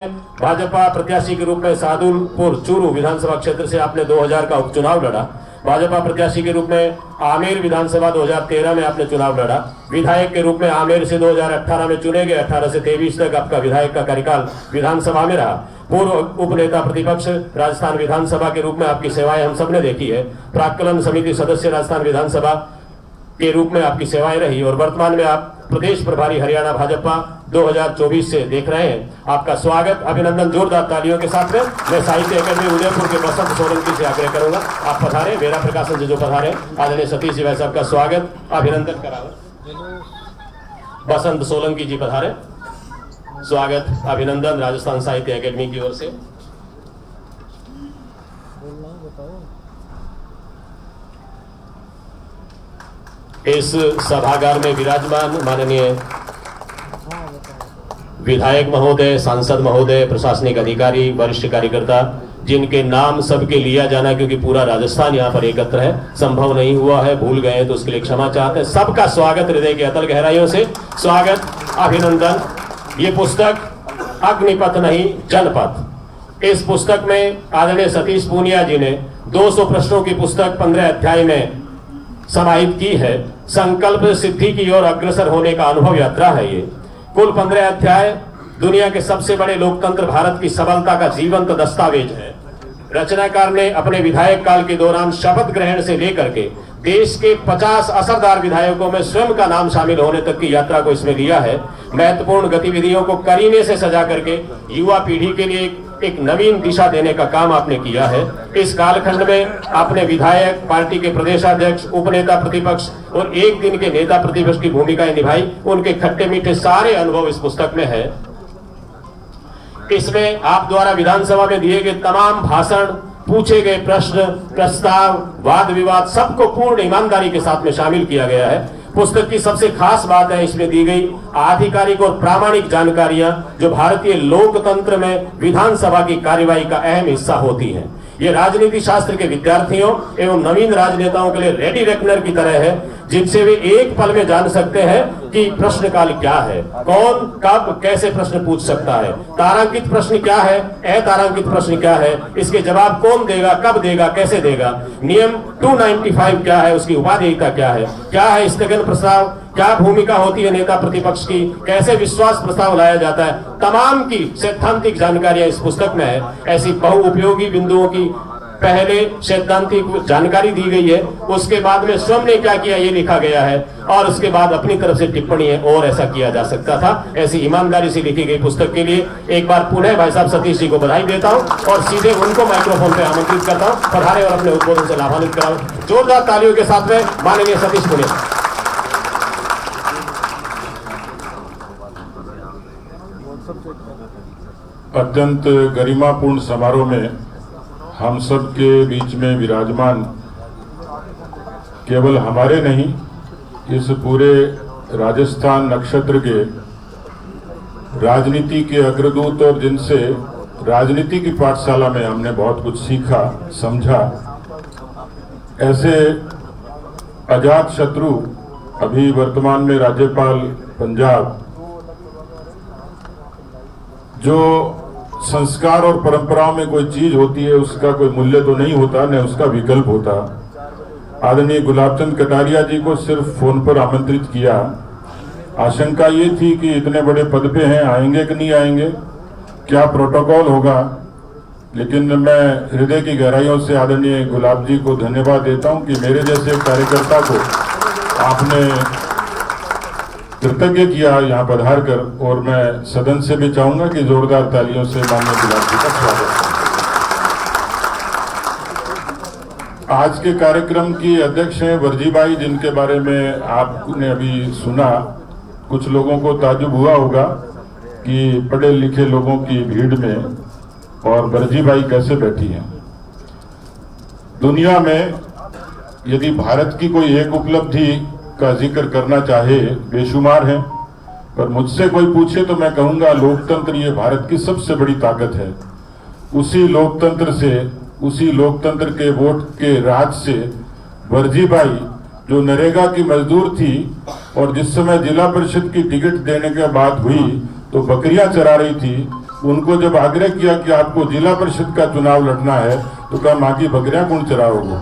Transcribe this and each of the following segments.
भाजपा प्रत्याशी के रूप में सादुलपुर चूरू विधानसभा क्षेत्र से आपने 2000 का उपचुनाव लड़ा। भाजपा प्रत्याशी के रूप में आमेर विधानसभा 2013 में आपने चुनाव लड़ा। विधायक के रूप में आमेर से 2018 में चुने गए। 18 से 23 तक आपका विधायक का कार्यकाल विधानसभा में रहा। पूर्व उपनेता प्रतिपक्ष राजस्थान विधानसभा के रूप में आपकी सेवाएं हम सबने देखी है। प्राक्कलन समिति सदस्य राजस्थान विधानसभा के रूप में आपकी सेवाएं रही और वर्तमान में आप प्रदेश प्रभारी हरियाणा भाजपा 2024 से देख रहे हैं। आपका स्वागत, अभिनंदन जोरदार तालियों के साथ में मैं साहित्य अकादमी उदयपुर के बसंत सोलंकी से आग्रह करूंगा आप पधारे। मेरा प्रकाशन से जो पधारे आदरणीय सतीश जी भाई साहब का स्वागत अभिनंदन करावे। बसंत सोलंकी जी पधारे, स्वागत अभिनंदन राजस्थान साहित्य अकादमी की ओर से। इस सभागार में विराजमान माननीय विधायक महोदय, सांसद महोदय, प्रशासनिक अधिकारी, वरिष्ठ कार्यकर्ता, जिनके नाम सबके लिया जाना क्योंकि पूरा राजस्थान यहाँ पर एकत्र है, संभव नहीं हुआ है, भूल गए तो उसके लिए क्षमा चाहते हैं। सबका स्वागत हृदय के अतल गहराइयों से, स्वागत अभिनंदन। ये पुस्तक अग्निपथ नहीं जनपथ, इस पुस्तक में आदरणीय सतीश पूनिया जी ने 200 प्रश्नों की पुस्तक 15 अध्याय में समाहित की है। संकल्प सिद्धि की ओर अग्रसर होने का अनुभव यात्रा है ये। कुल 15 अध्याय दुनिया के सबसे बड़े लोकतंत्र भारत की सबलता का जीवंत दस्तावेज है। रचनाकार ने अपने विधायक काल के दौरान शपथ ग्रहण से लेकर के देश के 50 असरदार विधायकों में स्वयं का नाम शामिल होने तक की यात्रा को इसमें लिया है। महत्वपूर्ण गतिविधियों को करीने से सजा करके युवा पीढ़ी के लिए एक नवीन दिशा देने का काम आपने किया है। इस कालखंड में आपने विधायक, पार्टी के प्रदेशाध्यक्ष, उपनेता प्रतिपक्ष और एक दिन के नेता प्रतिपक्ष की भूमिकाएं निभाई। उनके खट्टे मीठे सारे अनुभव इस पुस्तक में है। इसमें आप द्वारा विधानसभा में दिए गए तमाम भाषण, पूछे गए प्रश्न, प्रस्ताव, वाद विवाद सबको पूर्ण ईमानदारी के साथ में शामिल किया गया है। पुस्तक की सबसे खास बात है इसमें दी गई आधिकारिक और प्रामाणिक जानकारियां जो भारतीय लोकतंत्र में विधानसभा की कार्यवाही का अहम हिस्सा होती हैं। ये राजनीति शास्त्र के विद्यार्थियों एवं नवीन राजनेताओं के लिए रेडी रेकनर की तरह है, जिनसे वे एक पल में जान सकते हैं कि प्रश्नकाल क्या है, कौन कब कैसे प्रश्न पूछ सकता है, तारांकित प्रश्न क्या है, अतारांकित प्रश्न क्या है, इसके जवाब कौन देगा, कब देगा, कैसे देगा, नियम 295 क्या है, उसकी उपादेयता क्या है स्थगन प्रस्ताव, क्या भूमिका होती है नेता प्रतिपक्ष की, कैसे विश्वास प्रस्ताव लाया जाता है, तमाम की सैद्धांतिक जानकारियां इस पुस्तक में है। ऐसी बहुउपयोगी बिंदुओं की पहले सैद्धांतिक जानकारी दी गई है, उसके बाद में स्वयं ने क्या किया ये लिखा गया है और उसके बाद अपनी तरफ से टिप्पणी है और ऐसा किया जा सकता था। ऐसी ईमानदारी से लिखी गई पुस्तक के लिए एक बार पुनः भाई साहब सतीश जी को बधाई देता हूं और सीधे उनको माइक्रोफोन पे आमंत्रित करता हूं, पधारे और अपने उद्बोधन से लाभान्वित कराओ। जोरदार तालियों के साथ में माननीय सतीश पूनिया। अत्यंत गरिमापूर्ण समारोह में हम सब के बीच में विराजमान केवल हमारे नहीं, इस पूरे राजस्थान नक्षत्र के राजनीति के अग्रदूत और जिनसे राजनीति की पाठशाला में हमने बहुत कुछ सीखा समझा, ऐसे अजात शत्रु अभी वर्तमान में राज्यपाल पंजाब, जो संस्कार और परंपराओं में कोई चीज होती है उसका कोई मूल्य तो नहीं होता, न उसका विकल्प होता। आदरणीय गुलाबचंद कटारिया जी को सिर्फ फोन पर आमंत्रित किया। आशंका ये थी कि इतने बड़े पद पे हैं, आएंगे कि नहीं आएंगे, क्या प्रोटोकॉल होगा, लेकिन मैं हृदय की गहराइयों से आदरणीय गुलाब जी को धन्यवाद देता हूं कि मेरे जैसे कार्यकर्ता को आपने कृतज्ञ किया यहाँ पधार कर, और मैं सदन से भी चाहूंगा कि जोरदार तालियों से माननीय गुलाब जी का स्वागत करें। आज के कार्यक्रम की अध्यक्ष हैं वर्जी बाई, जिनके बारे में आपने अभी सुना। कुछ लोगों को ताजुब हुआ होगा कि पढ़े लिखे लोगों की भीड़ में और वर्जी बाई कैसे बैठी हैं। दुनिया में यदि भारत की कोई एक उपलब्धि का जिक्र करना चाहे बेशुमार है, पर मुझसे कोई पूछे तो मैं कहूंगा लोकतंत्र ये भारत की सबसे बड़ी ताकत है। उसी लोकतंत्र के वोट के राज से वर्जी बाई, जो नरेगा की मजदूर थी और जिस समय जिला परिषद की टिकट देने के बाद हुई तो बकरियां चरा रही थी, उनको जब आग्रह किया कि आपको जिला परिषद का चुनाव लड़ना है, तो कहा माँ की बकरियां कौन चराओगे।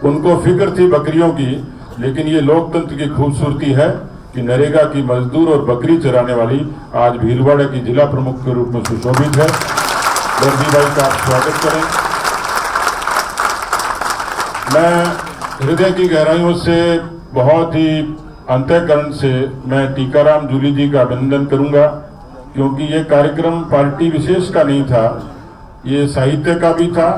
उनको फिक्र थी बकरियों की, लेकिन ये लोकतंत्र की खूबसूरती है कि नरेगा की मजदूर और बकरी चराने वाली आज भीलवाड़ा की जिला प्रमुख के रूप में सुशोभित है। दर्जी भाई का आप स्वागत करें। मैं हृदय की गहराइयों से, बहुत ही अंतःकरण से मैं टीकाराम जूली जी का अभिनंदन करूंगा, क्योंकि ये कार्यक्रम पार्टी विशेष का नहीं था, ये साहित्य का भी था,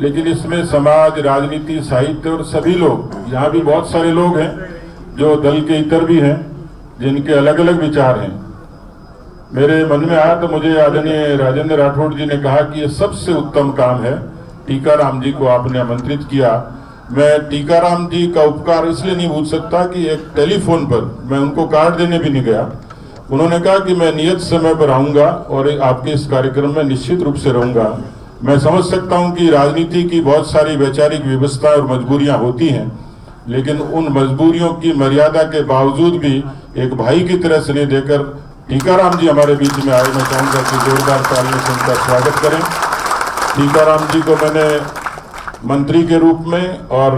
लेकिन इसमें समाज, राजनीति, साहित्य और सभी लोग, यहाँ भी बहुत सारे लोग हैं जो दल के इतर भी हैं, जिनके अलग अलग विचार हैं। मेरे मन में आया तो मुझे आदरणीय राजेंद्र राठौड़ जी ने कहा कि ये सबसे उत्तम काम है, टीकाराम जी को आपने आमंत्रित किया। मैं टीकाराम जी का उपकार इसलिए नहीं भूल सकता कि एक टेलीफोन पर मैं उनको कार्ड देने भी नहीं गया, उन्होंने कहा कि मैं नियत समय पर आऊंगा और आपके इस कार्यक्रम में निश्चित रूप से रहूंगा। मैं समझ सकता हूं कि राजनीति की बहुत सारी वैचारिक व्यवस्था और मजबूरियां होती हैं, लेकिन उन मजबूरियों की मर्यादा के बावजूद भी एक भाई की तरह स्नेह देकर टीकाराम जी हमारे बीच में आए। मैं चाहूंगा कि जोरदार तालियों से उनका स्वागत करें। टीकाराम जी को मैंने मंत्री के रूप में और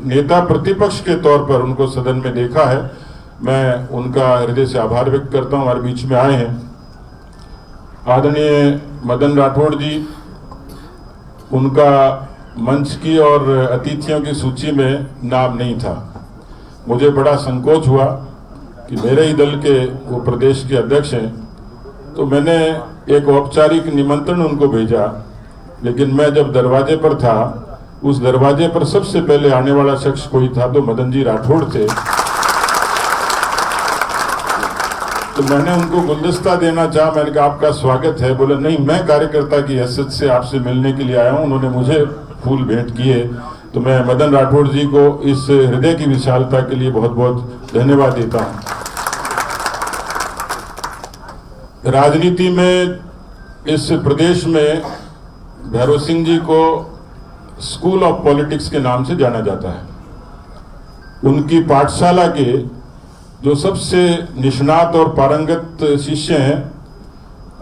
नेता प्रतिपक्ष के तौर पर उनको सदन में देखा है। मैं उनका हृदय से आभार व्यक्त करता हूं, हमारे बीच में आए हैं। आदरणीय मदन राठौड़ जी, उनका मंच की और अतिथियों की सूची में नाम नहीं था। मुझे बड़ा संकोच हुआ कि मेरे ही दल के वो प्रदेश के अध्यक्ष हैं, तो मैंने एक औपचारिक निमंत्रण उनको भेजा, लेकिन मैं जब दरवाजे पर था, उस दरवाजे पर सबसे पहले आने वाला शख्स कोई था तो मदन जी राठौड़ थे। तो मैंने उनको गुलदस्ता देना चाहा, मैंने कहा आपका स्वागत है। बोले नहीं, मैं कार्यकर्ता की हैसियत से आपसे मिलने के लिए आया हूं। उन्होंने मुझे फूल भेंट किए, तो मैं मदन राठौड़ जी को इस हृदय की विशालता के लिए बहुत बहुत धन्यवाद देता हूं। राजनीति में इस प्रदेश में भैरव सिंह जी को स्कूल ऑफ पॉलिटिक्स के नाम से जाना जाता है। उनकी पाठशाला के जो सबसे निष्णात और पारंगत शिष्य हैं,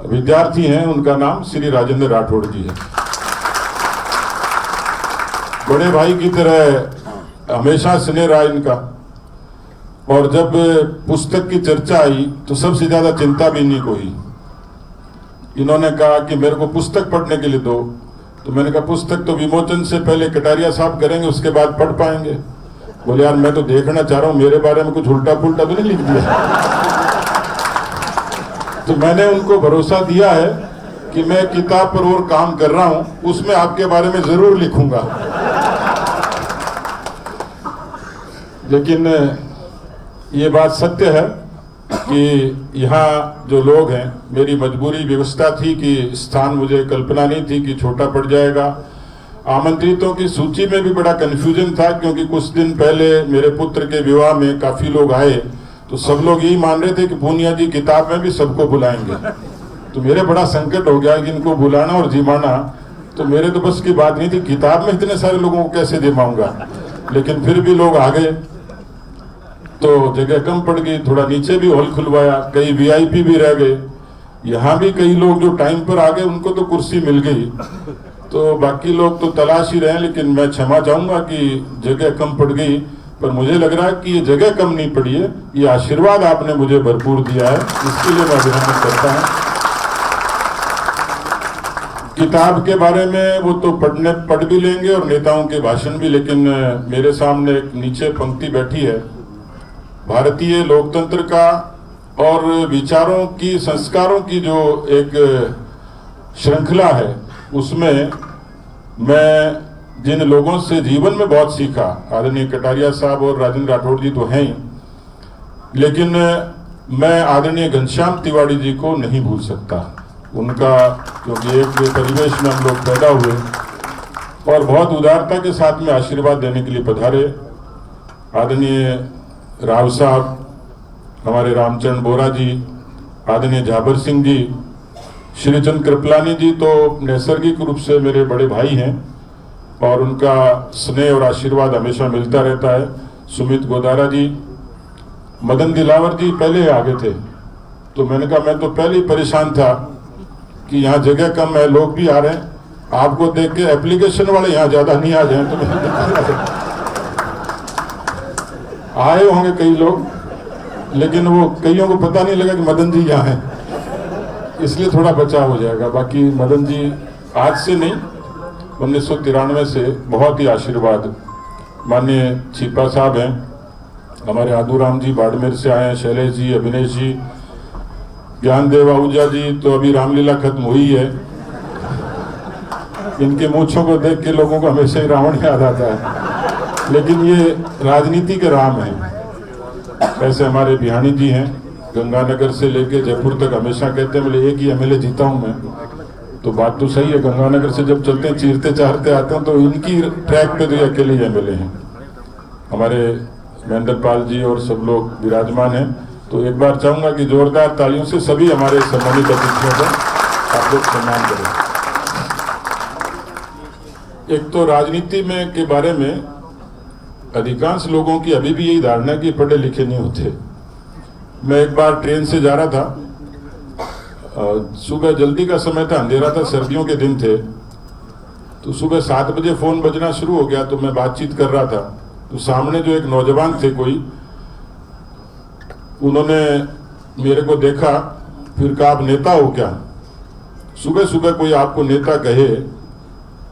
विद्यार्थी हैं, उनका नाम श्री राजेंद्र राठौड़ जी है। बड़े भाई की तरह हमेशा स्नेह रहा इनका, और जब पुस्तक की चर्चा आई तो सबसे ज्यादा चिंता भी इन्हीं को ही। इन्होंने कहा कि मेरे को पुस्तक पढ़ने के लिए दो, तो मैंने कहा पुस्तक तो विमोचन से पहले कटारिया साहब करेंगे, उसके बाद पढ़ पाएंगे। बोले यार मैं तो देखना चाह रहा हूं मेरे बारे में कुछ उल्टा पुल्टा तो नहीं लिख दिया। तो मैंने उनको भरोसा दिया है कि मैं किताब पर और काम कर रहा हूं, उसमें आपके बारे में जरूर लिखूंगा। लेकिन ये बात सत्य है कि यहाँ जो लोग हैं, मेरी मजबूरी व्यवस्था थी कि स्थान मुझे कल्पना नहीं थी कि छोटा पड़ जाएगा। आमंत्रितों की सूची में भी बड़ा कंफ्यूजन था, क्योंकि कुछ दिन पहले मेरे पुत्र के विवाह में काफी लोग आए, तो सब लोग यही मान रहे थे कि पूनिया जी किताब में भी सबको बुलाएंगे। तो मेरे बड़ा संकट हो गया कि इनको बुलाना और जिमाना तो मेरे तो बस की बात नहीं थी। किताब में इतने सारे लोगों को कैसे जिमाऊंगा, लेकिन फिर भी लोग आ गए तो जगह कम पड़ गई। थोड़ा नीचे भी हॉल खुलवाया, कई वीआईपी भी रह गए। यहाँ भी कई लोग जो टाइम पर आ गए उनको तो कुर्सी मिल गई, तो बाकी लोग तो तलाश ही रहे। लेकिन मैं क्षमा चाहूंगा कि जगह कम पड़ गई, पर मुझे लग रहा है कि ये जगह कम नहीं पड़ी है, ये आशीर्वाद आपने मुझे भरपूर दिया है, इसके लिए मैं अभिनंदन करता हूँ। किताब के बारे में वो तो पढ़ भी लेंगे और नेताओं के भाषण भी, लेकिन मेरे सामने एक नीचे पंक्ति बैठी है, भारतीय लोकतंत्र का और विचारों की, संस्कारों की जो एक श्रृंखला है, उसमें मैं जिन लोगों से जीवन में बहुत सीखा, आदरणीय कटारिया साहब और राजेंद्र राठौड़ जी तो हैं ही, लेकिन मैं आदरणीय घनश्याम तिवारी जी को नहीं भूल सकता। उनका, क्योंकि एक परिवेश में हम लोग पैदा हुए और बहुत उदारता के साथ में आशीर्वाद देने के लिए पधारे। आदरणीय राव साहब, हमारे रामचरण बोरा जी, आदरणीय झाबर सिंह जी, श्रीचंद कृपलानी जी तो नैसर्गिक रूप से मेरे बड़े भाई हैं और उनका स्नेह और आशीर्वाद हमेशा मिलता रहता है। सुमित गोदारा जी, मदन दिलावर जी पहले आगे थे, तो मैंने कहा मैं तो पहले ही परेशान था कि यहाँ जगह कम है, लोग भी आ रहे हैं, आपको देख के एप्लीकेशन वाले यहाँ ज्यादा नहीं आ जाए। तो आए होंगे कई लोग, लेकिन वो कईयों को पता नहीं लगा कि मदन जी यहाँ हैं, इसलिए थोड़ा बचाव हो जाएगा। बाकी मदन जी आज से नहीं, 1993 से बहुत ही आशीर्वाद। माननीय छिपा साहब हैं, हमारे आदूराम जी बाड़मेर से आए हैं, शैलेश जी, अभिनेश जी, ज्ञानदेव आहूजा जी, तो अभी रामलीला खत्म हुई है, इनके मूंछों को देख के लोगों को हमेशा ही रावण याद आता है, लेकिन ये राजनीति के राम हैं। ऐसे हमारे बिहानी जी हैं, गंगानगर से लेके जयपुर तक हमेशा कहते हैं बोले एक ही एमएलए जीता हूं मैं। तो बात तो सही है, गंगानगर से जब चलते हैं चीरते चाहते आते हैं, तो इनकी ट्रैक पे तो ये अकेले ही एमएलए हैं। हमारे महेंद्र पाल जी और सब लोग विराजमान हैं, तो एक बार चाहूंगा कि जोरदार तालियों से सभी हमारे सम्मानित अतिथियों का आप लोग सम्मान करें। एक तो राजनीति में के बारे में अधिकांश लोगों की अभी भी यही धारणा कि पढ़े लिखे नहीं होते। मैं एक बार ट्रेन से जा रहा था, सुबह जल्दी का समय था, अंधेरा था, सर्दियों के दिन थे, तो सुबह 7 बजे फोन बजना शुरू हो गया। तो मैं बातचीत कर रहा था, तो सामने जो एक नौजवान थे कोई, उन्होंने मेरे को देखा, फिर कहा आप नेता हो क्या? सुबह सुबह कोई आपको नेता कहे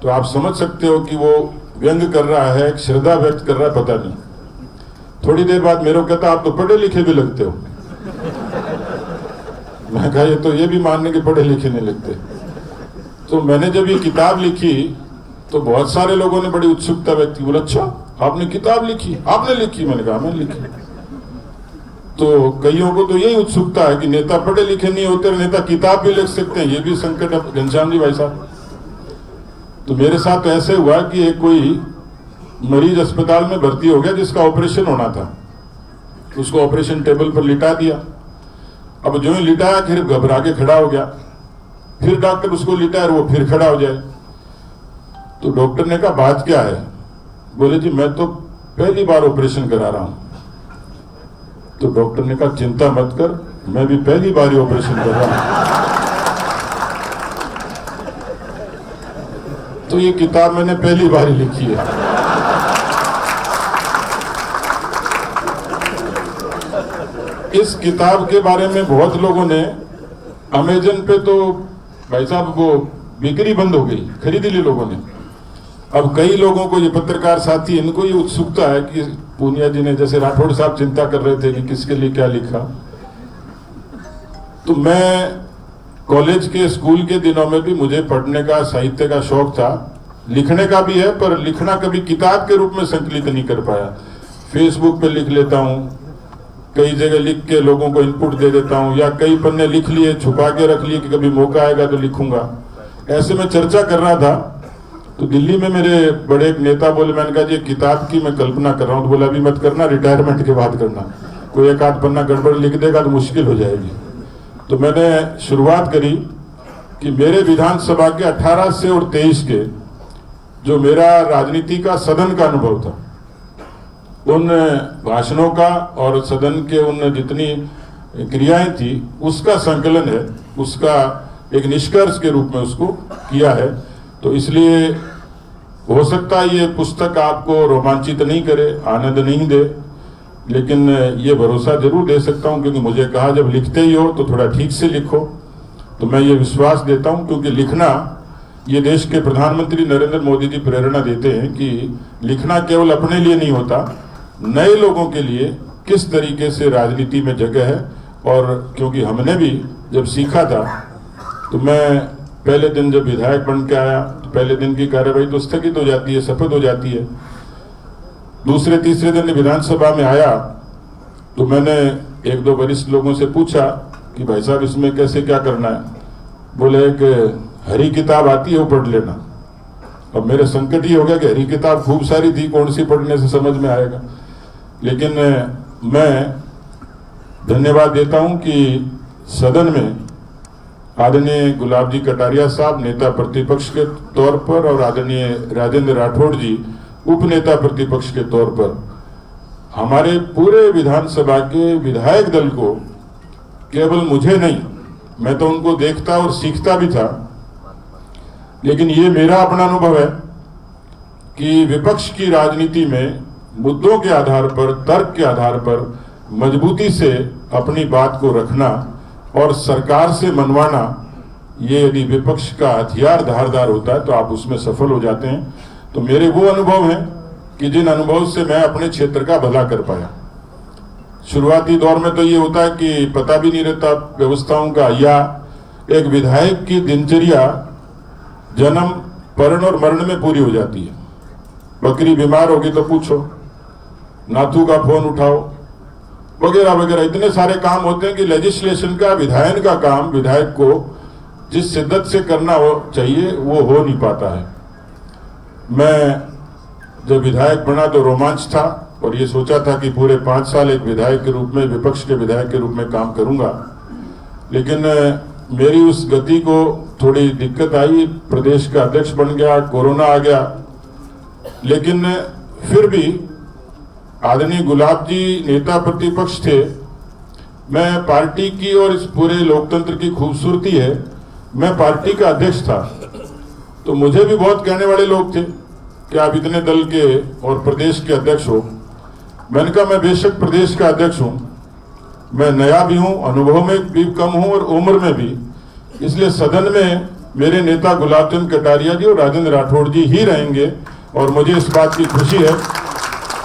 तो आप समझ सकते हो कि वो व्यंग कर रहा है, श्रद्धा व्यक्त कर रहा है, पता नहीं। थोड़ी देर बाद मेरे को कहता आप तो पढ़े लिखे भी लगते हो। मैं कहा ये भी मानने के पढ़े लिखे नहीं लगते। तो मैंने जब ये किताब लिखी तो बहुत सारे लोगों ने बड़ी उत्सुकता व्यक्त की, बोला अच्छा आपने किताब लिखी? आपने लिखी? मैंने कहा मैंने लिखी। तो कईयों को तो यही उत्सुकता है कि नेता पढ़े लिखे नहीं होते, नेता किताब भी लिख सकते हैं, ये भी संकट है घनश्याम जी भाई साहब। तो मेरे साथ तो ऐसे हुआ कि एक कोई मरीज अस्पताल में भर्ती हो गया जिसका ऑपरेशन होना था, उसको ऑपरेशन टेबल पर लिटा दिया। अब जो ही लिटाया फिर घबरा के खड़ा हो गया, फिर डॉक्टर उसको लिटाया और वो फिर खड़ा हो जाए। तो डॉक्टर ने कहा बात क्या है? बोले जी मैं तो पहली बार ऑपरेशन करा रहा हूं। तो डॉक्टर ने कहा चिंता मत कर, मैं भी पहली बार ही ऑपरेशन कर रहा हूं। तो ये किताब मैंने पहली बार ही लिखी है। इस किताब के बारे में बहुत लोगों ने अमेजन पे तो भाई साहब वो बिक्री बंद हो गई, खरीदी ली लोगों ने। अब कई लोगों को, ये पत्रकार साथी, इनको ये उत्सुकता है कि पूनिया जी ने, जैसे राठौड़ साहब चिंता कर रहे थे कि किसके लिए क्या लिखा। तो मैं कॉलेज के स्कूल के दिनों में भी मुझे पढ़ने का, साहित्य का शौक था, लिखने का भी है, पर लिखना कभी किताब के रूप में संकलित नहीं कर पाया। फेसबुक पे लिख लेता हूँ, कई जगह लिख के लोगों को इनपुट दे देता हूँ, या कई पन्ने लिख लिए छुपा के रख लिए कि कभी मौका आएगा तो लिखूंगा। ऐसे में चर्चा कर रहा था तो दिल्ली में मेरे बड़े एक नेता बोले, मैंने कहा जी किताब की मैं कल्पना कर रहा हूँ। तो बोला अभी मत करना, रिटायरमेंट के बाद करना, कोई एक आध पन्ना गड़बड़ लिख देगा तो मुश्किल हो जाएगी। तो मैंने शुरुआत करी कि मेरे विधानसभा के 18 से और 23 के जो मेरा राजनीति का सदन का अनुभव था, उन भाषणों का और सदन के उन जितनी क्रियाएं थी उसका संकलन है, उसका एक निष्कर्ष के रूप में उसको किया है। तो इसलिए हो सकता है ये पुस्तक आपको रोमांचित नहीं करे, आनंद नहीं दे, लेकिन ये भरोसा जरूर दे सकता हूं, क्योंकि मुझे कहा जब लिखते ही हो तो थोड़ा ठीक से लिखो। तो मैं ये विश्वास देता हूं, क्योंकि लिखना, ये देश के प्रधानमंत्री नरेंद्र मोदी जी प्रेरणा देते हैं कि लिखना केवल अपने लिए नहीं होता, नए लोगों के लिए किस तरीके से राजनीति में जगह है। और क्योंकि हमने भी जब सीखा था, तो मैं पहले दिन जब विधायक बन के आया तो पहले दिन की कार्यवाही तो स्थगित हो जाती है, शपथ हो जाती है। दूसरे तीसरे दिन विधानसभा में आया तो मैंने एक दो वरिष्ठ लोगों से पूछा कि भाई साहब इसमें कैसे क्या करना है। बोले एक हरी किताब आती है वो पढ़ लेना। अब मेरे संकट ये हो गया कि हरी किताब खूब सारी थी, कौन सी पढ़ने से समझ में आएगा। लेकिन मैं धन्यवाद देता हूं कि सदन में आदरणीय गुलाब जी कटारिया साहब नेता प्रतिपक्ष के तौर पर और आदरणीय राजेंद्र राठौड़ जी उपनेता प्रतिपक्ष के तौर पर हमारे पूरे विधानसभा के विधायक दल को केवल मुझे नहीं, मैं तो उनको देखता और सीखता भी था, लेकिन ये मेरा अपना अनुभव है कि विपक्ष की राजनीति में मुद्दों के आधार पर, तर्क के आधार पर मजबूती से अपनी बात को रखना और सरकार से मनवाना, ये यदि विपक्ष का हथियार धारदार होता है तो आप उसमें सफल हो जाते हैं। तो मेरे वो अनुभव हैं कि जिन अनुभव से मैं अपने क्षेत्र का भला कर पाया। शुरुआती दौर में तो ये होता है कि पता भी नहीं रहता व्यवस्थाओं का, या एक विधायक की दिनचर्या जन्म, परण और मरण में पूरी हो जाती है। बकरी बीमार होगी तो पूछो, नाथू का फोन उठाओ, वगैरह वगैरह इतने सारे काम होते हैं कि लेजिस्लेशन का, विधायन का काम विधायक को जिस शिद्दत से करना हो चाहिए वो हो नहीं पाता है। मैं जब विधायक बना तो रोमांच था और ये सोचा था कि पूरे 5 साल एक विधायक के रूप में, विपक्ष के विधायक के रूप में काम करूंगा, लेकिन मेरी उस गति को थोड़ी दिक्कत आई। प्रदेश का अध्यक्ष बन गया, कोरोना आ गया, लेकिन फिर भी आदरणीय गुलाब जी नेता प्रतिपक्ष थे। मैं पार्टी की और इस पूरे लोकतंत्र की खूबसूरती है, मैं पार्टी का अध्यक्ष था, तो मुझे भी बहुत कहने वाले लोग थे कि आप इतने दल के और प्रदेश के अध्यक्ष हो। मैंने कहा मैं बेशक प्रदेश का अध्यक्ष हूं, मैं नया भी हूं, अनुभव में भी कम हूं और उम्र में भी, इसलिए सदन में मेरे नेता गुलाब चंद कटारिया जी और राजेंद्र राठौड़ जी ही रहेंगे। और मुझे इस बात की खुशी है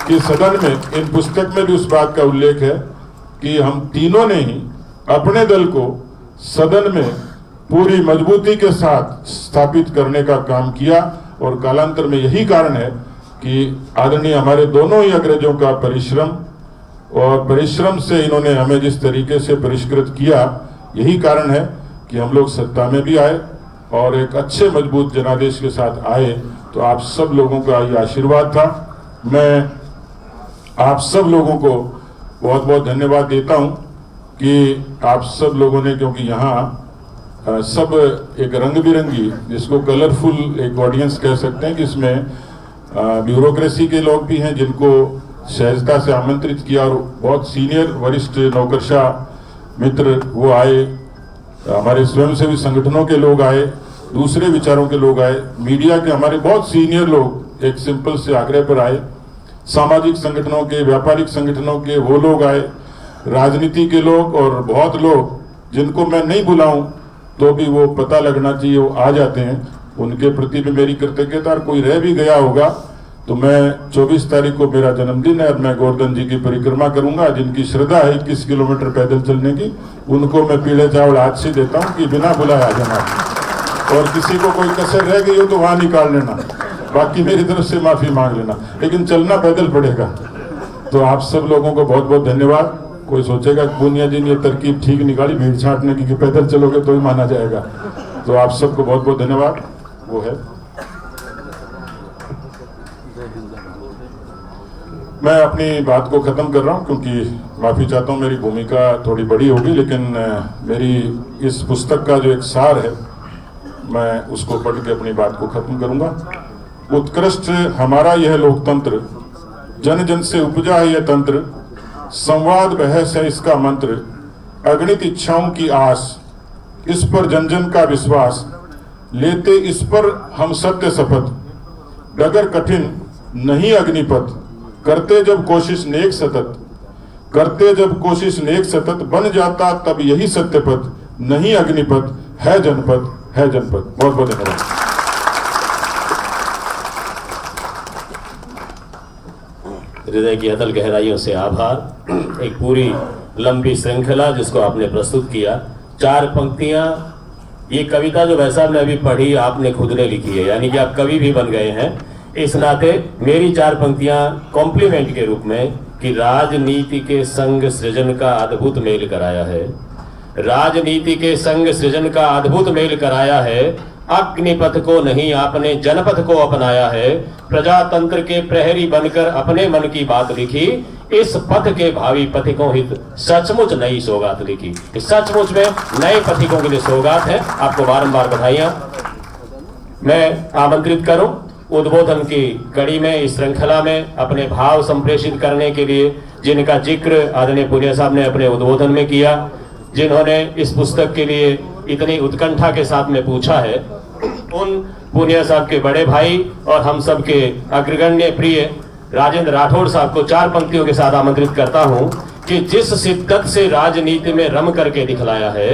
कि सदन में, इन पुस्तक में भी उस बात का उल्लेख है कि हम तीनों ने ही अपने दल को सदन में पूरी मजबूती के साथ स्थापित करने का काम किया। और कालांतर में यही कारण है कि आदरणीय हमारे दोनों ही अग्रजों का परिश्रम, और परिश्रम से इन्होंने हमें जिस तरीके से परिष्कृत किया, यही कारण है कि हम लोग सत्ता में भी आए और एक अच्छे मजबूत जनादेश के साथ आए। तो आप सब लोगों का ये आशीर्वाद था। मैं आप सब लोगों को बहुत बहुत धन्यवाद देता हूं कि आप सब लोगों ने, क्योंकि यहाँ सब एक रंग बिरंगी, जिसको कलरफुल एक ऑडियंस कह सकते हैं, कि इसमें ब्यूरोक्रेसी के लोग भी हैं जिनको सहजता से आमंत्रित किया, और बहुत सीनियर वरिष्ठ नौकरशाह मित्र वो आए, हमारे स्वयंसेवी संगठनों के लोग आए, दूसरे विचारों के लोग आए, मीडिया के हमारे बहुत सीनियर लोग एक सिंपल से आग्रह पर आए, सामाजिक संगठनों के, व्यापारिक संगठनों के वो लोग आए, राजनीति के लोग, और बहुत लोग जिनको मैं नहीं बुलाऊं तो भी वो पता लगना चाहिए वो आ जाते हैं। उनके प्रति भी मेरी कृतज्ञता। और कोई रह भी गया होगा तो मैं 24 तारीख को मेरा जन्मदिन है, मैं गोवर्धन जी की परिक्रमा करूंगा। जिनकी श्रद्धा है 21 किलोमीटर पैदल चलने की, उनको मैं पीले चावल आज से देता हूं कि बिना बुलाए आ जाना। और किसी को कोई कसर रह गई हो तो वहां निकाल लेना, बाकी मेरी तरफ से माफी मांग लेना, लेकिन चलना पैदल पड़ेगा। तो आप सब लोगों को बहुत बहुत धन्यवाद। कोई सोचेगा पूनिया जी ने ये तरकीब ठीक निकाली भीड़ छाटने की कि पैदल चलोगे तो ही माना जाएगा। तो आप सबको बहुत बहुत धन्यवाद। वो है, मैं अपनी बात को खत्म कर रहा हूं क्योंकि माफी चाहता हूं मेरी भूमिका थोड़ी बड़ी होगी, लेकिन मेरी इस पुस्तक का जो एक सार है मैं उसको पढ़ के अपनी बात को खत्म करूंगा। उत्कृष्ट हमारा यह लोकतंत्र, जन जन से उपजा है यह तंत्र, संवाद बहस है इसका मंत्र, अगणित इच्छाओं की आस, इस पर जन जन का विश्वास, लेते इस पर हम सत्य शपथ, डगर कठिन नहीं अग्निपथ, करते जब कोशिश नेक सतत, करते जब कोशिश नेक सतत, बन जाता तब यही सत्यपथ, नहीं अग्निपथ है जनपद, है जनपद। बहुत बहुत धन्यवाद। हृदय की अतल गहराइयों से आभार। एक पूरी लंबी श्रृंखला जिसको आपने प्रस्तुत किया, 4 पंक्तियां। ये कविता जो वैसा ने अभी पढ़ी आपने खुद ने लिखी है, यानी कि आप कवि भी बन गए हैं। इस नाते मेरी 4 पंक्तियां कॉम्प्लीमेंट के रूप में कि राजनीति के संग सृजन का अद्भुत मेल कराया है, राजनीति के संग सृजन का अद्भुत मेल कराया है, अग्निपथ को नहीं आपने जनपथ को अपनाया है, प्रजातंत्र के प्रहरी बनकर अपने मन की बात लिखी, इस पथ के भावी पथिकों हित सचमुच नई सौगात लिखी। इस सचमुच में नए पथिकों के लिए सौगात है। आपको बारंबार बधाइयां। मैं आमंत्रित करूं उद्बोधन की कड़ी में, इस श्रृंखला में अपने भाव संप्रेषित करने के लिए जिनका जिक्र आदरणीय पुनिया साहब ने अपने उद्बोधन में किया, जिन्होंने इस पुस्तक के लिए इतनी उत्कंठा के साथ में पूछा है, उन पूनिया साहब के बड़े भाई और हम सब के अग्रगण्य प्रिय राजेंद्र राठौड़ साहब को 4 पंक्तियों के साथ आमंत्रित करता हूं कि जिस शिद्दत से राजनीति में रम करके दिखलाया है,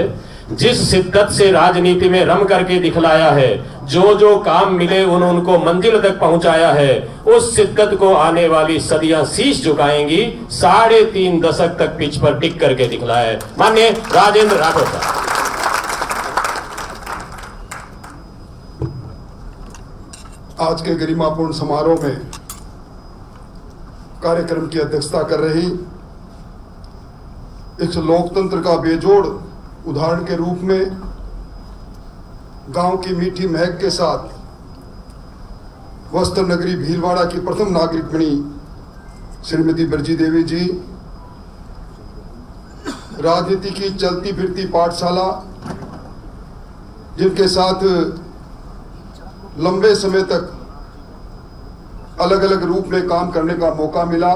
जिस शिद्दत से राजनीति में रम करके दिखलाया है, जो जो काम मिले उनको मंजिल तक पहुंचाया है, उस शिद्दत को आने वाली सदियां शीश झुकाएंगी। 3.5 दशक तक पिच पर टिक करके दिखलाया है। माननीय राजेंद्र राठौड़ साहब। आज के गरिमापूर्ण समारोह में कार्यक्रम की अध्यक्षता कर रही इस लोकतंत्र का बेजोड़ उदाहरण के रूप में गांव की मीठी महक के साथ वस्त्र नगरी भीलवाड़ा की प्रथम नागरिक बनी श्रीमती बिरजी देवी जी, राजनीति की चलती फिरती पाठशाला जिनके साथ लंबे समय तक अलग अलग रूप में काम करने का मौका मिला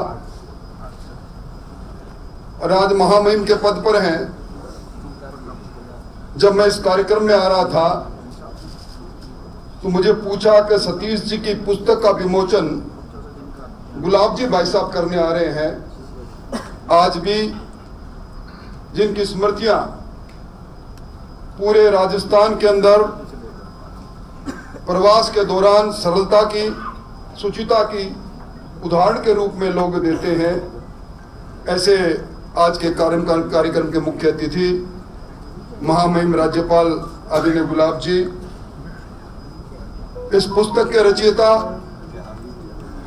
और आज महामहिम के पद पर हैं। जब मैं इस कार्यक्रम में आ रहा था तो मुझे पूछा कि सतीश जी की पुस्तक का विमोचन गुलाब जी भाई साहब करने आ रहे हैं। आज भी जिनकी स्मृतियां पूरे राजस्थान के अंदर प्रवास के दौरान सरलता की, शुचिता की उदाहरण के रूप में लोग देते हैं, ऐसे आज के कार्यक्रम के मुख्य अतिथि महामहिम राज्यपाल आदरणीय गुलाब जी, इस पुस्तक के रचयिता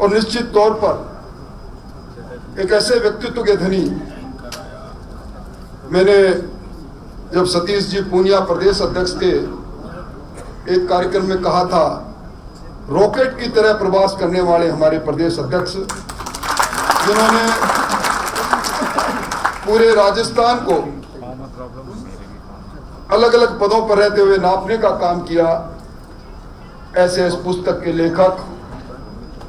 और निश्चित तौर पर एक ऐसे व्यक्तित्व के धनी। मैंने जब सतीश जी पूनिया प्रदेश अध्यक्ष थे, एक कार्यक्रम में कहा था, रॉकेट की तरह प्रवास करने वाले हमारे प्रदेश अध्यक्ष, जिन्होंने पूरे राजस्थान को अलग अलग पदों पर रहते हुए नापने का काम किया, ऐसे इस पुस्तक के लेखक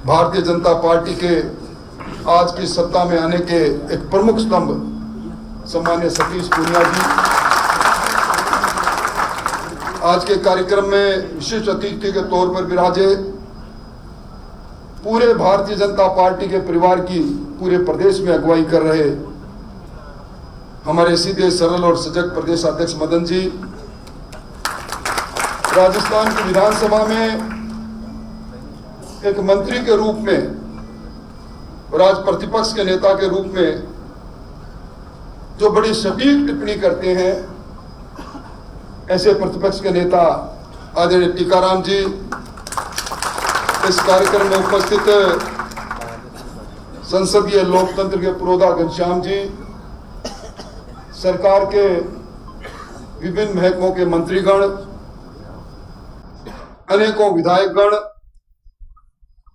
भारतीय जनता पार्टी के आज की सत्ता में आने के एक प्रमुख स्तंभ सम्मान्य सतीश पूनिया जी आज के कार्यक्रम में विशिष्ट अतिथि के तौर पर विराजे। पूरे भारतीय जनता पार्टी के परिवार की पूरे प्रदेश में अगुवाई कर रहे हमारे सीधे सरल और सजग प्रदेश अध्यक्ष मदन जी, राजस्थान की विधानसभा में एक मंत्री के रूप में और आज प्रतिपक्ष के नेता के रूप में जो बड़ी सटीक टिप्पणी करते हैं, ऐसे प्रतिपक्ष के नेता आदरणीय टीकाराम जी, इस कार्यक्रम में उपस्थित संसदीय लोकतंत्र के पुरोधा घनश्याम जी, सरकार के विभिन्न महकमों के मंत्रीगण, अनेकों विधायकगण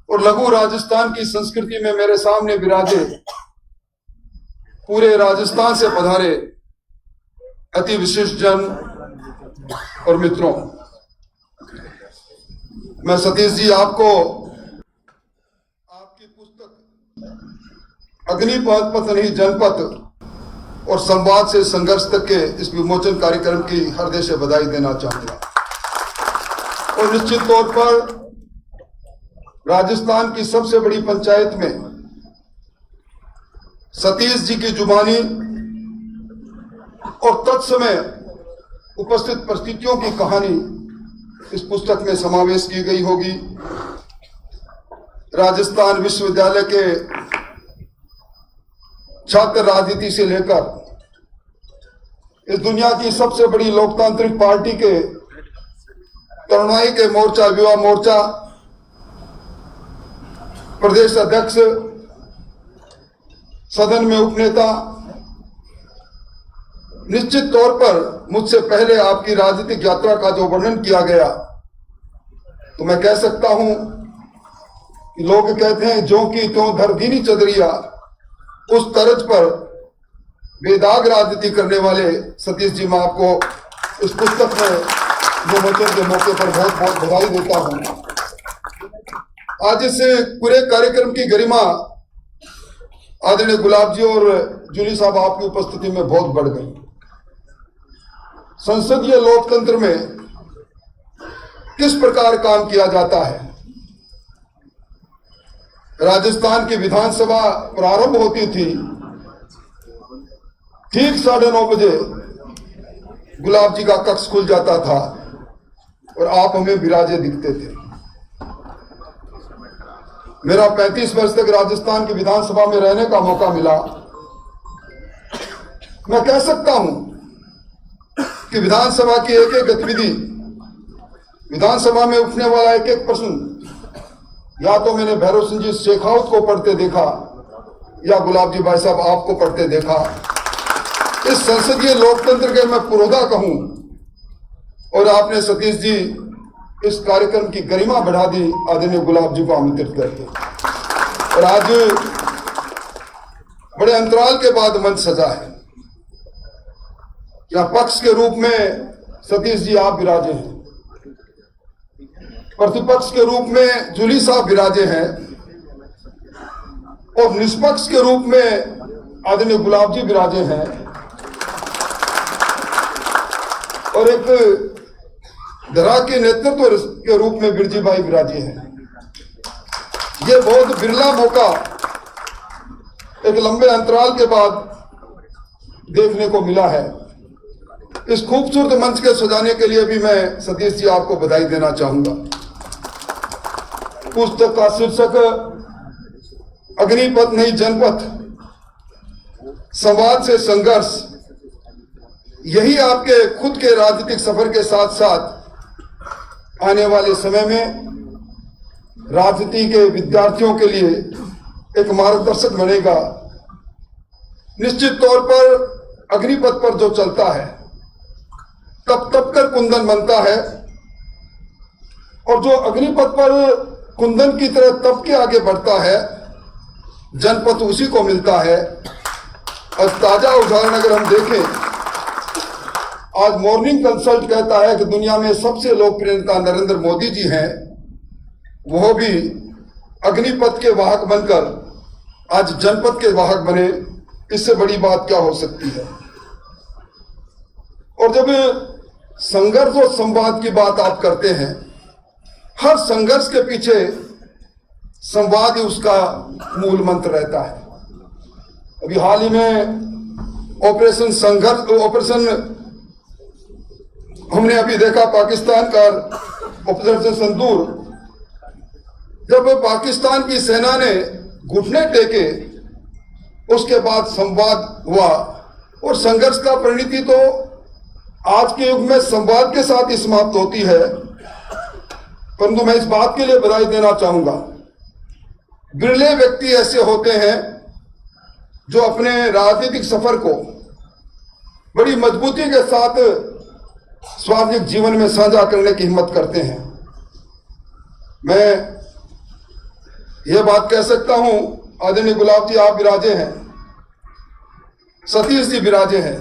और लघु राजस्थान की संस्कृति में मेरे सामने विराजे पूरे राजस्थान से पधारे अति विशिष्ट जन और मित्रों, मैं सतीश जी आपको आपकी पुस्तक अग्निपथ पथ नहीं जनपथ और संवाद से संघर्ष तक के इस विमोचन कार्यक्रम की हृदय से बधाई देना चाहूंगा। और निश्चित तौर पर राजस्थान की सबसे बड़ी पंचायत में सतीश जी की जुबानी और तत्समय उपस्थित परिस्थितियों की कहानी इस पुस्तक में समावेश की गई होगी। राजस्थान विश्वविद्यालय के छात्र राजनीति से लेकर इस दुनिया की सबसे बड़ी लोकतांत्रिक पार्टी के तरुणाई के मोर्चा, युवा मोर्चा, प्रदेश अध्यक्ष, सदन में उपनेता, निश्चित तौर पर मुझसे पहले आपकी राजनीतिक यात्रा का जो वर्णन किया गया, तो मैं कह सकता हूं कि लोग कहते हैं जो कि त्यों धर दीनी चदरिया, उस तरज पर बेदाग राजनीति करने वाले सतीश जी, मैं आपको इस पुस्तक में विमोचन के मौके पर बहुत बहुत बधाई देता हूं। आज इस पूरे कार्यक्रम की गरिमा आदरणीय गुलाब जी और जूली साहब आपकी उपस्थिति में बहुत बढ़ गई। संसदीय लोकतंत्र में किस प्रकार काम किया जाता है। राजस्थान की विधानसभा प्रारंभ होती थी, ठीक 9:30 बजे गुलाब जी का कक्ष खुल जाता था और आप हमें विराजे दिखते थे। मेरा 35 वर्ष तक राजस्थान की विधानसभा में रहने का मौका मिला। मैं कह सकता हूं कि विधानसभा की एक एक गतिविधि, विधानसभा में उठने वाला एक एक प्रश्न या तो मैंने भैरव सिंह जी शेखावत को पढ़ते देखा या गुलाब जी भाई साहब आपको पढ़ते देखा। इस संसदीय लोकतंत्र के मैं पुरोधा कहूं और आपने सतीश जी इस कार्यक्रम की गरिमा बढ़ा दी आदरणीय गुलाब जी को आमंत्रित करके। और आज बड़े अंतराल के बाद मंच सजा है। या पक्ष के रूप में सतीश जी आप विराजे हैं, प्रतिपक्ष के रूप में जूली साहब विराजे हैं और निष्पक्ष के रूप में आदरणीय गुलाब जी विराजे हैं और एक धरा के नेतृत्व के रूप में बिरजी भाई विराजे हैं। ये बहुत बिरला मौका एक लंबे अंतराल के बाद देखने को मिला है। इस खूबसूरत मंच के सजाने के लिए भी मैं सतीश जी आपको बधाई देना चाहूंगा। पुस्तक का शीर्षक अग्निपथ नहीं जनपथ, संवाद से संघर्ष। यही आपके खुद के राजनीतिक सफर के साथ साथ आने वाले समय में राजनीति के विद्यार्थियों के लिए एक मार्गदर्शक बनेगा। निश्चित तौर पर अग्निपथ पर जो चलता है तप तप कर कुंदन बनता है और जो अग्निपथ पर कुंदन की तरह तप के आगे बढ़ता है जनपथ उसी को मिलता है। और ताजा उदाहरण अगर हम देखें, आज मॉर्निंग कंसल्ट कहता है कि दुनिया में सबसे लोकप्रिय नेता नरेंद्र मोदी जी हैं, वह भी अग्निपथ के वाहक बनकर आज जनपथ के वाहक बने। इससे बड़ी बात क्या हो सकती है। और जब संघर्ष और संवाद की बात आप करते हैं, हर संघर्ष के पीछे संवाद ही उसका मूल मंत्र रहता है। अभी हाल ही में ऑपरेशन हमने अभी देखा पाकिस्तान का ऑपरेशन सिंदूर। जब पाकिस्तान की सेना ने घुटने टेके उसके बाद संवाद हुआ और संघर्ष का परिणति तो आज के युग में संवाद के साथ ही समाप्त होती है। परंतु मैं इस बात के लिए बधाई देना चाहूंगा, बिरले व्यक्ति ऐसे होते हैं जो अपने राजनीतिक सफर को बड़ी मजबूती के साथ सार्वजनिक जीवन में साझा करने की हिम्मत करते हैं। मैं यह बात कह सकता हूं, आदरणीय गुलाब जी आप विराजे हैं, सतीश जी विराजे हैं।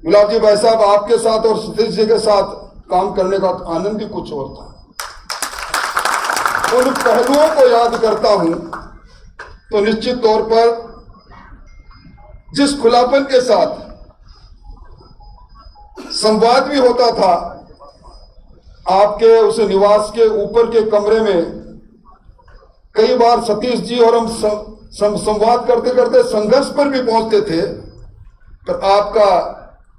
गुलाब जी भाई साहब आपके साथ और सतीश जी के साथ काम करने का आनंद ही कुछ और था। उन पहलुओं को याद करता हूं तो निश्चित तौर पर जिस खुलापन के साथ संवाद भी होता था, आपके उस निवास के ऊपर के कमरे में कई बार सतीश जी और हम संवाद करते करते संघर्ष पर भी पहुंचते थे, पर आपका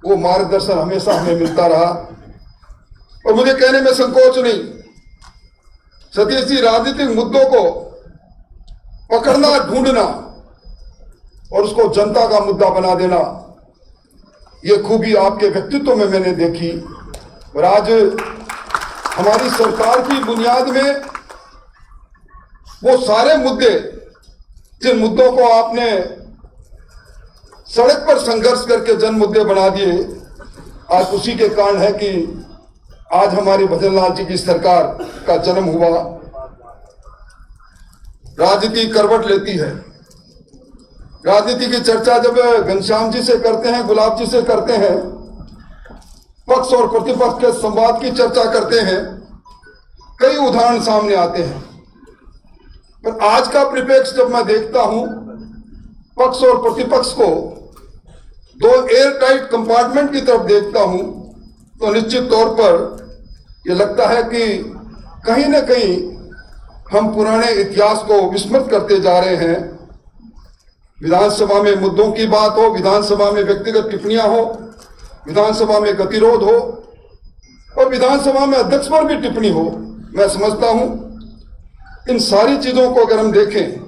वो मार्गदर्शन हमेशा हमें मिलता रहा। और मुझे कहने में संकोच नहीं, सतीश जी राजनीतिक मुद्दों को पकड़ना, ढूंढना और उसको जनता का मुद्दा बना देना, ये खूबी आपके व्यक्तित्व में मैंने देखी। और आज हमारी सरकार की बुनियाद में वो सारे मुद्दे, जिन मुद्दों को आपने सड़क पर संघर्ष करके जन मुद्दे बना दिए, आज उसी के कारण है कि आज हमारे भजन लाल जी की सरकार का जन्म हुआ। राजनीति करवट लेती है। राजनीति की चर्चा जब घनश्याम जी से करते हैं, गुलाब जी से करते हैं, पक्ष और प्रतिपक्ष के संवाद की चर्चा करते हैं, कई उदाहरण सामने आते हैं। पर आज का परिप्रेक्ष्य जब मैं देखता हूं, पक्ष और प्रतिपक्ष को दो एयर टाइट कंपार्टमेंट की तरफ देखता हूं, तो निश्चित तौर पर यह लगता है कि कहीं न कहीं हम पुराने इतिहास को विस्मृत करते जा रहे हैं। विधानसभा में मुद्दों की बात हो, विधानसभा में व्यक्तिगत टिप्पणियां हो, विधानसभा में गतिरोध हो और विधानसभा में अध्यक्ष पर भी टिप्पणी हो, मैं समझता हूं इन सारी चीजों को अगर हम देखें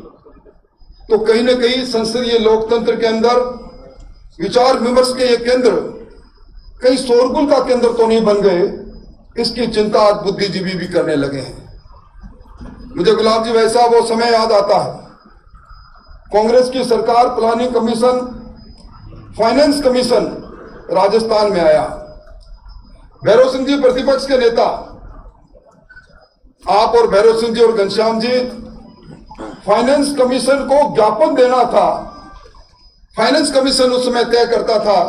तो कहीं न कहीं संसदीय लोकतंत्र के अंदर विचार विमर्श के ये केंद्र कहीं शोरगुल का केंद्र तो नहीं बन गए, इसकी चिंता आज बुद्धिजीवी भी करने लगे हैं। मुझे गुलाब जी वैसा वो समय याद आता है, कांग्रेस की सरकार planning commission, finance commission Rajasthan में आया। भैरव सिंह जी प्रतिपक्ष के नेता, आप और भैरव सिंह जी और घनश्याम जी, फाइनेंस कमीशन को ज्ञापन देना था। फाइनेंस कमीशन उस समय तय करता था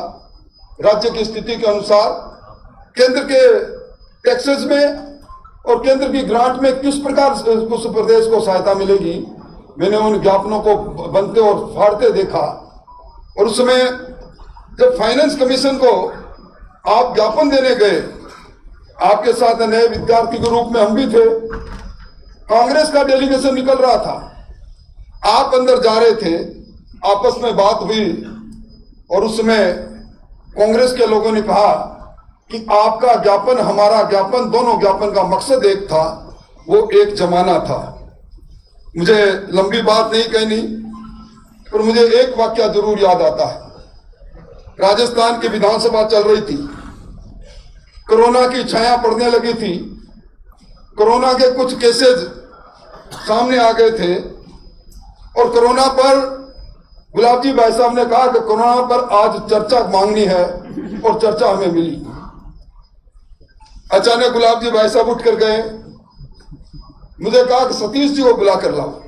राज्य की स्थिति के अनुसार केंद्र के टैक्सेस में और केंद्र की ग्रांट में किस प्रकार उस प्रदेश को सहायता मिलेगी। मैंने उन ज्ञापनों को बनते और फाड़ते देखा और उस समय जब फाइनेंस कमीशन को आप ज्ञापन देने गए, आपके साथ नए विद्यार्थी के रूप में हम भी थे, कांग्रेस का डेलीगेशन निकल रहा था, आप अंदर जा रहे थे, आपस में बात हुई और उस समय कांग्रेस के लोगों ने कहा कि आपका ज्ञापन हमारा ज्ञापन, दोनों ज्ञापन का मकसद एक था, वो एक जमाना था। मुझे लंबी बात नहीं कहनी पर मुझे एक वाक्य जरूर याद आता है। राजस्थान की विधानसभा चल रही थी, कोरोना की छाया पड़ने लगी थी, कोरोना के कुछ केसेस सामने आ गए थे और कोरोना पर गुलाब जी भाई साहब ने कहा कि कोरोना पर आज चर्चा मांगनी है और चर्चा हमें मिली। अचानक गुलाब जी भाई साहब उठ कर गए, मुझे कहा कि सतीश जी को बुला कर लाओ।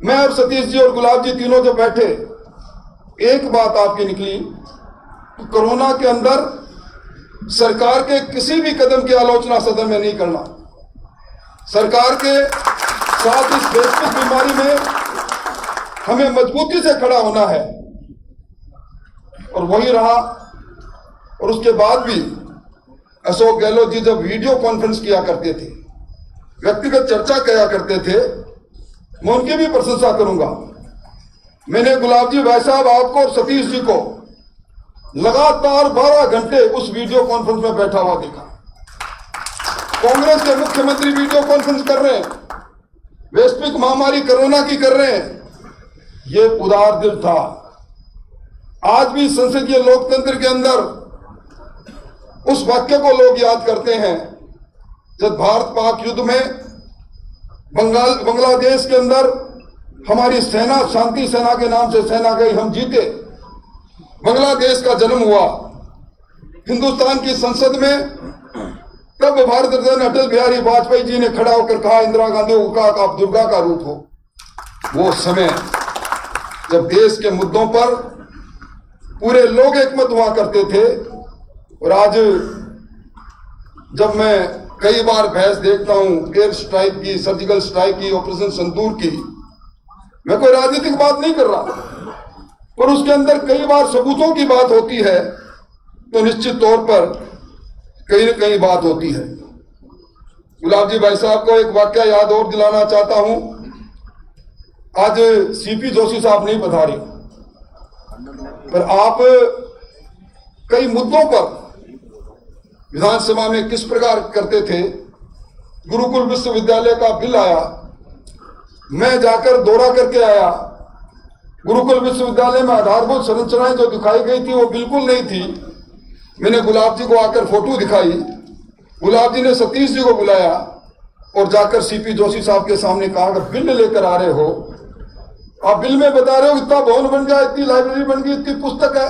मैं और सतीश जी और गुलाब जी तीनों जब बैठे, एक बात आपकी निकली कि कोरोना के अंदर सरकार के किसी भी कदम की आलोचना सदन में नहीं करना, सरकार के साथ इस वैश्विक बीमारी में हमें मजबूती से खड़ा होना है। और वही रहा। और उसके बाद भी अशोक गहलोत जी जब वीडियो कॉन्फ्रेंस किया करते थे, व्यक्तिगत चर्चा किया करते थे, मैं उनकी भी प्रशंसा करूंगा। मैंने गुलाब जी भाई साहब आपको और सतीश जी को लगातार 12 घंटे उस वीडियो कॉन्फ्रेंस में बैठा हुआ देखा। कांग्रेस के मुख्यमंत्री वीडियो कॉन्फ्रेंस कर रहे हैं, वैश्विक महामारी कोरोना की कर रहे हैं, ये उदार दिल था। आज भी संसदीय लोकतंत्र के अंदर उस वाक्य को लोग याद करते हैं जब भारत पाक युद्ध में बांग्लादेश के अंदर हमारी सेना, शांति सेना के नाम से सेना गई, हम जीते, बांग्लादेश का जन्म हुआ। हिंदुस्तान की संसद में तब भारत रत्न अटल बिहारी वाजपेयी जी ने खड़ा होकर कहा, इंदिरा गांधी को कहा कि आप दुर्गा का रूप हो। वो समय जब देश के मुद्दों पर पूरे लोग एकमत हुआ करते थे। और आज जब मैं कई बार बहस देखता हूं एयर स्ट्राइक की, सर्जिकल स्ट्राइक की, ऑपरेशन सिंदूर की, मैं कोई राजनीतिक बात नहीं कर रहा, पर उसके अंदर कई बार सबूतों की बात होती है तो निश्चित तौर पर कहीं न कहीं बात होती है। गुलाब जी भाई साहब को एक वाक्य याद और दिलाना चाहता हूं। आज सीपी जोशी साहब नहीं पधारे, पर आप कई मुद्दों पर विधानसभा में किस प्रकार करते थे। गुरुकुल विश्वविद्यालय का बिल आया, मैं जाकर दौरा करके आया। गुरुकुल विश्वविद्यालय में आधारभूत संरचनाएं जो दिखाई गई थी वो बिल्कुल नहीं थी। मैंने गुलाब जी को आकर फोटो दिखाई, गुलाब जी ने सतीश जी को बुलाया और जाकर सीपी जोशी साहब के सामने कहा कि बिल लेकर आ रहे हो, आप बिल में बता रहे हो इतना भवन बन गया, इतनी लाइब्रेरी बन गई, इतनी पुस्तक है,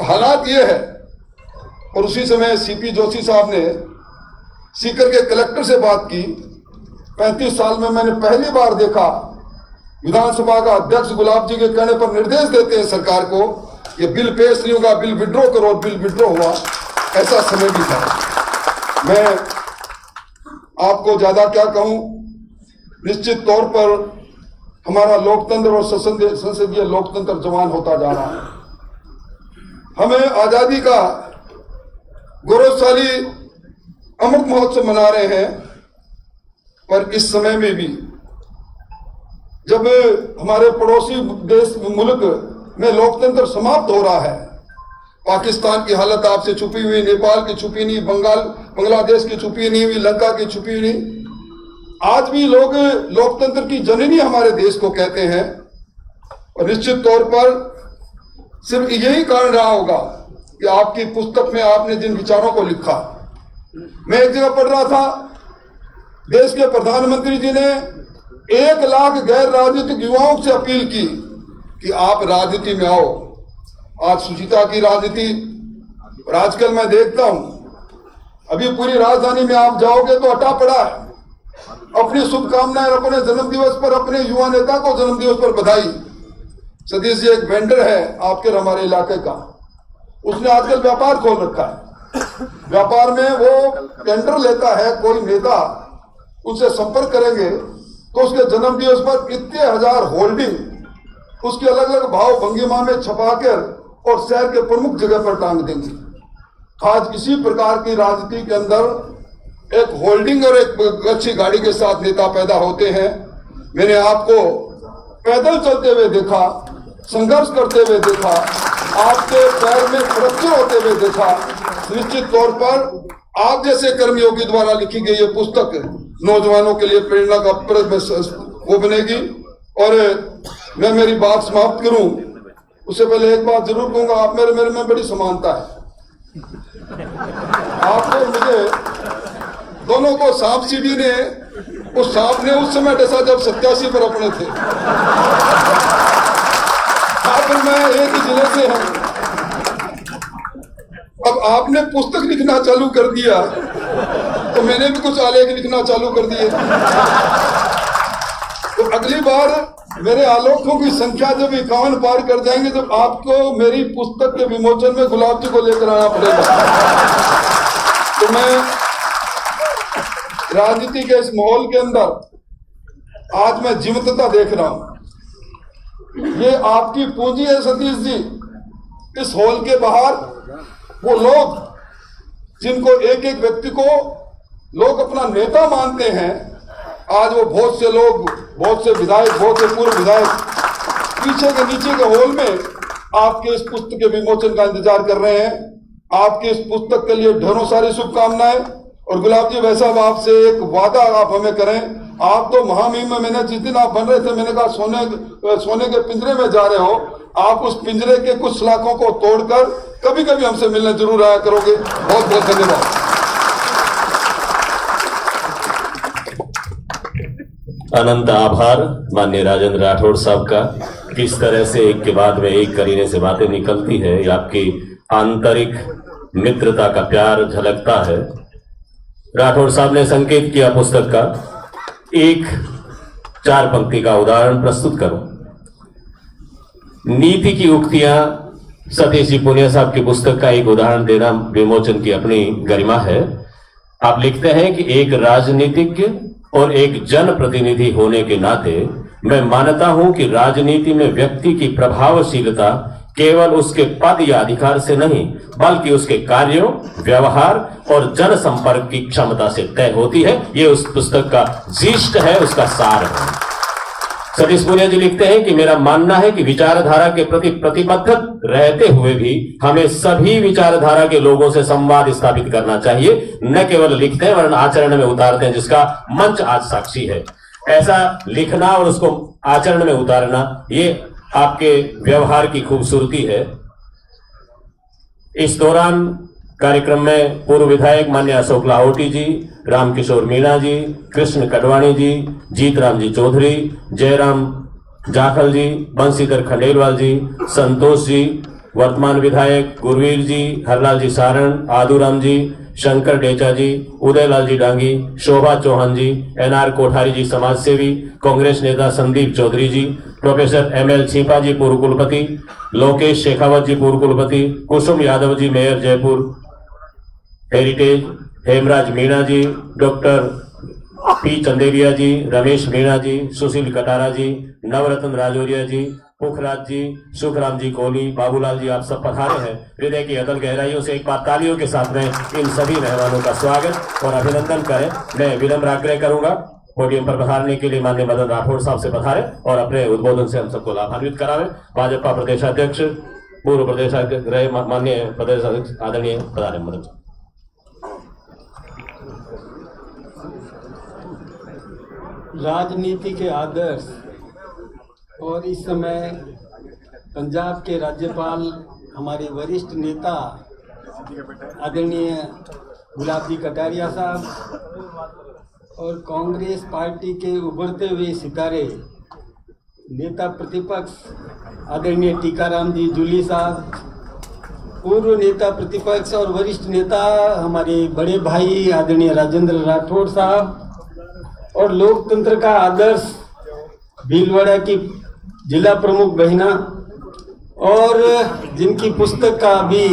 हालात ये है। और उसी समय सीपी जोशी साहब ने सीकर के कलेक्टर से बात की। 35 साल में मैंने पहली बार देखा विधानसभा का अध्यक्ष गुलाब जी के कहने पर निर्देश देते हैं सरकार को, ये बिल पेश नहीं होगा, बिल विड्रॉ करो, बिल विड्रॉ हुआ। ऐसा समय भी था। मैं आपको ज्यादा क्या कहूं, निश्चित तौर पर हमारा लोकतंत्र और संसदीय लोकतंत्र जवान होता जा रहा है। हमें आजादी का गौरवशाली अमृत महोत्सव मना रहे हैं, पर इस समय में भी जब हमारे पड़ोसी देश मुल्क में लोकतंत्र समाप्त हो रहा है, पाकिस्तान की हालत आपसे छुपी हुई, नेपाल की छुपी नहीं, बांग्लादेश की छुपी नहीं हुई, लंका की छुपी नहीं, आज भी लोग लोकतंत्र की जननी हमारे देश को कहते हैं। और निश्चित तौर पर सिर्फ यही कारण रहा होगा कि आपकी पुस्तक में आपने जिन विचारों को लिखा। मैं एक जगह पढ़ रहा था, देश के प्रधानमंत्री जी ने 1 लाख गैर राजनीतिक युवाओं से अपील की कि आप राजनीति में आओ। आज सुचिता की राजनीति, और आजकल मैं देखता हूं अभी पूरी राजधानी में आप जाओगे तो अटा पड़ा है। अपनी शुभकामनाएं, अपने जन्मदिवस पर अपने युवा नेता को जन्मदिवस पर बधाई। सतीश जी एक वेंडर है आपके हमारे इलाके का, उसने आजकल व्यापार खोल रखा है। व्यापार में वो टेंडर लेता है, कोई नेता उनसे संपर्क करेंगे तो उसके जन्मदिवस पर इतने हजार होल्डिंग उसकी अलग अलग भाव भंगिमा में छपाकर और शहर के प्रमुख जगह पर टांग देंगे। आज इसी प्रकार की राजनीति के अंदर एक होल्डिंग और एक अच्छी गाड़ी के साथ नेता पैदा होते हैं। मैंने आपको पैदल चलते हुए देखा, संघर्ष करते हुए देखा, आपके पैर में फ्रैक्चर होते हुए देखा। निश्चित तौर पर आप जैसे कर्मयोगी द्वारा लिखी गई ये पुस्तक नौजवानों के लिए प्रेरणा का वो बनेगी। और मैं मेरी बात समाप्त करूं उससे पहले एक बात जरूर कहूंगा, आप मेरे में बड़ी समानता है। आपको मुझे दोनों को सांप सीढ़ी ने, उस सांप ने उस समय डसा जब 87 पर अपने थे, और मैं एक ही जिले से हूं। अब आपने पुस्तक लिखना चालू कर दिया तो मैंने भी कुछ आलेख लिखना चालू कर दिए। तो अगली बार मेरे आलोकों की संख्या जब 51 पार कर जाएंगे, जब आपको मेरी पुस्तक के विमोचन में गुलाब जी को लेकर आना पड़ेगा। तो मैं राजनीति के इस माहौल के अंदर आज मैं जीवंतता देख रहा हूं। ये आपकी पूंजी है सतीश जी। इस हॉल के बाहर वो लोग जिनको एक एक व्यक्ति को लोग अपना नेता मानते हैं, आज वो बहुत से लोग, बहुत से विधायक, बहुत से पूर्व विधायक पीछे के नीचे के हॉल में आपके इस पुस्तक के विमोचन का इंतजार कर रहे हैं। आपकी इस पुस्तक के लिए ढेरों सारी शुभकामनाएं। और गुलाब जी वैसा आपसे एक वादा आप हमें करें, आप तो महामहिम में, मैंने जिस दिन आप बन रहे थे मैंने कहा सोने के पिंजरे में जा रहे हो, आप उस पिंजरे के कुछ सलाखों को तोड़कर कभी कभी हमसे मिलने जरूर आया करोगे। बहुत बहुत धन्यवाद। अनंत आभार माननीय राजेंद्र राठौड़ साहब का। किस तरह से एक के बाद में एक करीने से बातें निकलती है, ये आपकी आंतरिक मित्रता का प्यार झलकता है। राठौड़ साहब ने संकेत किया पुस्तक का, एक 4 पंक्ति का उदाहरण प्रस्तुत करूं। नीति की उक्तियां सतीश जी पुनिया साहब की पुस्तक का एक उदाहरण देना विमोचन की अपनी गरिमा है। आप लिखते हैं कि एक राजनीतिज्ञ और एक जनप्रतिनिधि होने के नाते मैं मानता हूं कि राजनीति में व्यक्ति की प्रभावशीलता केवल उसके पद या अधिकार से नहीं, बल्कि उसके कार्यों, व्यवहार और जनसंपर्क की क्षमता से तय होती है। ये उस पुस्तक का जीष्ट है, उसका सार है। सतीश पुनिया जी लिखते हैं कि मेरा मानना है कि विचारधारा के प्रति प्रतिबद्ध रहते हुए भी हमें सभी विचारधारा के लोगों से संवाद स्थापित करना चाहिए, न केवल लिखते हैं वरन आचरण में उतारते हैं, जिसका मंच आज साक्षी है। ऐसा लिखना और उसको आचरण में उतारना, ये आपके व्यवहार की खूबसूरती है। इस दौरान कार्यक्रम में पूर्व विधायक मान्य अशोक लाहौटी जी, रामकिशोर मीणा जी, कृष्ण कटवाणी जी, जीतराम जी चौधरी, जयराम जाखल जी, बंशीधर खंडेलवाल जी, संतोष जी, वर्तमान विधायक गुरवीर जी, हरलाल जी सारण, आदूराम जी, शंकर डेचा जी, उदयलाल जी डांगी, शोभा चौहान जी, एनआर कोठारी जी समाजसेवी, कांग्रेस नेता संदीप चौधरी जी, प्रोफेसर एमएल छिपा जी पूर्व कुलपति, लोकेश शेखावत जी पूर्व कुलपति, कुसुम यादव जी मेयर जयपुर हेरिटेज, हेमराज मीणा जी, डॉक्टर पी चंदेरिया जी, रमेश मीणा जी, सुशील कटारा जी, नवरत्न राजौरिया जी, पुखराज जी, सुखराम जी कोहली, बाबूलाल जी, आप सब पधारे हैं। हृदय की अतल गहराइयों से एक बार तालियों के साथ में इन सभी मेहमानों का स्वागत और अभिनंदन करें। मैं विनम्र आग्रह करूंगा पोडियम पर पधारने के लिए माननीय मदन राठौड़ साहब से पधारे और अपने उद्बोधन से हम सबको लाभान्वित करावें। भाजपा प्रदेशाध्यक्ष, पूर्व प्रदेशाध्यक्ष रहे माननीय प्रदेशाध्यक्ष आदरणीय पधारे मदन जी। राजनीति के आदर्श और इस समय पंजाब के राज्यपाल, हमारे वरिष्ठ नेता आदरणीय गुलाब जी कटारिया साहब और कांग्रेस पार्टी के उभरते हुए सितारे नेता प्रतिपक्ष आदरणीय टीकाराम जी जूली साहब, पूर्व नेता प्रतिपक्ष और वरिष्ठ नेता हमारे बड़े भाई आदरणीय राजेंद्र राठौड़ साहब और लोकतंत्र का आदर्श भीलवाड़ा की जिला प्रमुख बहना और जिनकी पुस्तक का भी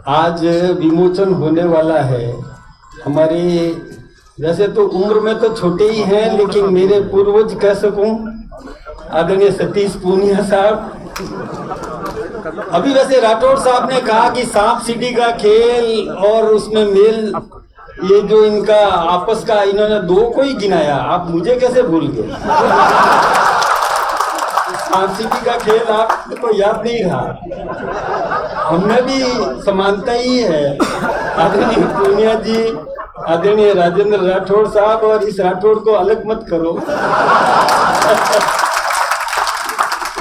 आज विमोचन होने वाला है। हमारे वैसे तो उम्र में तो छोटे ही हैं, लेकिन मेरे पूर्वज कह सकूं आदरणीय सतीश पूनिया साहब। अभी वैसे राठौड़ साहब ने कहा कि सांप सीढ़ी का खेल और उसमें मेल, ये जो इनका आपस का इन्होंने दो को ही गिनाया, आप मुझे कैसे भूल गए? सांप-सीढ़ी का खेल आपको याद नहीं रहा। हमने भी समानता ही है, आदरणीय पूनिया जी, आदरणीय राजेंद्र राठौड़ साहब, और इस राठौड़ को अलग मत करो।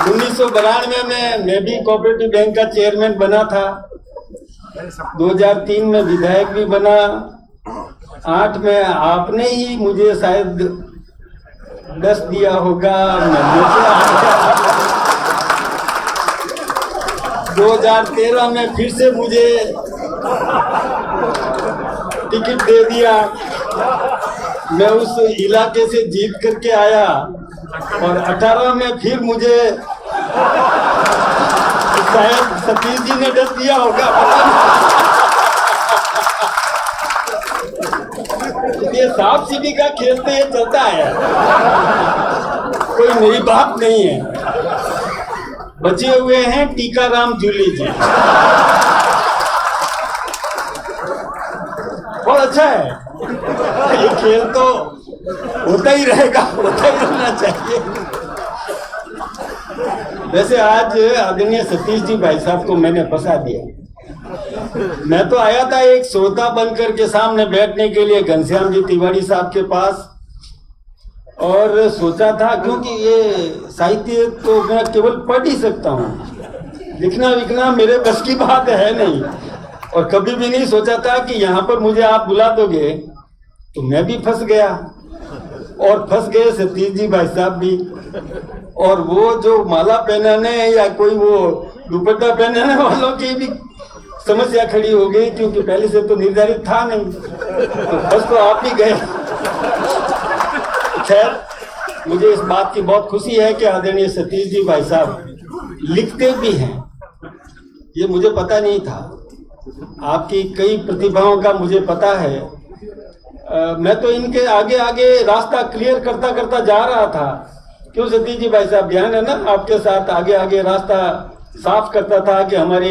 1992 में मैं भी कोऑपरेटिव बैंक का चेयरमैन बना था, 2003 में विधायक भी बना, 8 में आपने ही मुझे शायद 10 दिया होगा, 2013 में फिर से मुझे टिकट दे दिया। मैं उस इलाके से जीत करके आया और 18 में फिर मुझे शायद सतीश जी ने 10 दिया होगा, ये सांप सीढ़ी का खेल तो ये चलता है, कोई नई बात नहीं है। बचे हुए हैं टीकाराम जूली जी, बहुत अच्छा है। ये खेल तो होता ही रहेगा, होता ही रहना चाहिए। वैसे आज आदरणीय सतीश जी भाई साहब को मैंने फंसा दिया। मैं तो आया था एक श्रोता बनकर के सामने बैठने के लिए घनश्याम जी तिवारी साहब के पास, और सोचा था क्योंकि ये साहित्य तो मैं केवल पढ़ ही सकता हूँ, लिखना विखना मेरे बस की बात है नहीं, और कभी भी नहीं सोचा था कि यहाँ पर मुझे आप बुला दोगे। तो मैं भी फंस गया और फंस गए सतीश जी भाई साहब भी, और वो जो माला पहनाने या कोई वो दुपट्टा पहनाने वालों की भी समस्या खड़ी हो गई, क्योंकि पहले से तो निर्धारित था नहीं, तो बस तो आप ही गए। खैर, मुझे इस बात की बहुत खुशी है कि आदरणीय सतीश जी भाई साहब लिखते भी हैं, ये मुझे पता नहीं था। आपकी कई प्रतिभाओं का मुझे पता है। मैं तो इनके आगे आगे रास्ता क्लियर करता करता जा रहा था। क्यों सतीश जी भाई साहब, ध्यान है ना, आपके साथ आगे आगे रास्ता साफ करता था कि हमारे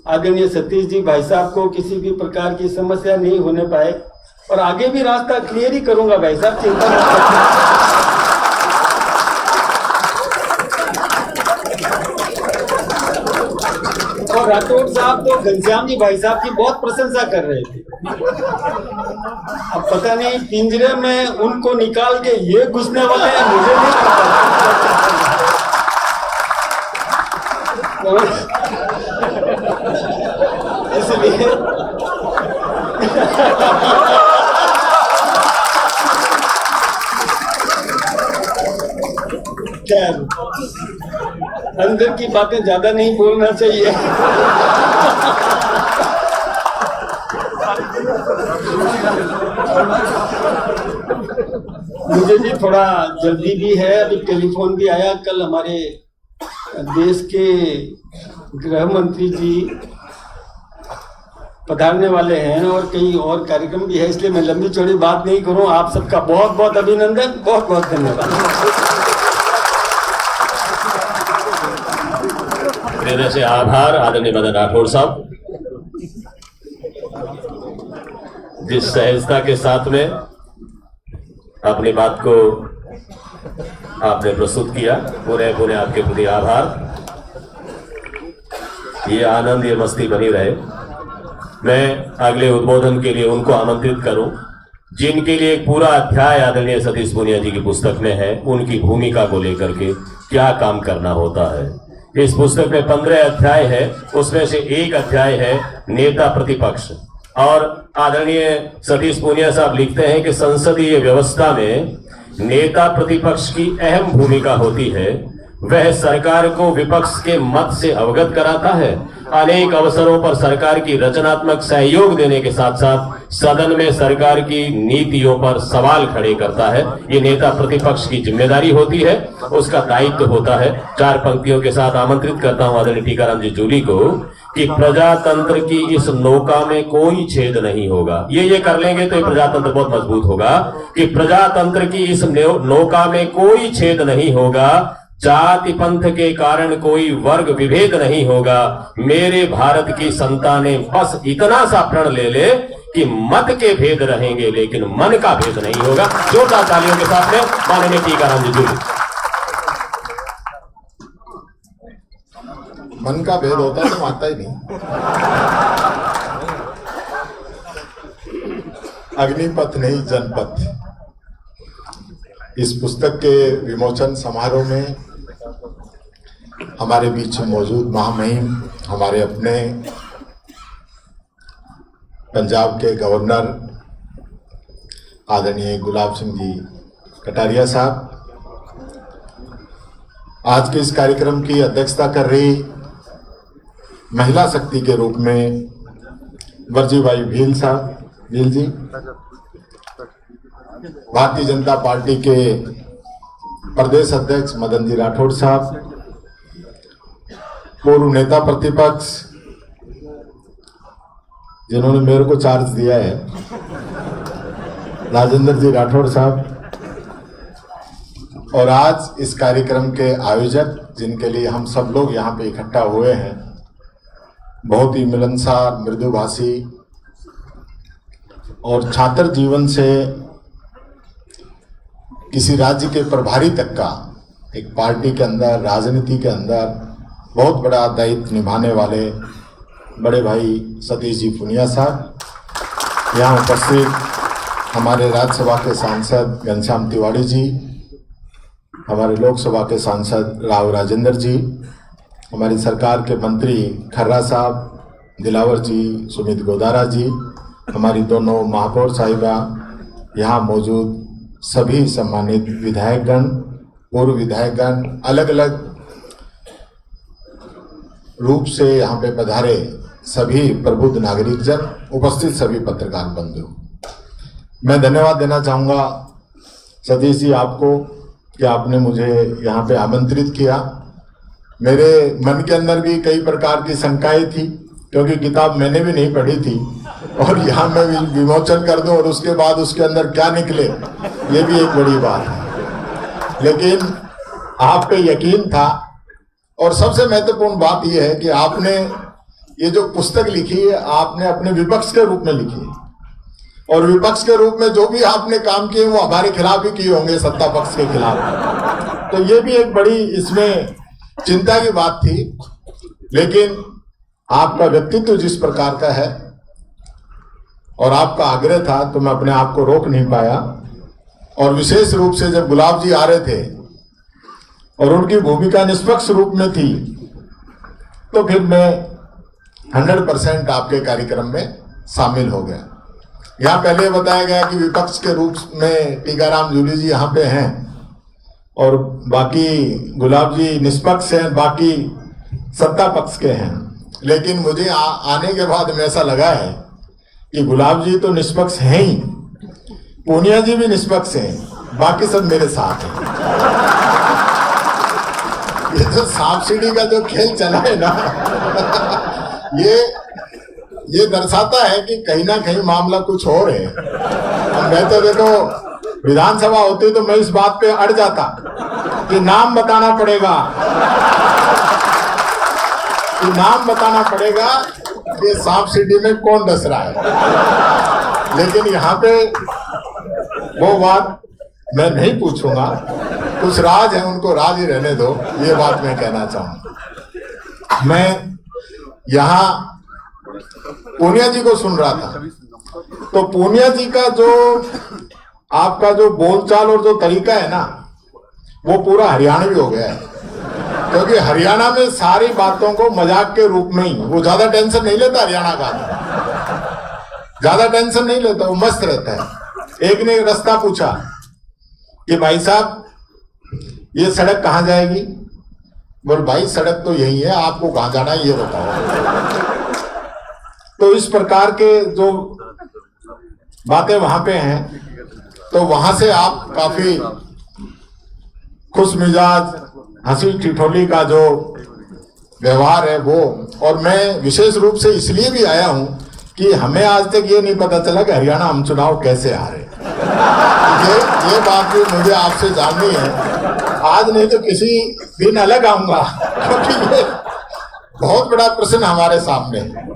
आदरणीय सतीश जी भाई साहब को किसी भी प्रकार की समस्या नहीं होने पाए, और आगे भी रास्ता क्लियर ही करूंगा भाई साहब, चिंता मत करिए। और राठौड़ साहब तो घनश्याम जी भाई साहब की बहुत प्रशंसा कर रहे थे। अब पता नहीं पिंजरे में उनको निकाल के ये घुसने वाले हैं, मुझे नहीं पता। इसलिए खैर, अंदर की बातें ज्यादा नहीं बोलना चाहिए। मुझे भी थोड़ा जल्दी भी है, अभी टेलीफोन भी आया। कल हमारे देश के गृह मंत्री जी पधारने वाले हैं और कई और कार्यक्रम भी है, इसलिए मैं लंबी चौड़ी बात नहीं करूं। आप सबका बहुत बहुत अभिनंदन, बहुत बहुत धन्यवाद। हृदय से आभार आदरणीय मदन राठौड़ साहब, जिस सहजता के साथ में अपनी बात को आपने प्रस्तुत किया। पूरे पूरे आपके प्रति आभार। ये आनंद, ये मस्ती बनी रहे। मैं अगले उद्बोधन के लिए उनको आमंत्रित करूं जिनके लिए एक पूरा अध्याय आदरणीय सतीश पूनिया जी की पुस्तक में है, उनकी भूमिका को लेकर के क्या काम करना होता है। इस पुस्तक में 15 अध्याय है, उसमें से एक अध्याय है नेता प्रतिपक्ष। और आदरणीय सतीश पूनिया साहब लिखते हैं कि संसदीय व्यवस्था में नेता प्रतिपक्ष की अहम भूमिका होती है। वह सरकार को विपक्ष के मत से अवगत कराता है, अनेक अवसरों पर सरकार की रचनात्मक सहयोग देने के साथ साथ सदन में सरकार की नीतियों पर सवाल खड़े करता है। ये नेता प्रतिपक्ष की जिम्मेदारी होती है, उसका दायित्व होता है। 4 पंक्तियों के साथ आमंत्रित करता हूं आदरणीय टीकाराम जी जूली को कि प्रजातंत्र की इस नौका में कोई छेद नहीं होगा। ये कर लेंगे तो ये प्रजातंत्र बहुत मजबूत होगा कि प्रजातंत्र की इस नौका में कोई छेद नहीं होगा, जाति पंथ के कारण कोई वर्ग विभेद नहीं होगा। मेरे भारत की संतानें बस इतना सा प्रण ले ले कि मत के भेद रहेंगे लेकिन मन का भेद नहीं होगा। जोरदार तालियों के साथ में माननीय टीकाराम जी जूली। मन का भेद होता तो आता ही नहीं। अग्निपथ नहीं जनपथ, इस पुस्तक के विमोचन समारोह में हमारे बीच मौजूद महामहिम हमारे अपने पंजाब के गवर्नर आदरणीय गुलाब सिंह जी कटारिया साहब, आज के इस कार्यक्रम की अध्यक्षता कर रही महिला शक्ति के रूप में वर्जीबाई भील साहब, भील जी, भारतीय जनता पार्टी के प्रदेश अध्यक्ष मदन जी राठौड़ साहब, पूर्व नेता प्रतिपक्ष जिन्होंने मेरे को चार्ज दिया है राजेंद्र जी राठौड़ साहब, और आज इस कार्यक्रम के आयोजक जिनके लिए हम सब लोग यहाँ पे इकट्ठा हुए हैं, बहुत ही मिलनसार, मृदुभाषी और छात्र जीवन से किसी राज्य के प्रभारी तक का एक पार्टी के अंदर, राजनीति के अंदर बहुत बड़ा दायित्व निभाने वाले बड़े भाई सतीश जी पूनिया साहब, यहाँ उपस्थित हमारे राज्यसभा के सांसद घनश्याम तिवारी जी, हमारे लोकसभा के सांसद राव राजेंद्र जी, हमारी सरकार के मंत्री खर्रा साहब, दिलावर जी, सुमित गोदारा जी, हमारी दोनों महापौर साहिबा, यहाँ मौजूद सभी सम्मानित विधायकगण, पूर्व विधायकगण, अलग अलग रूप से यहाँ पे पधारे सभी प्रबुद्ध नागरिक जन, उपस्थित सभी पत्रकार बंधु, मैं धन्यवाद देना चाहूँगा सतीश जी आपको कि आपने मुझे यहाँ पे आमंत्रित किया। मेरे मन के अंदर भी कई प्रकार की शंकाएं थी क्योंकि किताब मैंने भी नहीं पढ़ी थी, और यहाँ मैं विमोचन कर दूं और उसके बाद उसके अंदर क्या निकले ये भी एक बड़ी बात है। लेकिन आप पे यकीन था, और सबसे महत्वपूर्ण बात यह है कि आपने ये जो पुस्तक लिखी है आपने अपने विपक्ष के रूप में लिखी है, और विपक्ष के रूप में जो भी आपने काम किए वो हमारे खिलाफ ही किए होंगे, सत्ता पक्ष के खिलाफ। तो ये भी एक बड़ी इसमें चिंता की बात थी। लेकिन आपका व्यक्तित्व जिस प्रकार का है और आपका आग्रह था तो मैं अपने आप को रोक नहीं पाया, और विशेष रूप से जब गुलाब जी आ रहे थे और उनकी भूमिका निष्पक्ष रूप में थी तो फिर मैं 100% आपके कार्यक्रम में शामिल हो गया। यहाँ पहले बताया गया कि विपक्ष के रूप में टीकाराम जूली जी यहाँ पे हैं और बाकी गुलाब जी निष्पक्ष हैं, बाकी सत्ता पक्ष के हैं। लेकिन मुझे आने के बाद में ऐसा लगा है कि गुलाब जी तो निष्पक्ष हैं ही, पूनिया जी भी निष्पक्ष हैं, बाकी सब मेरे साथ हैं। ये जो सांप सीढ़ी का जो खेल चला है ना ये दर्शाता है कि कहीं ना कहीं मामला कुछ और है। मैं तो देखो विधानसभा होती तो मैं इस बात पे अड़ जाता कि नाम बताना पड़ेगा, कि नाम बताना पड़ेगा कि सांप सीढ़ी में कौन डस रहा है, लेकिन यहाँ पे वो बात मैं नहीं पूछूंगा। कुछ राज है, उनको राज ही रहने दो, ये बात मैं कहना चाहूंगा। मैं यहाँ पूनिया जी को सुन रहा था, तो पूनिया जी का जो आपका जो बोलचाल और जो तरीका है ना, वो पूरा हरियाणवी हो गया है। क्योंकि हरियाणा में सारी बातों को मजाक के रूप में ही, वो ज्यादा टेंशन नहीं लेता हरियाणा का, ज्यादा टेंशन नहीं लेता, वो मस्त रहता है। एक ने रास्ता पूछा कि भाई साहब ये सड़क कहाँ जाएगी? बोल भाई सड़क तो यही है, आपको कहाँ जाना है ये बताओ। तो इस प्रकार के जो बातें वहां पे हैं, तो वहां से आप काफी खुश मिजाज, हंसी ठिठोली का जो व्यवहार है वो, और मैं विशेष रूप से इसलिए भी आया हूं कि हमें आज तक ये नहीं पता चला कि हरियाणा हम चुनाव कैसे हारे। ये बात भी मुझे आपसे जाननी है, आज नहीं तो किसी दिन अलग आऊंगा, क्योंकि ये बहुत बड़ा प्रश्न हमारे सामने है।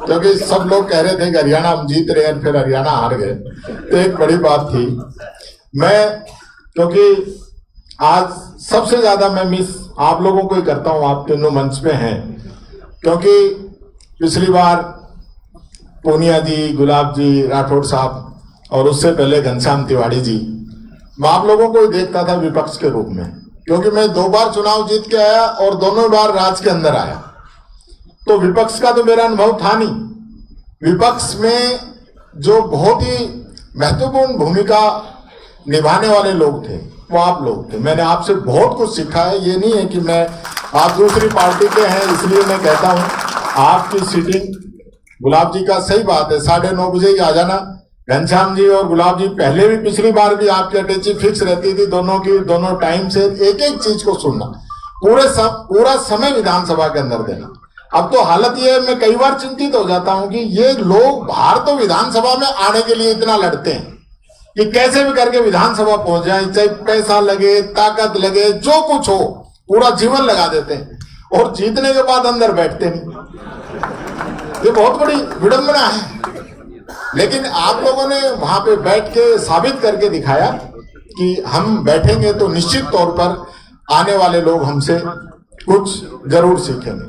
क्योंकि सब लोग कह रहे थे कि हरियाणा हम जीत रहे हैं, फिर हरियाणा हार गए, तो एक बड़ी बात थी। मैं क्योंकि आज सबसे ज्यादा मैं मिस आप लोगों को ही करता हूं, आप तीनों मंच पे हैं, क्योंकि पिछली बार पूनिया जी, गुलाब जी, राठौड़ साहब और उससे पहले घनश्याम तिवारी जी, मैं आप लोगों को ही देखता था विपक्ष के रूप में, क्योंकि मैं 2 बार चुनाव जीत के आया और दोनों बार राज के अंदर आया। तो विपक्ष का तो मेरा अनुभव था नहीं। विपक्ष में जो बहुत ही महत्वपूर्ण भूमिका निभाने वाले लोग थे वो आप लोग थे। मैंने आपसे बहुत कुछ सीखा है। ये नहीं है कि मैं आप दूसरी पार्टी के हैं इसलिए मैं कहता हूं आपकी सीटिंग, गुलाब जी का सही बात है 9:30 बजे ही आ जाना। घनश्याम जी और गुलाब जी पहले भी पिछली बार भी आपकी अटैची फिक्स रहती थी, दोनों की दोनों टाइम से एक एक चीज को सुनना, पूरा समय विधानसभा के अंदर देना। अब तो हालत ये है, मैं कई बार चिंतित हो जाता हूं कि ये लोग बाहर तो विधानसभा में आने के लिए इतना लड़ते हैं कि कैसे भी करके विधानसभा पहुंच जाए, चाहे पैसा लगे, ताकत लगे, जो कुछ हो, पूरा जीवन लगा देते हैं, और जीतने के बाद अंदर बैठते नहीं। ये बहुत बड़ी विडंबना है। लेकिन आप लोगों ने वहां पे बैठ के साबित करके दिखाया कि हम बैठेंगे तो निश्चित तौर पर आने वाले लोग हमसे कुछ जरूर सीखेंगे।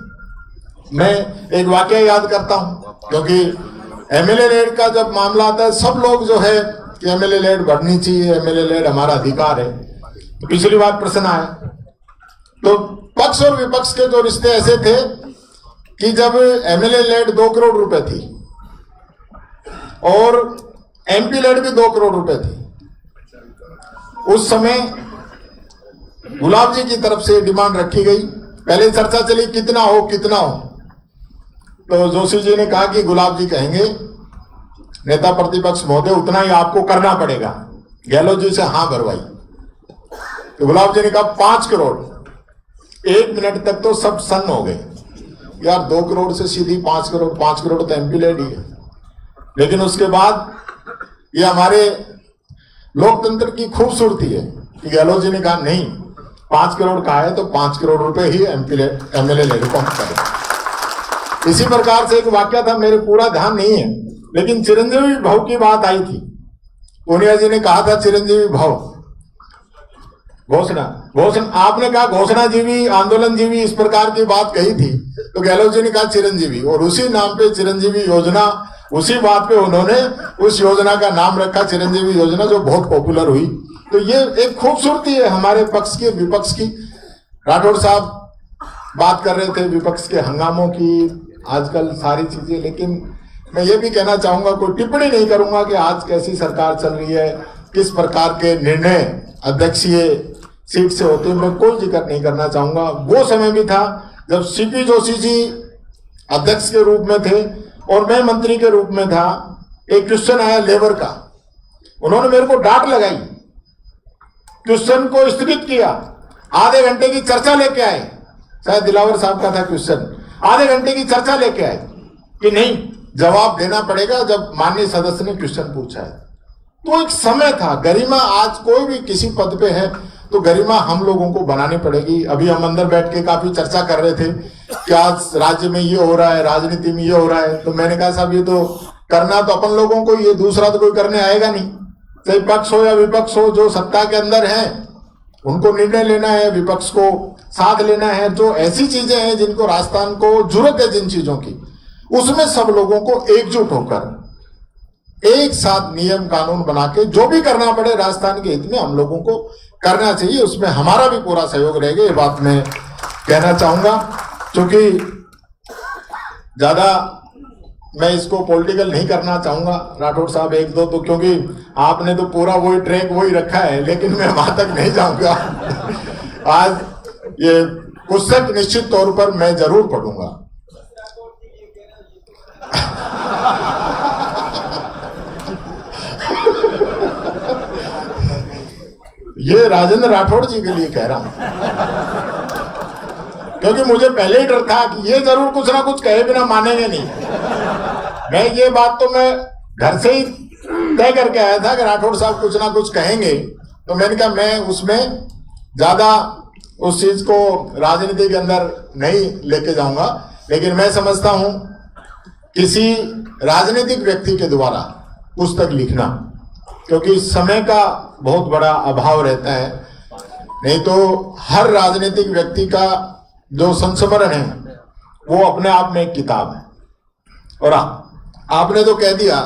मैं एक वाकया याद करता हूं, क्योंकि एमएलए लेड का जब मामला आता है, सब लोग जो है कि एमएलए लेड बढ़नी चाहिए, एमएलए लेड हमारा अधिकार है। तो पिछली बार प्रश्न आया तो पक्ष और विपक्ष के जो रिश्ते ऐसे थे कि जब एमएलए लेड 2 करोड़ रुपए थी और एमपी लेड भी 2 करोड़ रुपए थी, उस समय गुलाब जी की तरफ से डिमांड रखी गई। पहले चर्चा चली कितना हो, तो जोशी जी ने कहा कि गुलाब जी कहेंगे नेता प्रतिपक्ष महोदय उतना ही आपको करना पड़ेगा। गहलोत जी से हाँ भरवाई, तो गुलाब जी ने कहा 5 करोड़। 1 मिनट तक तो सब सन्न हो गए, यार 2 करोड़ से सीधी 5 करोड़, 5 करोड़ तो एमपी लेडी है। लेकिन उसके बाद ये हमारे लोकतंत्र की खूबसूरती है कि गहलोत जी ने कहा नहीं, 5 करोड़ का है तो 5 करोड़ रुपए ही एमएलए लेडी को हम करें। इसी प्रकार से एक वाक्य था, मेरे पूरा ध्यान नहीं है, लेकिन चिरंजीवी भाव की बात आई थी। पूनिया जी ने कहा था चिरंजीवी भाव, घोषणा आपने कहा घोषणा जीवी, आंदोलन जीवी, इस प्रकार की बात कही थी, तो गहलोत जी ने कहा चिरंजीवी, और उसी नाम पे चिरंजीवी योजना, उसी बात पे उन्होंने उस योजना का नाम रखा चिरंजीवी योजना, जो बहुत पॉपुलर हुई। तो ये एक खूबसूरती है हमारे पक्ष की, विपक्ष की। राठौड़ साहब बात कर रहे थे विपक्ष के हंगामों की, आजकल सारी चीजें, लेकिन मैं ये भी कहना चाहूंगा, कोई टिप्पणी नहीं करूंगा कि आज कैसी सरकार चल रही है, किस प्रकार के निर्णय अध्यक्षीय सीट से होते हैं, मैं कोई जिक्र नहीं करना चाहूंगा। वो समय भी था जब सीपी जोशी जी अध्यक्ष के रूप में थे और मैं मंत्री के रूप में था। एक क्वेश्चन आया लेबर का, उन्होंने मेरे को डांट लगाई, क्वेश्चन को स्थगित किया, आधे घंटे की चर्चा लेके आए, शायद दिलावर साहब का था क्वेश्चन, आधे घंटे की चर्चा लेके आए कि नहीं जवाब देना पड़ेगा जब माननीय सदस्य ने क्वेश्चन पूछा है। तो एक समय था, गरिमा आज कोई भी किसी पद पे है तो गरिमा हम लोगों को बनानी पड़ेगी। अभी हम अंदर बैठ के काफी चर्चा कर रहे थे कि आज राज्य में ये हो रहा है, राजनीति में ये हो रहा है। तो मैंने कहा साहब ये तो करना तो अपन लोगों को, ये दूसरा तो कोई करने आएगा नहीं। चाहे पक्ष हो या विपक्ष हो, जो सत्ता के अंदर है उनको निर्णय लेना है, विपक्ष को साथ लेना है। जो ऐसी चीजें हैं जिनको राजस्थान को जरूरत है, जिन चीजों की, उसमें सब लोगों को एकजुट होकर एक साथ नियम कानून बना के जो भी करना पड़े राजस्थान के हित में हम लोगों को करना चाहिए। उसमें हमारा भी पूरा सहयोग रहेगा, ये बात मैं कहना चाहूंगा। क्योंकि ज्यादा मैं इसको पॉलिटिकल नहीं करना चाहूंगा राठौड़ साहब, एक दो तो, क्योंकि आपने तो पूरा वही ट्रैक वही रखा है, लेकिन मैं वहां तक नहीं जाऊंगा। आज ये पुस्तक निश्चित तौर पर मैं जरूर पढ़ूंगा। ये राजेंद्र राठौड़ जी के लिए कह रहा हूं, क्योंकि मुझे पहले ही डर था कि ये जरूर कुछ ना कुछ कहे बिना मानेंगे नहीं। मैं ये बात तो मैं घर से ही तय करके आया था कि राठौड़ साहब कुछ ना कुछ कहेंगे, तो मैंने कहा मैं उसमें ज्यादा उस चीज को राजनीति के अंदर नहीं लेके जाऊंगा। लेकिन मैं समझता हूं किसी राजनीतिक व्यक्ति के द्वारा पुस्तक लिखना, क्योंकि समय का बहुत बड़ा अभाव रहता है, नहीं तो हर राजनीतिक व्यक्ति का जो संस्मरण है वो अपने आप में एक किताब है। और आपने तो कह दिया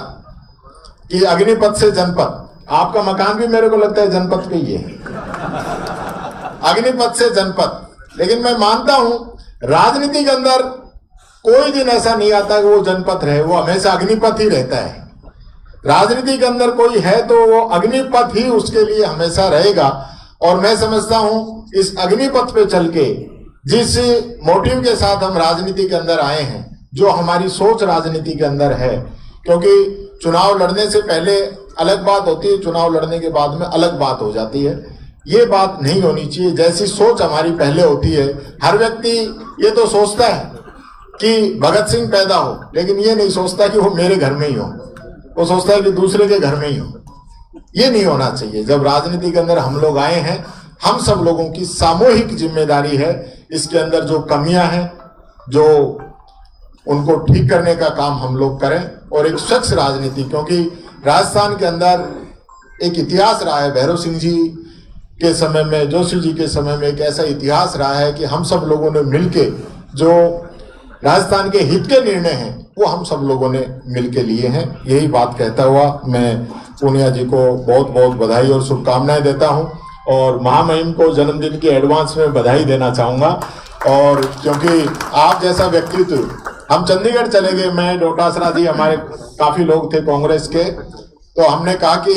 कि अग्निपथ से जनपथ, आपका मकान भी मेरे को लगता है जनपथ पे ही है, अग्निपथ से जनपथ। लेकिन मैं मानता हूं राजनीति के अंदर कोई दिन ऐसा नहीं आता कि वो जनपथ रहे, वो हमेशा अग्निपथ ही रहता है। राजनीति के अंदर कोई है तो वो अग्निपथ ही उसके लिए हमेशा रहेगा। और मैं समझता हूं इस अग्निपथ पे चल के जिस मोटिव के साथ हम राजनीति के अंदर आए हैं, जो हमारी सोच राजनीति के अंदर है, क्योंकि चुनाव लड़ने से पहले अलग बात होती है, चुनाव लड़ने के बाद में अलग बात हो जाती है। ये बात नहीं होनी चाहिए। जैसी सोच हमारी पहले होती है, हर व्यक्ति ये तो सोचता है कि भगत सिंह पैदा हो, लेकिन ये नहीं सोचता कि वो मेरे घर में ही हो, वो सोचता है कि दूसरे के घर में ही हो। ये नहीं होना चाहिए। जब राजनीति के अंदर हम लोग आए हैं, हम सब लोगों की सामूहिक जिम्मेदारी है इसके अंदर जो कमियां हैं, जो उनको ठीक करने का काम हम लोग करें, और एक स्वच्छ राजनीति। क्योंकि राजस्थान के अंदर एक इतिहास रहा है, भैरव सिंह जी के समय में, जोशी जी के समय में एक ऐसा इतिहास रहा है कि हम सब लोगों ने मिलके जो राजस्थान के हित के निर्णय हैं वो हम सब लोगों ने मिलके लिए हैं। यही बात कहता हुआ मैं पूनिया जी को बहुत बहुत बधाई और शुभकामनाएं देता हूं, और महामहिम को जन्मदिन की एडवांस में बधाई देना चाहूंगा। और क्योंकि आप जैसा व्यक्तित्व, हम चंडीगढ़ चले गए, मैं डोटासरा जी, हमारे काफी लोग थे कांग्रेस के, तो हमने कहा कि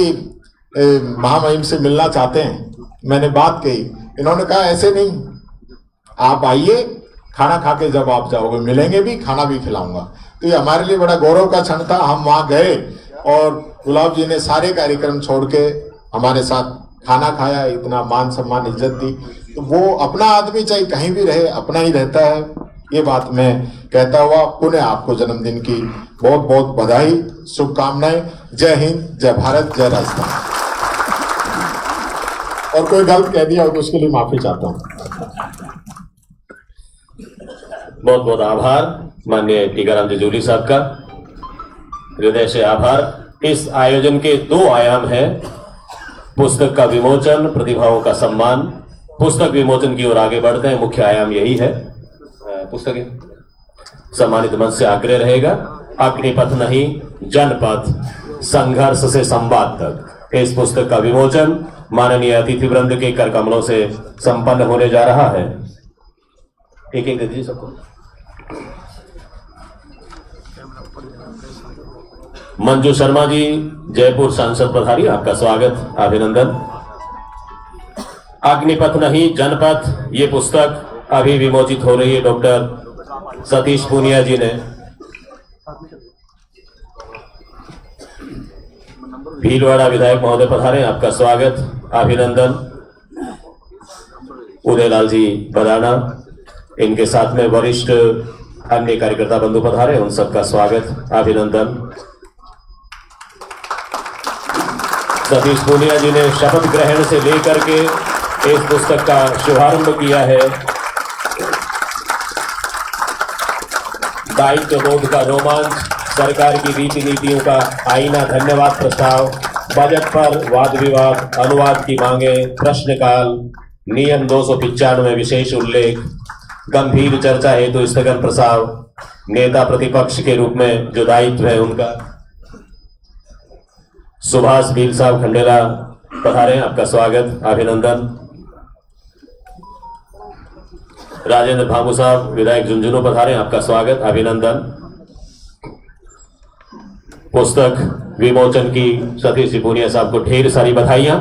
महामहिम से मिलना चाहते हैं। मैंने बात कही, इन्होंने कहा ऐसे नहीं, आप आइए, खाना खा के जब आप जाओगे मिलेंगे भी, खाना भी खिलाऊंगा। तो ये हमारे लिए बड़ा गौरव का क्षण था। हम वहां गए और गुलाब जी ने सारे कार्यक्रम छोड़ के हमारे साथ खाना खाया, इतना मान सम्मान इज्जत दी। तो वो अपना आदमी चाहे कहीं भी रहे अपना ही रहता है। ये बात मैं कहता हुआ पुनः आपको जन्मदिन की बहुत बहुत बधाई, शुभकामनाएं। जय हिंद, जय भारत, जय राजस्थान। और कोई गलत कह दिया हो तो उसके लिए माफी चाहता हूँ। बहुत बहुत आभार माननीय टीकाराम जजूली साहब का, हृदय से आभार। इस आयोजन के दो आयाम हैं, पुस्तक का विमोचन, प्रतिभाओं का सम्मान। पुस्तक विमोचन की ओर आगे बढ़ते हैं, मुख्य आयाम यही है। पुस्तकें सम्मानित मंच से आग्रह रहेगा, अग्निपथ नहीं जनपथ, संघर्ष से संवाद तक, इस पुस्तक का विमोचन माननीय अतिथि वृंद के कर कमलों से संपन्न होने जा रहा है। एक एक दे दीजिए सबको। मंजू शर्मा जी, जयपुर सांसद पधारी, आपका स्वागत, अभिनंदन। अग्निपथ नहीं जनपथ, ये पुस्तक अभी विमोचित हो रही है डॉक्टर सतीश पूनिया जी ने। भीलवाड़ा विधायक महोदय पधारे, आपका स्वागत, अभिनंदन। उदयलाल जी बदाना, इनके साथ में वरिष्ठ अन्य कार्यकर्ता बंधु पधारे, उन सबका स्वागत, अभिनंदन। सतीश पूनिया जी ने शपथ ग्रहण से लेकर के इस पुस्तक का शुभारंभ किया है। दायित्व बोध का रोमांच, सरकार की रीति नीतियों का आईना, धन्यवाद प्रस्ताव, बजट पर वाद विवाद, अनुवाद की मांगे, प्रश्नकाल, नियम 295 विशेष उल्लेख, गंभीर चर्चा हेतु स्थगन प्रस्ताव, नेता प्रतिपक्ष के रूप में जो दायित्व है उनका। सुभाष भील साहब खंडेला पधारे, आपका स्वागत, अभिनंदन। राजेंद्र भामू साहब विधायक झुंझुनू पधारे, आपका स्वागत, अभिनंदन। पुस्तक विमोचन की सतीश जी पूनिया साहब को ढेर सारी बधाइयां।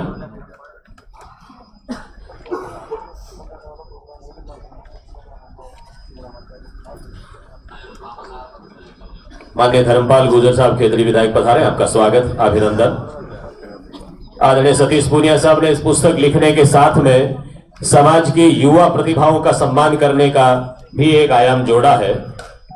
माननीय धर्मपाल गुजर साहब खेतरी विधायक पधारे, आपका स्वागत, अभिनंदन। आदरणीय सतीश पूनिया साहब ने इस पुस्तक लिखने के साथ में समाज की युवा प्रतिभाओं का सम्मान करने का भी एक आयाम जोड़ा है।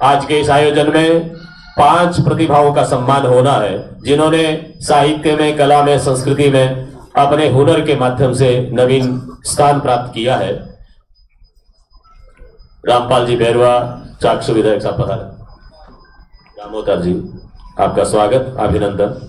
आज के इस आयोजन में 5 प्रतिभाओं का सम्मान होना है जिन्होंने साहित्य में, कला में, संस्कृति में अपने हुनर के माध्यम से नवीन स्थान प्राप्त किया है। रामपाल जी बैरवा चाक्षु विधायक साहब पधारे, दामोदर जी आपका स्वागत, अभिनंदन।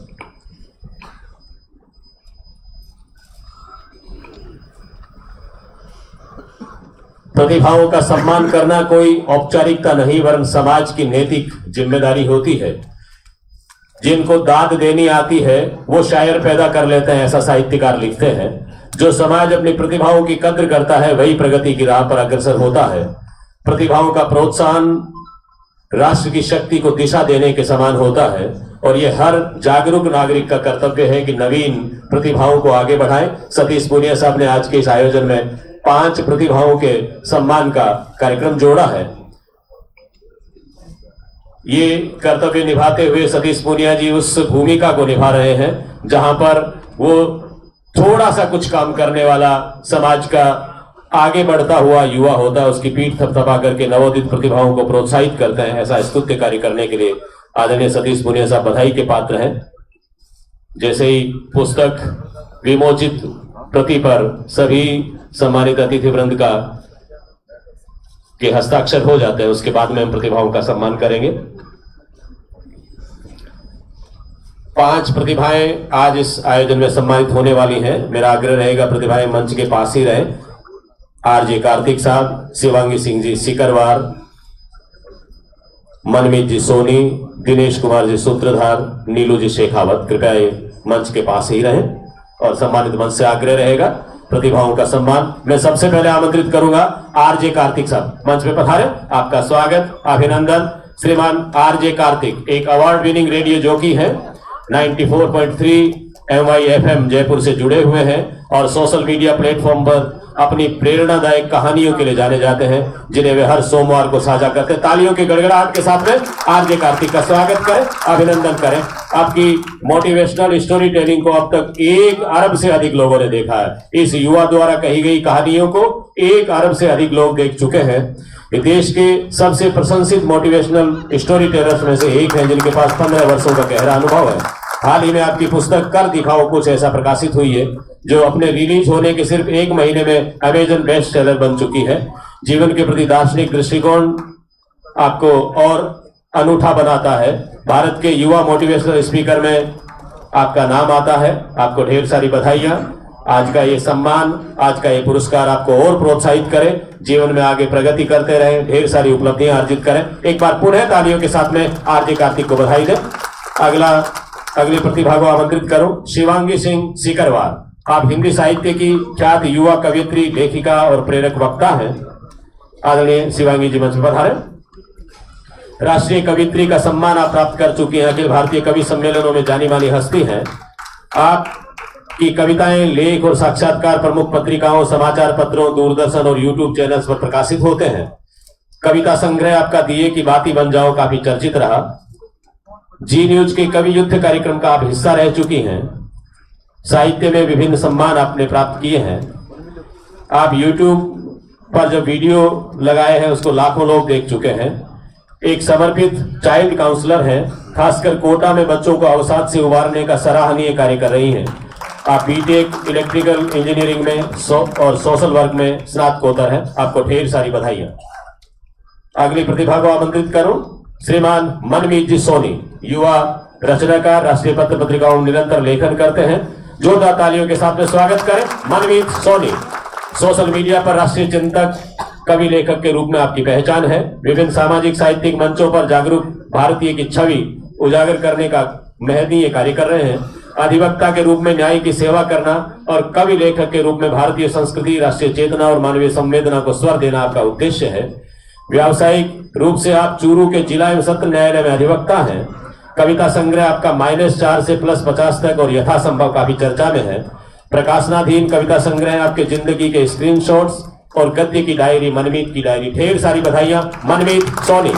प्रतिभाओं का सम्मान करना कोई औपचारिकता नहीं वरन समाज की नैतिक जिम्मेदारी होती है। जिनको दाद देनी आती है वो शायर पैदा कर लेते हैं, ऐसा साहित्यकार लिखते हैं। जो समाज अपनी प्रतिभाओं की कद्र करता है वही प्रगति की राह पर अग्रसर होता है। प्रतिभाओं का प्रोत्साहन राष्ट्र की शक्ति को दिशा देने के समान होता है और ये हर जागरूक नागरिक का कर्तव्य है कि नवीन प्रतिभाओं को आगे बढ़ाएं। सतीश पूनिया साहब ने आज के इस आयोजन में 5 प्रतिभाओं के सम्मान का कार्यक्रम जोड़ा है। ये कर्तव्य निभाते हुए सतीश पूनिया जी उस भूमिका को निभा रहे हैं जहां पर वो थोड़ा सा कुछ काम करने वाला समाज का आगे बढ़ता हुआ युवा होता है, उसकी पीठ थपथपा करके नवोदित प्रतिभाओं को प्रोत्साहित करते हैं। ऐसा स्तुत्य कार्य करने के लिए आदरणीय सतीश पूनिया साहब बधाई के पात्र हैं। जैसे ही पुस्तक विमोचित प्रति पर सभी सम्मानित अतिथि वृंद का के हस्ताक्षर हो जाते हैं उसके बाद में हम प्रतिभाओं का सम्मान करेंगे। 5 प्रतिभाएं आज इस आयोजन में सम्मानित होने वाली हैं। मेरा आग्रह रहेगा प्रतिभाएं मंच के पास ही रहें। आरजे कार्तिक साहब, शिवांगी सिंह जी सिकरवार, मनमीत जी सोनी, दिनेश कुमार जी सूत्रधार, नीलू जी शेखावत, कृपया ये मंच के पास ही रहें और सम्मानित मंच से आग्रह रहेगा प्रतिभाओं का सम्मान। मैं सबसे पहले आमंत्रित करूंगा आरजे कार्तिक साहब, मंच पे पधारे, आपका स्वागत, अभिनंदन। श्रीमान आरजे कार्तिक एक अवार्ड विनिंग रेडियो जॉकी है, 94.3 MYFM जयपुर से जुड़े हुए हैं और सोशल मीडिया प्लेटफॉर्म पर अपनी प्रेरणादायक कहानियों के लिए जाने जाते हैं जिन्हें वे हर सोमवार को साझा करते हैं। तालियों की गड़गड़ाहट के साथ में आरजे कार्तिक का स्वागत करें, अभिनंदन करें। आपकी मोटिवेशनल स्टोरी टेलिंग को अब तक 1 अरब से अधिक लोगों ने देखा है। इस युवा द्वारा कही गई कहानियों को 1 अरब से अधिक लोग देख चुके हैं। ये देश के सबसे प्रशंसित मोटिवेशनल स्टोरी टेलर्स में से एक है जिनके पास 15 वर्षों का गहरा अनुभव है। हाल ही में आपकी पुस्तक कर दिखाओ कुछ ऐसा प्रकाशित हुई है जो अपने रिलीज होने के सिर्फ 1 महीने में अमेजन बेस्ट सेलर बन चुकी है। जीवन के प्रति दार्शनिक दृष्टिकोण आपको और अनूठा बनाता है। भारत के युवा मोटिवेशनल स्पीकर में आपका नाम आता है, आपको ढेर सारी बधाइयां। आज का ये सम्मान, आज का ये पुरस्कार आपको और प्रोत्साहित करे, जीवन में आगे प्रगति करते रहे, ढेर सारी उपलब्धियां अर्जित करें। एक बार पुनः तालियों के साथ में आरजे कार्तिक को बधाई दें। अगली प्रतिभा को आमंत्रित करूं, शिवांगी सिंह सिकरवार। आप हिंदी साहित्य की ख्यात युवा कवियत्री, लेखिका और प्रेरक वक्ता हैं। आदरणीय शिवांगी जी मंच पर पधारें। राष्ट्रीय कवियत्री का सम्मान आप प्राप्त कर चुकी हैं, अखिल भारतीय कवि सम्मेलनों में जानी मानी हस्ती हैं। आपकी कविताएं, लेख और साक्षात्कार प्रमुख पत्रिकाओं, समाचार पत्रों, दूरदर्शन और यूट्यूब चैनल्स पर प्रकाशित होते हैं। कविता संग्रह आपका दिए की बाती बन जाओ काफी चर्चित रहा। जी न्यूज के कवि युद्ध कार्यक्रम का आप हिस्सा रह चुकी हैं। साहित्य में विभिन्न सम्मान आपने प्राप्त किए हैं। आप YouTube पर जो वीडियो लगाए हैं उसको लाखों लोग देख चुके हैं। एक समर्पित चाइल्ड काउंसलर हैं, खासकर कोटा में बच्चों को अवसाद से उबारने का सराहनीय कार्य कर रही हैं। आप बीटेक इलेक्ट्रिकल इंजीनियरिंग में और सोशल वर्क में स्नातकोत्तर हैं। आपको ढेर सारी बधाइयां। अगली प्रतिभा को आमंत्रित करूं, श्रीमान मनमीत जी सोनी, युवा रचनाकार, राष्ट्रीय पत्र पत्रिकाओं में निरंतर लेखन करते हैं। जोरदार तालियों के साथ में स्वागत करें मनमीत सोनी। सोशल मीडिया पर राष्ट्रीय चिंतक, कवि, लेखक के रूप में आपकी पहचान है। विभिन्न सामाजिक साहित्यिक मंचों पर जागरूक भारतीय की छवि उजागर करने का महनीय कार्य कर रहे हैं। अधिवक्ता के रूप में न्याय की सेवा करना और कवि लेखक के रूप में भारतीय संस्कृति, राष्ट्रीय चेतना और मानवीय संवेदना को स्वर देना आपका उद्देश्य है। व्यावसायिक रूप से आप चूरू के जिला एवं सत्र न्यायालय में अधिवक्ता हैं। कविता संग्रह आपका -4 से +50 तक और यथासंभव काफी चर्चा में है। प्रकाशनाधीन कविता संग्रह आपके जिंदगी के स्क्रीनशॉट्स और गद्य की डायरी, मनमीत की डायरी। ढेर सारी बधाइयां मनमीत सोनी।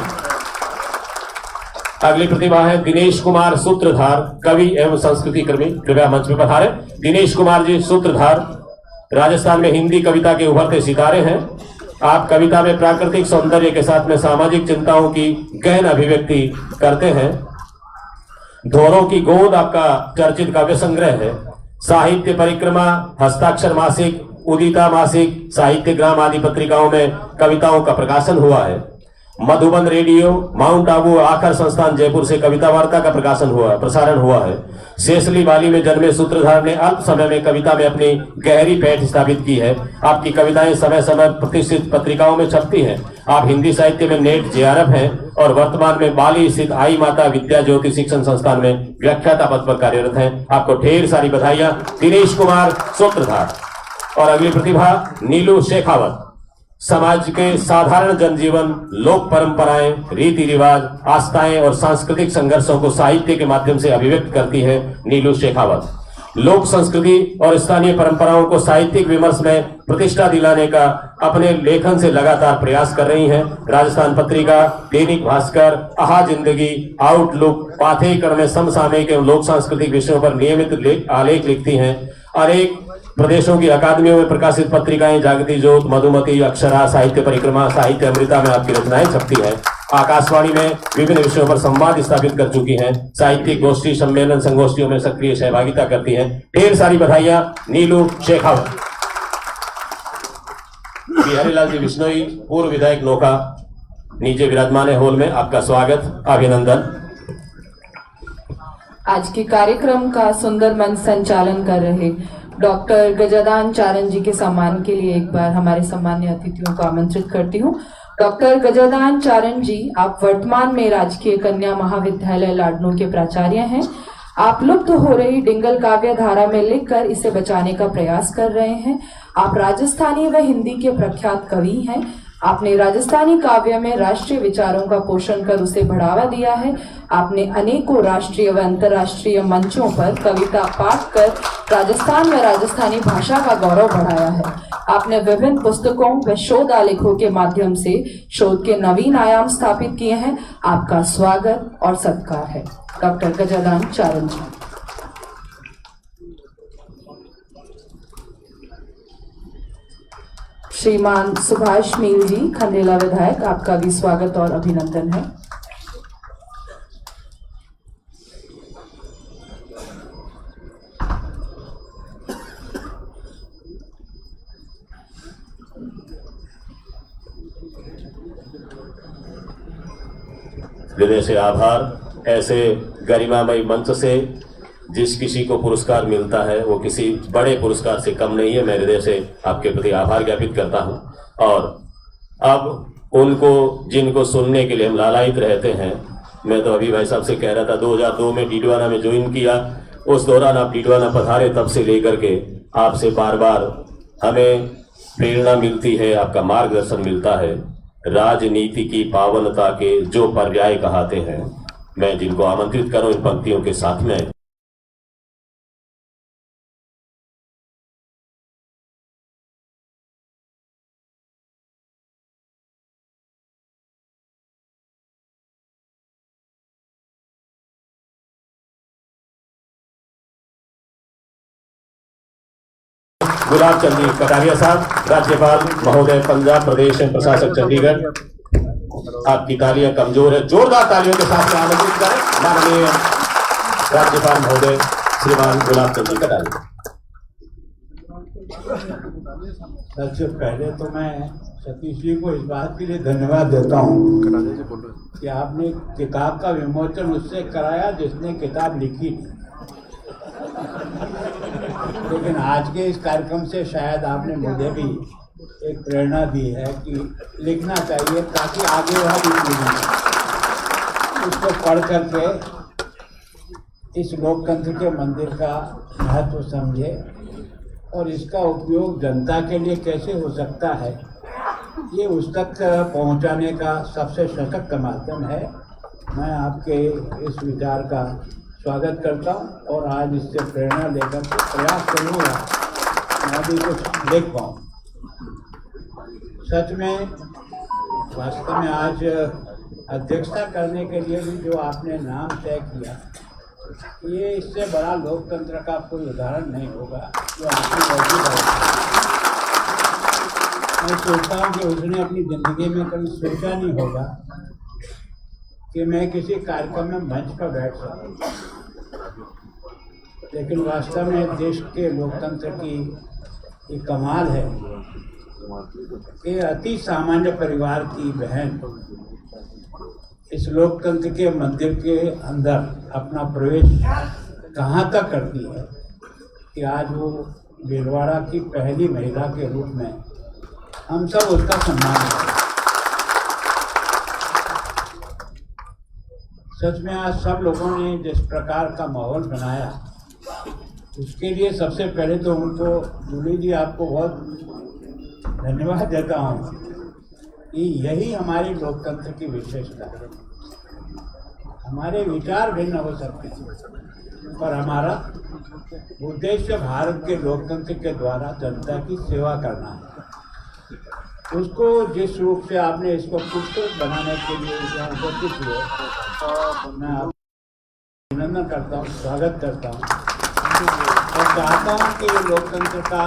अगली प्रतिभा है दिनेश कुमार सूत्रधार, कवि एवं संस्कृति कर्मी। कृपया मंच में पधारे। दिनेश कुमार जी सूत्रधार राजस्थान में हिंदी कविता के उभरते सितारे हैं। आप कविता में प्राकृतिक सौंदर्य के साथ में सामाजिक चिंताओं की गहन अभिव्यक्ति करते हैं। धोरों की गोद आपका चर्चित काव्य संग्रह है। साहित्य परिक्रमा, हस्ताक्षर मासिक, उदिता मासिक, साहित्य ग्राम आदि पत्रिकाओं में कविताओं का प्रकाशन हुआ है। मधुबन रेडियो, माउंट आबू आखर संस्थान जयपुर से कविता वार्ता का प्रसारण हुआ है। शेषली वाली में जन्मे सूत्रधार ने अल्प समय में कविता में अपनी गहरी पैठ स्थापित की है। आपकी कविताएं समय समय प्रतिष्ठित पत्रिकाओं में छपती हैं। आप हिंदी साहित्य में नेट JRF हैं और वर्तमान में बाली स्थित आई माता विद्या ज्योति शिक्षण संस्थान में व्याख्याता पद पर कार्यरत हैं। आपको ढेर सारी बधाइयां दिनेश कुमार सूत्रधार। और अगली प्रतिभा नीलू शेखावत, समाज के साधारण जनजीवन, लोक परंपराएं, रीति रिवाज, आस्थाएं और सांस्कृतिक संघर्षों को साहित्य के माध्यम से अभिव्यक्त करती है नीलू शेखावत। लोक संस्कृति और स्थानीय परंपराओं को साहित्यिक विमर्श में प्रतिष्ठा दिलाने का अपने लेखन से लगातार प्रयास कर रही हैं। राजस्थान पत्रिका, दैनिक भास्कर, आहा जिंदगी, आउटलुक, पाथेयकरण में समसामयिक एवं लोक सांस्कृतिक विषयों पर नियमित आलेख लिखती हैं। अनेक प्रदेशों की अकादमियों में प्रकाशित पत्रिकाएं जागती ज्योत, मधुमती, अक्षरा, साहित्य परिक्रमा, साहित्य अमृता में आपकी रचनाएं छपती हैं। आकाशवाणी में विभिन्न विषयों पर संवाद स्थापित कर चुकी हैं। साहित्यिक गोष्ठी, सम्मेलन, संगोष्ठियों में सक्रिय सहभागिता करती हैं। ढेर सारी बधाइयां नीलू शेखावत। बिहारीलाल जी बिश्नोई, पूर्व विधायक नोखा, नीचे विराजमान है हॉल में। आपका स्वागत, अभिनंदन। आज के कार्यक्रम का सुंदर मंच संचालन कर रहे डॉक्टर गजादान चारण जी के सम्मान के लिए एक बार हमारे सम्मान्य अतिथियों को आमंत्रित करती हूँ। डॉक्टर गजादान चारण जी, आप वर्तमान में राजकीय कन्या महाविद्यालय लाडनू के प्राचार्य हैं। आप लुप्त हो रही डिंगल काव्य धारा में लिखकर इसे बचाने का प्रयास कर रहे हैं। आप राजस्थानी व हिंदी के प्रख्यात कवि हैं। आपने राजस्थानी काव्य में राष्ट्रीय विचारों का पोषण कर उसे बढ़ावा दिया है। आपने अनेकों राष्ट्रीय व अंतर्राष्ट्रीय मंचों पर कविता पाठ कर राजस्थान व राजस्थानी भाषा का गौरव बढ़ाया है। आपने विभिन्न पुस्तकों व शोध आलेखों के माध्यम से शोध के नवीन आयाम स्थापित किए हैं। आपका स्वागत और सत्कार है डॉक्टर गजादान चारण जी। श्रीमान सुभाष मील जी, खंडेला विधायक, आपका भी स्वागत और अभिनंदन है। हृदय से आभार। ऐसे गरिमामय मंच से जिस किसी को पुरस्कार मिलता है वो किसी बड़े पुरस्कार से कम नहीं है। मैं हृदय से आपके प्रति आभार ज्ञापित करता हूं। और अब उनको जिनको सुनने के लिए हम लालायित रहते हैं, मैं तो अभी भाई साहब से कह रहा था 2002 में डीडवाना में ज्वाइन किया। उस दौरान आप डीडवाना पधारे, तब से लेकर के आपसे बार बार हमें प्रेरणा मिलती है, आपका मार्गदर्शन मिलता है। राजनीति की पावनता के जो पर्याय कहाते हैं, मैं जिनको आमंत्रित करूं इन पंक्तियों के साथ में। गुलाब चंद जी कटारिया साहब, राज्यपाल महोदय पंजाब प्रदेश एवं प्रशासक चंडीगढ़, आपकी तालियां कमजोर है, जोरदार तालियों के साथ आमंत्रित करें माननीय राज्यपाल महोदय श्रीमान गुलाब चंद जी कटारिया। सबसे पहले तो मैं सतीश जी को इस बात के लिए धन्यवाद देता हूँ कि आपने किताब का विमोचन उससे कराया जिसने किताब लिखी थी। लेकिन आज के इस कार्यक्रम से शायद आपने मुझे भी एक प्रेरणा दी है कि लिखना चाहिए ताकि आगे वाली पीढ़ी उसको पढ़ करके इस लोकतंत्र के मंदिर का महत्व समझे और इसका उपयोग जनता के लिए कैसे हो सकता है, ये उस तक पहुंचाने का सबसे सशक्त माध्यम है। मैं आपके इस विचार का स्वागत करता हूं और आज इससे प्रेरणा लेकर के प्रयास करूंगा मैं भी कुछ लिख पाऊँ। सच में वास्तव में आज अध्यक्षता करने के लिए भी जो आपने नाम तय किया, ये इससे बड़ा लोकतंत्र का कोई उदाहरण नहीं होगा जो आपकी मौजूद है। मैं सोचता हूँ कि उसने अपनी ज़िंदगी में कभी सोचा नहीं होगा कि मैं किसी कार्यक्रम में मंच पर बैठ सकूँ, लेकिन वास्तव में देश के लोकतंत्र की ये कमाल है कि अति सामान्य परिवार की बहन इस लोकतंत्र के मंदिर के अंदर अपना प्रवेश कहाँ तक करती है कि आज वो भीलवाड़ा की पहली महिला के रूप में हम सब उसका सम्मान करें। सच में आज सब लोगों ने जिस प्रकार का माहौल बनाया उसके लिए सबसे पहले तो उनको जूली जी आपको बहुत धन्यवाद देता हूँ कि यही हमारी लोकतंत्र की विशेषता है। हमारे विचार भिन्न हो सकते हैं पर हमारा उद्देश्य भारत के लोकतंत्र के द्वारा जनता की सेवा करना है। उसको जिस रूप से आपने इसको खूबसूरत बनाने के लिए उपस्थित हुए मैं आपका अभिनंदन करता हूँ, स्वागत करता हूँ और चाहता हूँ कि ये लोकतंत्र का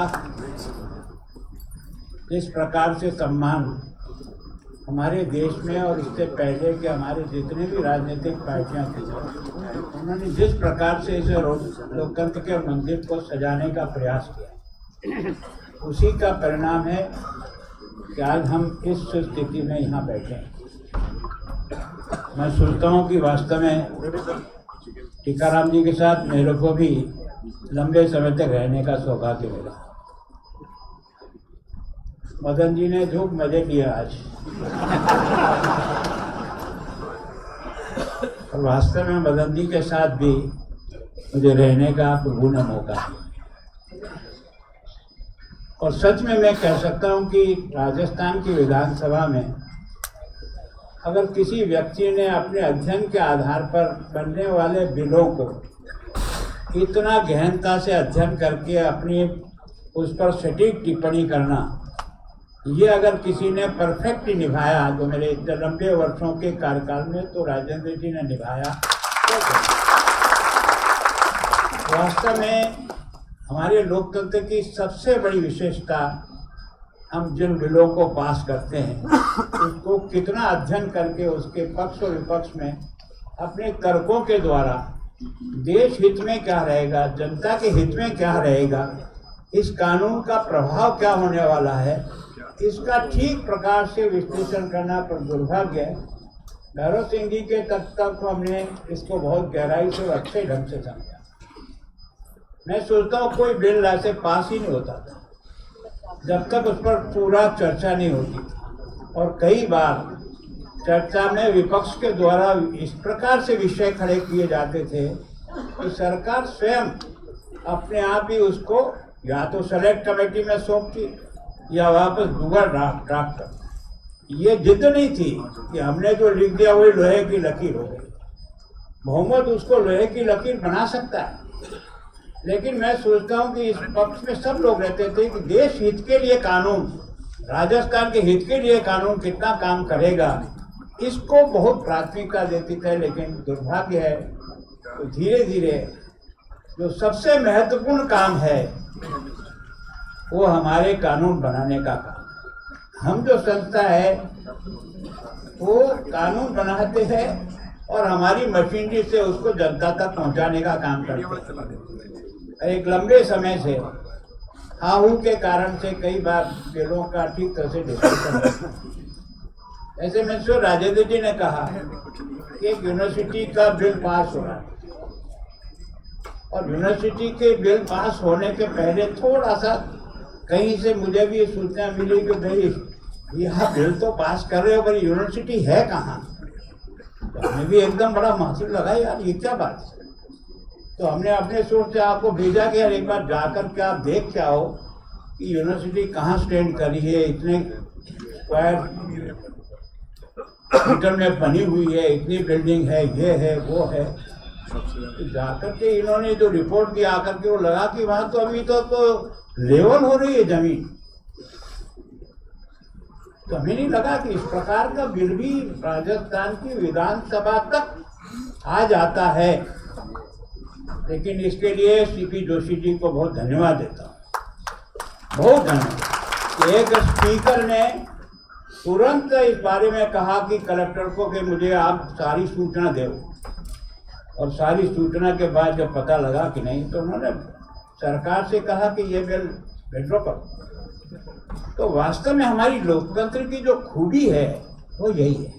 जिस प्रकार से सम्मान हमारे देश में और इससे पहले के हमारे जितने भी राजनीतिक पार्टियां थी उन्होंने जिस प्रकार से इस लोकतंत्र के मंदिर को सजाने का प्रयास किया, उसी का परिणाम है कि आज हम इस स्थिति में यहाँ बैठे हैं। मैं सोचता हूँ कि वास्तव में टीकाराम जी के साथ मेरे को भी लंबे समय तक रहने का सौभाग्य मिला। मदन जी ने खूब मजे लिए आज और वास्तव में मदन जी के साथ भी मुझे रहने का पूर्ण मौका है। और सच में मैं कह सकता हूं कि राजस्थान की विधानसभा में अगर किसी व्यक्ति ने अपने अध्ययन के आधार पर बनने वाले बिलों को इतना गहनता से अध्ययन करके अपनी उस पर सटीक टिप्पणी करना, ये अगर किसी ने परफेक्ट निभाया जो मेरे इतने लंबे वर्षों के कार्यकाल में तो राजेंद्र जी ने निभाया। वास्तव में हमारे लोकतंत्र की सबसे बड़ी विशेषता, हम जिन बिलों को पास करते हैं उसको कितना अध्ययन करके उसके पक्ष और विपक्ष में अपने तर्कों के द्वारा देश हित में क्या रहेगा, जनता के हित में क्या रहेगा, इस कानून का प्रभाव क्या होने वाला है, इसका ठीक प्रकार से विश्लेषण करना पर दुर्भाग्य है। भैरव सिंह जी के तक हमने इसको बहुत गहराई से अच्छे ढंग से समझा। मैं सोचता हूँ कोई बिल ऐसे पास ही नहीं होता था जब तक उस पर पूरा चर्चा नहीं होती और कई बार चर्चा में विपक्ष के द्वारा इस प्रकार से विषय खड़े किए जाते थे कि सरकार स्वयं अपने आप ही उसको या तो सेलेक्ट कमेटी में सौंपती या वापस दूसरा ड्राफ्ट कर। ये जिद नहीं थी कि हमने जो लिख दिया वही लोहे की लकीर हो गई। बहुमत उसको लोहे की लकीर बना सकता है, लेकिन मैं सोचता हूँ कि इस पक्ष में सब लोग रहते थे कि देश हित के लिए कानून, राजस्थान के हित के लिए कानून कितना काम करेगा, इसको बहुत प्राथमिकता देती थे। लेकिन दुर्भाग्य है तो धीरे धीरे जो सबसे महत्वपूर्ण काम है वो हमारे कानून बनाने का काम, हम जो संस्था है वो कानून बनाते हैं और हमारी मशीनरी से उसको जनता तक पहुंचाने का काम करते हैं। एक लंबे समय से हाहू के कारण से कई बार बिलों का ठीक तरह से डिस्कशन। ऐसे में सो राजेंद्र जी ने कहा कि एक यूनिवर्सिटी का बिल पास हो रहा है और यूनिवर्सिटी के बिल पास होने के पहले थोड़ा सा कहीं से मुझे भी सूचना मिली कि भाई यह बिल तो पास कर रहे हो पर यूनिवर्सिटी है कहाँ। तो हमें भी एकदम बड़ा महसूस लगा यार ये क्या बात है। तो हमने अपने सोच से आपको भेजा कि यार एक बार जाकर के आप देख के आओ कि यूनिवर्सिटी कहाँ स्टैंड करी है, इतने स्क्वायर मीटर में बनी हुई है, इतनी बिल्डिंग है, ये है वो है। तो जाकर के इन्होंने जो रिपोर्ट दिया आकर के वो लगा कि वहां तो अभी तो लेवल हो रही है जमीन। तो हमें नहीं लगा कि इस प्रकार का बिल भी राजस्थान की विधानसभा तक आ जाता है। लेकिन इसके लिए सीपी जोशी जी को बहुत धन्यवाद देता हूँ, बहुत धन्यवाद। एक स्पीकर ने तुरंत इस बारे में कहा कि कलेक्टर को कि मुझे आप सारी सूचना दो, और सारी सूचना के बाद जब पता लगा कि नहीं तो उन्होंने सरकार से कहा कि ये बिल विड्रॉ करो। तो वास्तव में हमारी लोकतंत्र की जो खूबी है वो यही है।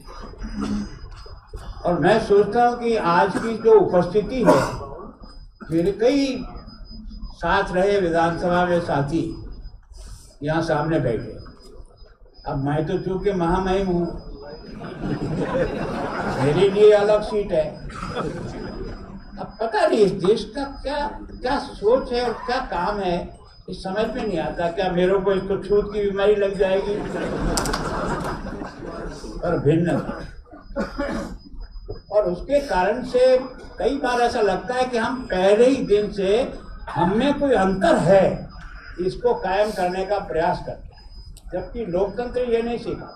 और मैं सोचता हूँ कि आज की जो उपस्थिति है, मेरे कई साथ रहे विधानसभा में साथी यहाँ सामने बैठे। अब मैं तो चूंकि महामहिम हूँ, मेरे लिए अलग सीट है। अब पता नहीं इस देश का क्या क्या सोच है और क्या काम है, इस समझ में नहीं आता। क्या मेरे को इसको छूत की बीमारी लग जाएगी और भिन्न, और उसके कारण से कई बार ऐसा लगता है कि हम पहले ही दिन से हम में कोई अंतर है इसको कायम करने का प्रयास करते हैं, जबकि लोकतंत्र ये नहीं सीखा।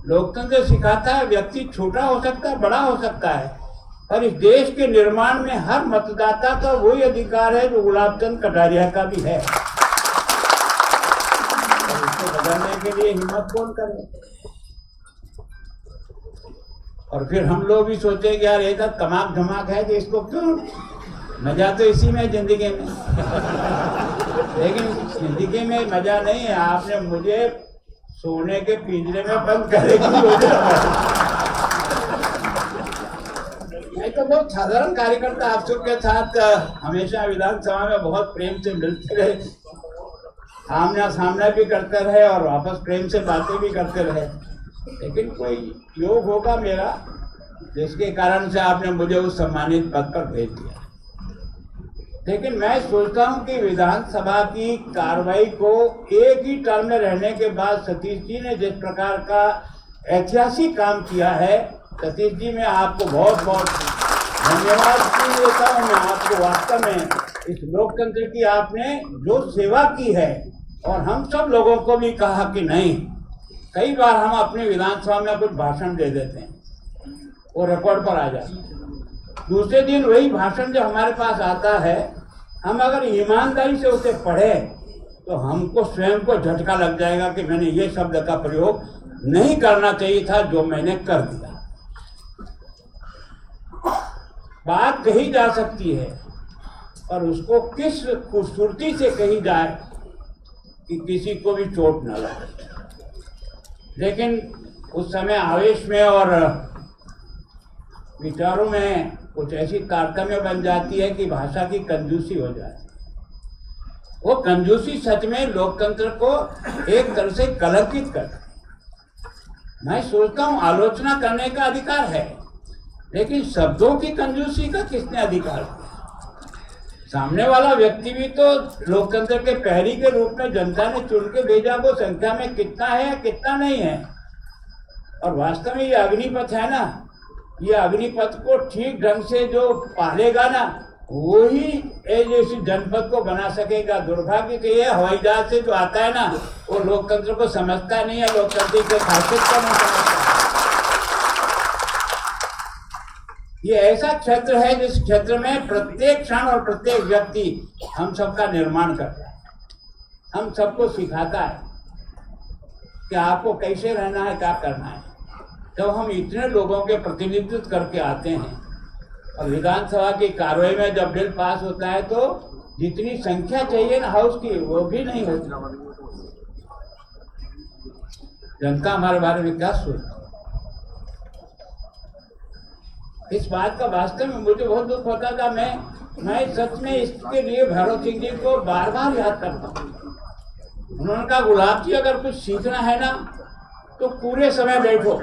लोकतंत्र सिखाता है व्यक्ति छोटा हो सकता है, बड़ा हो सकता है, पर इस देश के निर्माण में हर मतदाता का वही अधिकार है जो गुलाब चंद कटारिया का भी है। और इसको बदलने के लिए हिम्मत कौन करे। और फिर हम लोग भी सोचे कि यार ये तो तमाक धमाक है कि इसको क्यों, मजा तो इसी में जिंदगी में। लेकिन जिंदगी में मजा नहीं है, आपने मुझे सोने के पिंजरे में बंद करेगी। मैं तो बहुत साधारण कार्यकर्ता आप सबके साथ हमेशा विधानसभा में बहुत प्रेम से मिलते रहे, आमना सामना भी करते रहे और वापस प्रेम से बातें भी करते रहे। लेकिन कोई योग होगा मेरा जिसके कारण से आपने मुझे उस सम्मानित पद पर भेज दिया। लेकिन मैं सोचता हूं कि विधानसभा की कार्रवाई को एक ही टर्म में रहने के बाद सतीश जी ने जिस प्रकार का ऐतिहासिक काम किया है, सतीश जी मैं आपको बहुत बहुत धन्यवाद देता हूं। मैं आपको वास्तव में इस लोकतंत्र की आपने जो सेवा की है, और हम सब लोगों को भी कहा कि नहीं, कई बार हम अपनी विधानसभा में कुछ भाषण दे देते हैं, वो रिकॉर्ड पर आ जाता है। दूसरे दिन वही भाषण जो हमारे पास आता है, हम अगर ईमानदारी से उसे पढ़े तो हमको स्वयं को झटका लग जाएगा कि मैंने ये शब्द का प्रयोग नहीं करना चाहिए था जो मैंने कर दिया। बात कही जा सकती है और उसको किस खूबसूरती से कही जाए कि किसी को भी चोट न लगे। लेकिन उस समय आवेश में और विचारों में कुछ ऐसी तारतम्य बन जाती है कि भाषा की कंजूसी हो जाती है। वो कंजूसी सच में लोकतंत्र को एक तरह से कलंकित करती है। मैं सोचता हूँ आलोचना करने का अधिकार है, लेकिन शब्दों की कंजूसी का किसने अधिकार दिया? सामने वाला व्यक्ति भी तो लोकतंत्र के प्रहरी के रूप में जनता ने चुन के भेजा, वो संख्या में कितना है या कितना नहीं है। और वास्तव में ये अग्निपथ है ना, ये अग्निपथ को ठीक ढंग से जो पालेगा ना, वही जैसी जनपद को बना सकेगा। दुर्भाग्य से ये हवाई जहाज से जो आता है ना, वो लोकतंत्र को समझता नहीं है, लोकतंत्र के खासियत को नहीं समझता। ये ऐसा क्षेत्र है जिस क्षेत्र में प्रत्येक क्षण और प्रत्येक व्यक्ति हम सबका निर्माण करता है, हम सबको सिखाता है कि आपको कैसे रहना है, क्या करना है। जब हम इतने लोगों के प्रतिनिधित्व करके आते हैं और विधानसभा की कार्रवाई में जब बिल पास होता है तो जितनी संख्या चाहिए ना हाउस की वो भी नहीं होती। जनता हमारे बारे में क्या सोचती? इस बात का वास्तव में मुझे बहुत दुख होता था। मैं सच में इसके लिए भैरव सिंह जी को बार बार याद करता हूँ। उन्होंने कहा गुलाब जी अगर कुछ सीखना है ना तो पूरे समय बैठो।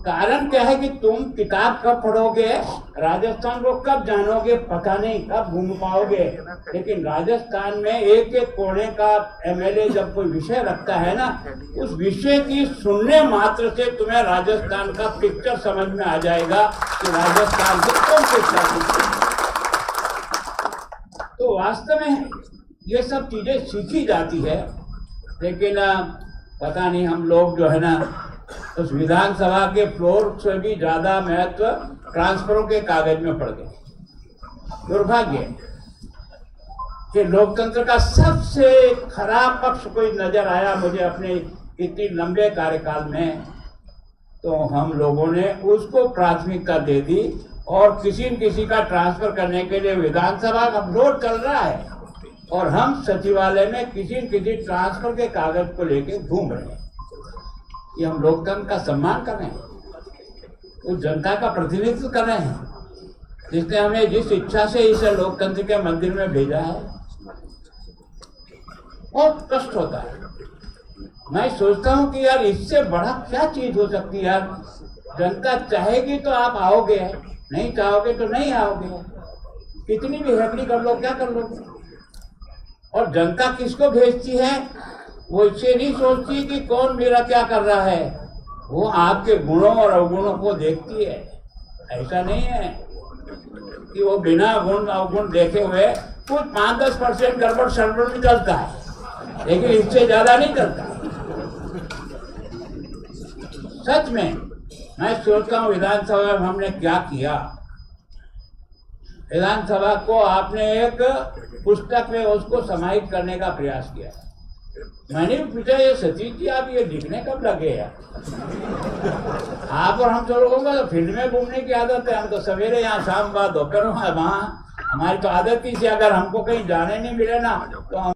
कारण क्या है कि तुम किताब कब पढ़ोगे, राजस्थान को कब जानोगे पता नहीं, कब घूम पाओगे। लेकिन राजस्थान में एक एक कोने का एमएलए जब कोई विषय रखता है ना, उस विषय की सुनने मात्र से तुम्हें राजस्थान का पिक्चर समझ में आ जाएगा कि राजस्थान से कौन से। तो वास्तव में ये सब चीजें सीखी जाती है। लेकिन पता नहीं हम लोग जो है ना उस विधानसभा के फ्लोर से भी ज्यादा महत्व ट्रांसफरों के कागज में पड़ गए। दुर्भाग्य कि लोकतंत्र का सबसे खराब पक्ष कोई नजर आया मुझे अपने इतने लंबे कार्यकाल में, तो हम लोगों ने उसको प्राथमिकता दे दी और किसी न किसी का ट्रांसफर करने के लिए विधानसभा का फ्लोर चल रहा है और हम सचिवालय में किसी न किसी ट्रांसफर के कागज को लेके घूम रहे हैं। ये हम लोकतंत्र का सम्मान कर रहे हैं, उस जनता का प्रतिनिधित्व कर रहे हैं जिसने हमें जिस इच्छा से इस लोकतंत्र के मंदिर में भेजा है। बहुत कष्ट होता है। मैं सोचता हूँ कि यार इससे बड़ा क्या चीज हो सकती है यार। जनता चाहेगी तो आप आओगे, नहीं चाहोगे तो नहीं आओगे। कितनी भी हैपनी कर लो, क्या कर लोगे। और जनता किसको भेजती है, वो इससे नहीं सोचती कि कौन मेरा क्या कर रहा है, वो आपके गुणों और अवगुणों को देखती है। ऐसा नहीं है कि वो बिना गुण अवगुण देखे हुए कुछ 5-10% गड़बड़ सड़बड़ में चलता है, लेकिन इससे ज्यादा नहीं चलता। सच में मैं सोचता हूँ विधानसभा में हमने क्या किया। विधानसभा को आपने एक पुस्तक में उसको समाहित करने का प्रयास किया। मैंने पूछा ये सतीश जी आप ये लिखने कब लगे यार? आप और हम सब लोगों को फील्ड में घूमने की आदत है। हम तो सवेरे यहाँ शाम बाद दोपहर वहाँ हमारी तो आदत ही थी। अगर हमको कहीं जाने नहीं मिले ना तो हम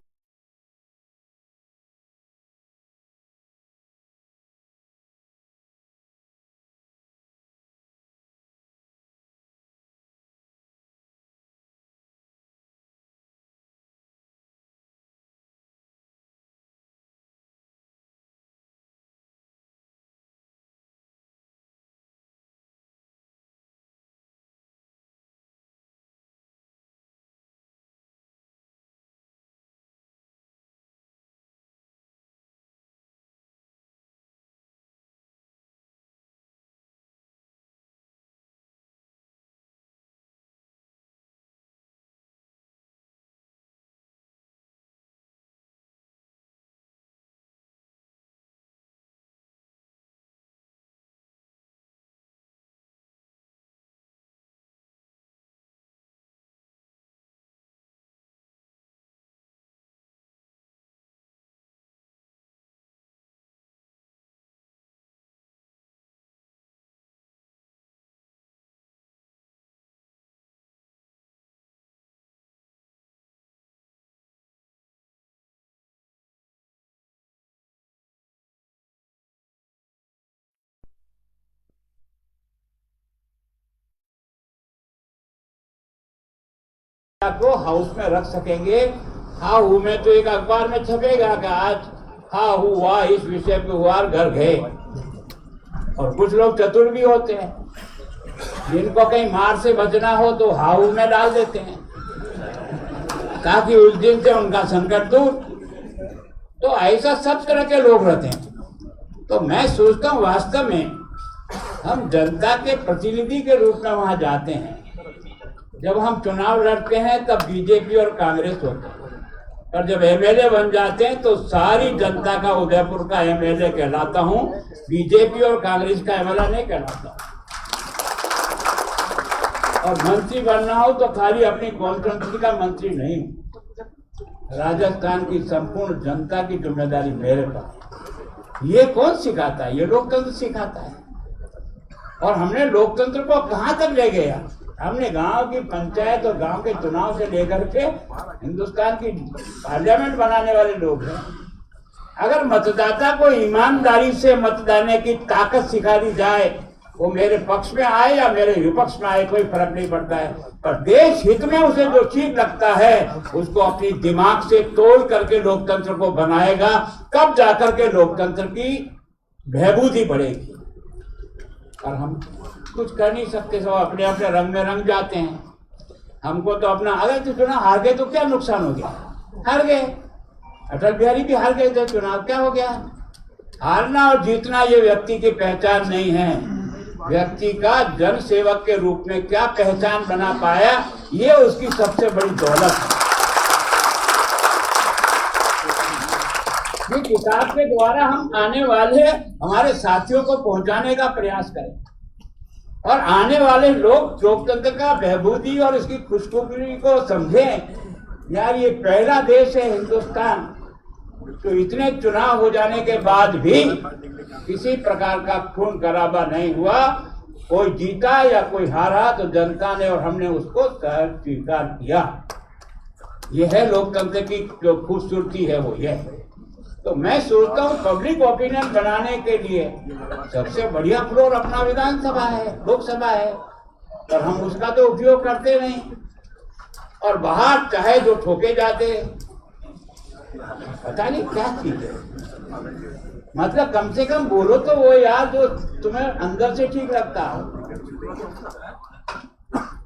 को हाउस में रख सकेंगे। हाँ हूँ में तो एक अखबार में छपेगा कि आज हाँ हुआ इस विषय पे हुआ, घर गए। और कुछ लोग चतुर भी होते हैं, जिनको कहीं मार से बचना हो तो हाउ में डाल देते हैं ताकि उस दिन से उनका संकट दूर। तो ऐसा सब तरह के लोग रहते हैं। तो मैं सोचता हूँ वास्तव में हम जनता के प्रतिनिधि के रूप में वहां जाते हैं। जब हम चुनाव लड़ते हैं तब बीजेपी और कांग्रेस होते हैं, पर जब एमएलए बन जाते हैं तो सारी जनता का उदयपुर का एमएलए कहलाता हूं, बीजेपी और कांग्रेस का एमएलए नहीं कहलाता। और मंत्री बनना हो तो खाली अपनी कॉन्स्टिट्यूंसी का मंत्री नहीं, राजस्थान की संपूर्ण जनता की जिम्मेदारी मेरे पास। ये कौन सिखाता है? ये लोकतंत्र सिखाता है। और हमने लोकतंत्र को कहां तक ले गया? हमने गांव की पंचायत और गांव के चुनाव से लेकर के हिंदुस्तान की पार्लियामेंट बनाने वाले लोग हैं। अगर मतदाता को ईमानदारी से मत देने की ताकत सिखा दी जाए, वो मेरे पक्ष में आए या मेरे विपक्ष में आए, कोई फर्क नहीं पड़ता है, पर देश हित में उसे जो ठीक लगता है उसको अपनी दिमाग से तोड़ करके लोकतंत्र को बनाएगा, तब जाकर के लोकतंत्र की बहबूदी बढ़ेगी। और हम कुछ कर नहीं सकते, सब अपने अपने रंग में रंग जाते हैं। हमको तो अपना, अगर तो चुनाव हार गए तो क्या नुकसान हो गया? हार गए, अटल बिहारी भी हार गए थे चुनाव, क्या हो गया? हारना और जीतना ये व्यक्ति की पहचान नहीं है। व्यक्ति का जन सेवक के रूप में क्या पहचान बना पाया, ये उसकी सबसे बड़ी दौलत है। ये किताब के द्वारा हम आने वाले हमारे साथियों को पहुंचाने का प्रयास करें, और आने वाले लोग लोकतंत्र का बहबूदी और इसकी खुशखबरी को समझें। यार, ये पहला देश है हिंदुस्तान तो इतने चुनाव हो जाने के बाद भी किसी प्रकार का खून खराबा नहीं हुआ। कोई जीता या कोई हारा तो जनता ने और हमने उसको स्वीकार किया। यह है लोकतंत्र की जो खूबसूरती है, वो यह है। तो मैं सोचता हूँ पब्लिक ओपिनियन बनाने के लिए सबसे बढ़िया फ्लोर अपना विधानसभा है, लोकसभा है, पर हम उसका तो उपयोग करते नहीं। और बाहर चाहे जो ठोके जाते, पता नहीं क्या चीज है। मतलब कम से कम बोलो तो वो यार जो तुम्हें अंदर से ठीक लगता हो।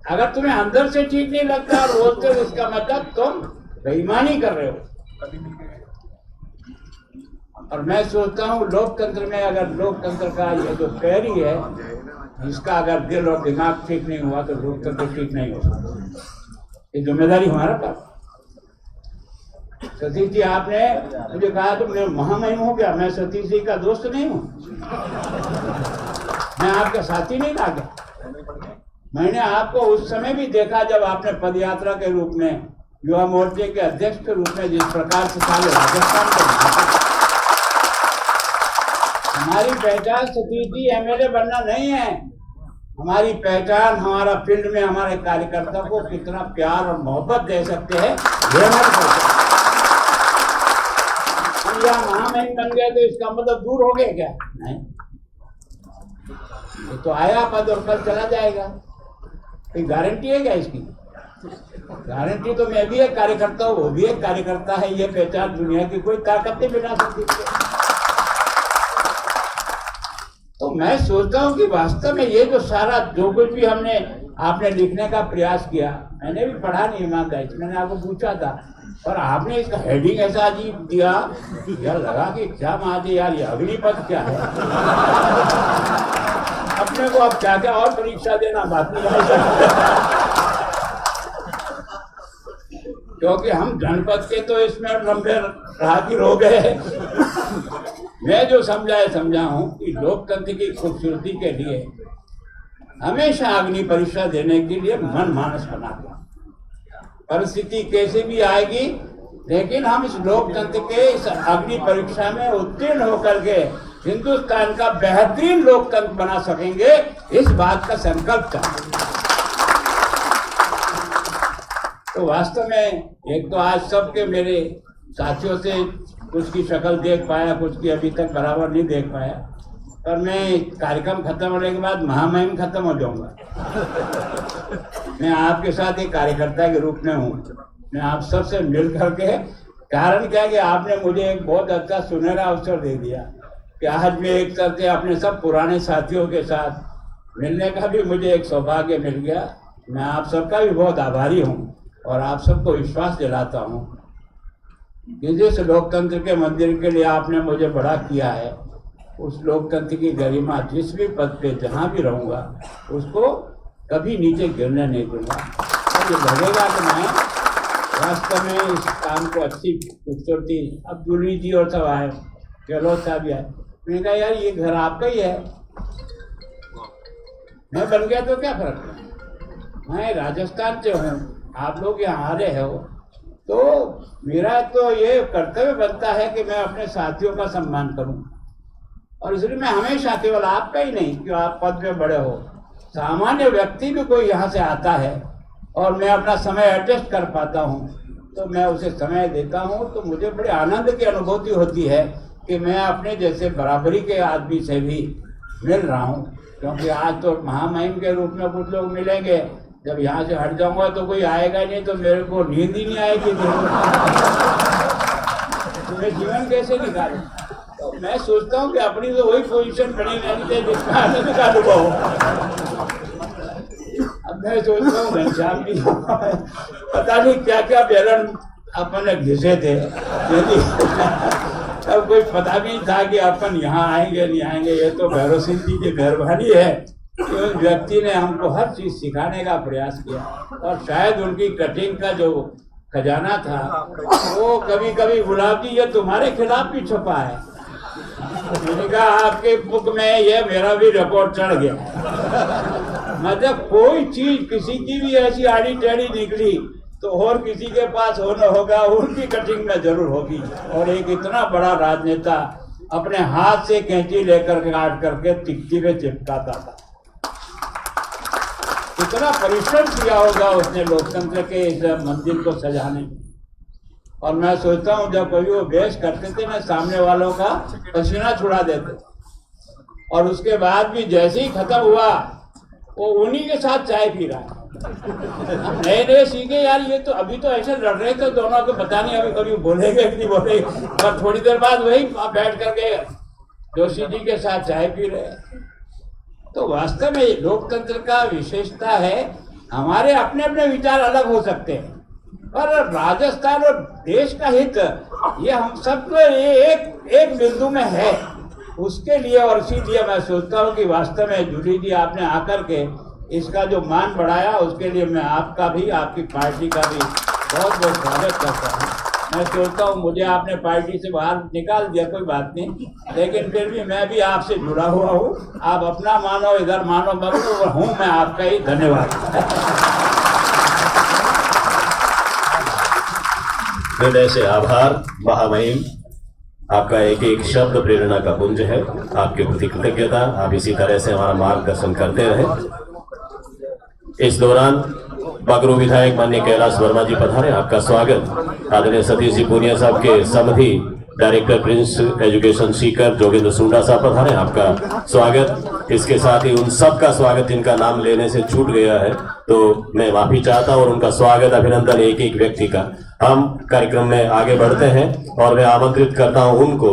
अगर तुम्हें अंदर से ठीक नहीं लगता और बोलते हो, उसका मतलब तुम बेईमानी कर रहे हो। और मैं सोचता हूँ लोकतंत्र में, अगर लोकतंत्र का ये जो पैरी है, इसका अगर दिल और दिमाग ठीक नहीं हुआ तो लोकतंत्र ठीक नहीं हो सकता। ये जिम्मेदारी हमारा पास। सतीश जी, आपने मुझे कहा तो मैं महामहिम हूँ क्या? मैं सतीश जी का दोस्त नहीं हूँ, मैं आपका साथी नहीं था क्या? मैंने आपको उस समय भी देखा जब आपने पदयात्रा के रूप में, युवा मोर्चे के अध्यक्ष के रूप में जिस प्रकार से सारे राजस्थान को, हमारी पहचान सतीश जी एमएलए बनना नहीं है। हमारी पहचान, हमारा फील्ड में हमारे कार्यकर्ता को कितना प्यार और मोहब्बत दे सकते हैं, ये हमारी पहचान। हम यहाँ महामहिम बन गए तो इसका मतलब दूर हो गए क्या? नहीं, ये तो आया पद और कल चला जाएगा। कोई गारंटी है क्या इसकी? गारंटी तो मैं भी एक कार्यकर्ता हूँ, वो भी एक कार्यकर्ता है। ये पहचान दुनिया की कोई ताकत नहीं मिला सकती। तो मैं सोचता हूँ कि वास्तव में ये जो सारा जो कुछ भी हमने आपने लिखने का प्रयास किया, मैंने भी पढ़ा नहीं ईमानदारी से, मैंने आपको पूछा था, और आपने इसका हेडिंग ऐसा अजीब दिया, यार लगा कि क्या माते यार, ये अग्निपथ क्या है? अपने को अब क्या क्या और परीक्षा देना बाकी है, क्योंकि हम जनपद के तो इसमें लंबे राहगीर हो गए। मैं जो समझा हूं कि लोकतंत्र की खूबसूरती के लिए हमेशा अग्नि परीक्षा देने के लिए मन मानस बना दिया। परिस्थिति कैसे भी आएगी, लेकिन हम इस लोकतंत्र के इस अग्नि परीक्षा में उत्तीर्ण होकर के हिंदुस्तान का बेहतरीन लोकतंत्र बना सकेंगे, इस बात का संकल्प था। तो वास्तव में एक तो आज सबके मेरे साथियों से कुछ की शक्ल देख पाया, कुछ की अभी तक बराबर नहीं देख पाया, पर मैं कार्यक्रम खत्म होने के बाद महामहिम खत्म हो जाऊंगा। मैं आपके साथ एक कार्यकर्ता के रूप में हूँ, मैं आप सबसे मिल करके, कारण क्या है कि आपने मुझे एक बहुत अच्छा सुनहरा अवसर दे दिया कि आज मैं एक तरह से अपने सब पुराने साथियों के साथ मिलने का भी मुझे एक सौभाग्य मिल गया। मैं आप सबका भी बहुत आभारी हूँ और आप सबको विश्वास दिलाता हूँ कि जिस लोकतंत्र के मंदिर के लिए आपने मुझे बड़ा किया है, उस लोकतंत्र की गरिमा जिस भी पद पे जहाँ भी रहूँगा उसको कभी नीचे गिरने नहीं दूंगा। मुझे लगेगा कि मैं वास्तव में इस काम को अच्छी खूबसूरती, अब दूरी जी और सब आए, गहलोत साहब भी आए, मैंने कहा यार ये घर आपका ही है, मैं बन गया तो क्या फर्क है, मैं राजस्थान से हूँ, आप लोग यहाँ आ रहे हो, तो मेरा तो ये कर्तव्य बनता है कि मैं अपने साथियों का सम्मान करूं। और इसलिए मैं हमेशा केवल आपका ही नहीं, क्यों आप पद में बड़े हो, सामान्य व्यक्ति भी कोई यहाँ से आता है और मैं अपना समय एडजस्ट कर पाता हूँ तो मैं उसे समय देता हूँ, तो मुझे बड़े आनंद की अनुभूति होती है कि मैं अपने जैसे बराबरी के आदमी से भी मिल रहा हूँ। क्योंकि आज तो महामहिम के रूप में कुछ लोग मिलेंगे, जब यहाँ से हट जाऊंगा तो कोई आएगा नहीं, तो मेरे को नींद ही नहीं आएगी। तुम्हें जीवन कैसे निकाले? तो मैं सोचता हूँ कि अपनी तो वही पोजीशन बनी रहनी चाहिए जिसमें आनंद का अनुभव हो। अब मैं सोचता हूँ घनश्याम जी पता नहीं क्या क्या बैलन अपन घिसे थे, यदि अब कोई पता भी था कि अपन यहाँ आएंगे नहीं आएंगे। ये तो भैरव सिंह जी की मेहरबानी है कि उस व्यक्ति ने हमको हर चीज सिखाने का प्रयास किया, और शायद उनकी कटिंग का जो खजाना था वो कभी कभी गुलाब जी ये तुम्हारे खिलाफ भी छुपा है। मैंने कहा आपके बुक में ये मेरा भी रिकॉर्ड चढ़ गया। मतलब कोई चीज किसी की भी ऐसी आड़ी टेढ़ी निकली तो और किसी के पास होना होगा, उनकी कटिंग में जरूर होगी। और एक इतना बड़ा राजनेता अपने हाथ से कैंची लेकर काट करके टिकटी में चिपकाता था। कितना परिश्रम किया होगा उसने लोकतंत्र के इस मंदिर को सजाने में। और मैं सोचता हूँ जब कभी वो बहस करते थे ना, सामने वालों का पसीना छुड़ा देते, और उसके बाद भी जैसे ही खत्म हुआ वो उन्हीं के साथ चाय पी रहा है। नए नए सीखे यार, ये तो अभी तो ऐसे लड़ रहे थे दोनों को, पता नहीं अभी कभी बोलेंगे कि नहीं बोलेंगे, पर थोड़ी देर बाद वही बैठ करके जोशी जी के साथ चाय पी रहे। तो वास्तव में लोकतंत्र का विशेषता है, हमारे अपने अपने विचार अलग हो सकते हैं, पर राजस्थान और देश का हित ये हम सबको एक बिंदु में है उसके लिए। और इसीलिए मैं सोचता हूँ कि वास्तव में जूली जी आपने आकर के इसका जो मान बढ़ाया उसके लिए मैं आपका भी, आपकी पार्टी का भी बहुत बहुत स्वागत करता हूँ। मैं सोचता हूँ मुझे आपने पार्टी से बाहर निकाल दिया, कोई बात नहीं, लेकिन फिर भी मैं भी आपसे जुड़ा हुआ हूँ। आप अपना मानो इधर मानो मत हूँ मैं आपका ही। धन्यवाद। हृदय से आभार महामहिम, आपका एक एक शब्द प्रेरणा का पुंज है। आपके प्रति कृतज्ञता, आप इसी तरह से हमारा मार्गदर्शन करते रहे। इस दौरान बागरू विधायक माननीय कैलाश वर्मा जी पधारे, आपका स्वागत। आदरणीय सतीश जी पूनिया साहब के समधि director Prince education Sikar Jogendra सुंडा साहब पधारे, आपका स्वागत। इसके साथ ही उन सब का स्वागत जिनका नाम लेने से छूट गया है तो मैं माफी चाहता हूं, और उनका स्वागत अभिनंदन एक एक व्यक्ति का। हम कार्यक्रम में आगे बढ़ते हैं और मैं आमंत्रित करता हूं उनको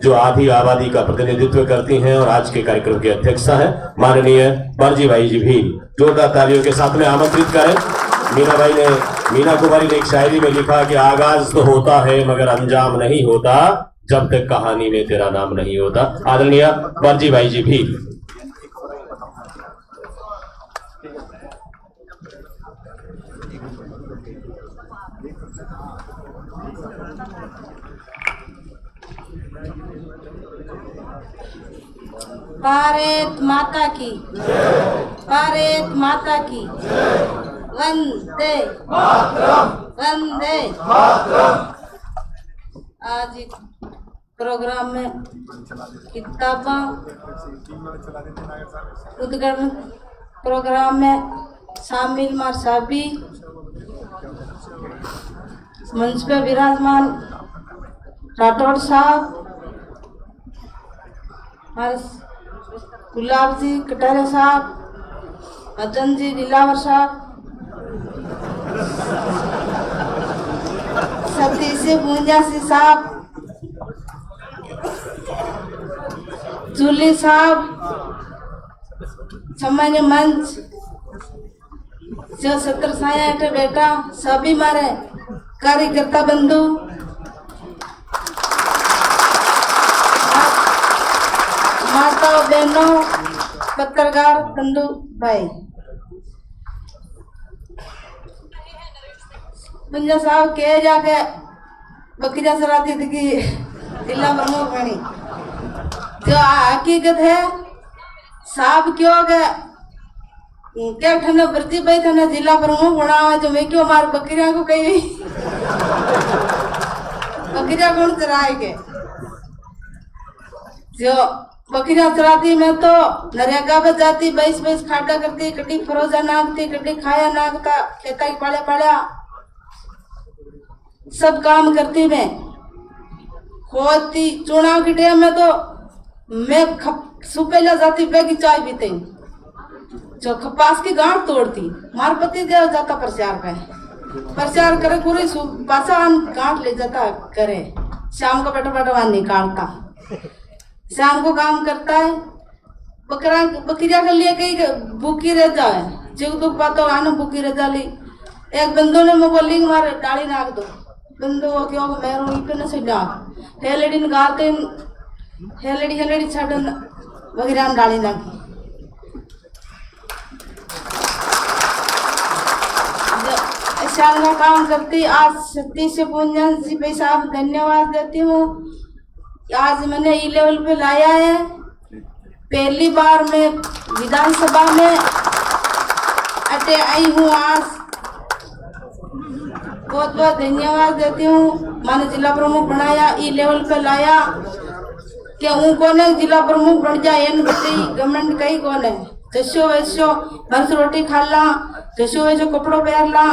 जो आधी आबादी का प्रतिनिधित्व करती हैं और आज के कार्यक्रम की अध्यक्षता है माननीय बरजी भाई जी भी जोरदार तालियों के साथ में आमंत्रित करें। मीना कुमारी ने एक शायरी में लिखा कि आगाज तो होता है मगर अंजाम नहीं होता, जब तक कहानी में तेरा नाम नहीं होता। आदरणीय बरजी भाई जी भी। भारत माता की, भारत माता की, वंदे वंदे। आज प्रोग्राम में किताबा उद्घाटन प्रोग्राम में शामिल मार सभी मंच पे विराजमान राठौड़ साहब, गुलाब जी कटारे साहब, मदन जी दिलावर साहब, सतीश पूंजासी साहब, जूली साहब, सामान्य मंच जो सत्र साया बेटा, सभी मारे कार्यकर्ता बंधु, माता बहनों, पत्रकार बंधु भाई, पुंजा साहब के जाके बकरिया सराती थी कि जिला प्रमुख बनी, जो हकीकत है साहब क्यों गए क्या ठंडा भर्ती भाई ठंडा जिला प्रमुख बना हुआ, जो मैं क्यों मार बकरिया को कही बकरिया कौन चराएंगे, जो बकरियां चराती मैं तो नरेगा पे जाती 22 खाटा करती, कटी फरोजा नागती, कटी खाया नागता, खेता की पाड़ा सब काम करती मैं। खोदती चुनाव के टाइम में तो मैं सुपेला जाती बेगी चाय पीते, जो कपास की गांठ तोड़ती, मार पति दे जाता प्रचार करे पूरी पासा गांठ ले जाता करे। शाम को बैठा बैठा वहां निकालता, शाम को काम करता है। बकरिया के लिए कहीं भूखी रह जाए, जीव दुख पाता आने भूखी रह जाली। एक बंदो ने मैं बोली मारे डाली नाक दो, बंदो वो क्यों मेरो इपे न से डाल हेलेडी निकालते, हेलेडी छाड़न बकरिया डाली नाकी। शाम का काम करती। आज सती से पूंजन जी भाई साहब धन्यवाद देती हूँ। आज मैंने ई लेवल पे लाया है, पहली बार मैं विधानसभा में अटे आई हूँ। आज बहुत बहुत धन्यवाद देती हूँ। मैंने जिला प्रमुख बनाया, ई लेवल पे लाया क्या हूँ कौन है जिला प्रमुख बन जाए गवर्नमेंट कहीं कौन है। जसो वैसो बस रोटी खा ला, जसो वैसो कपड़ो पहन ला।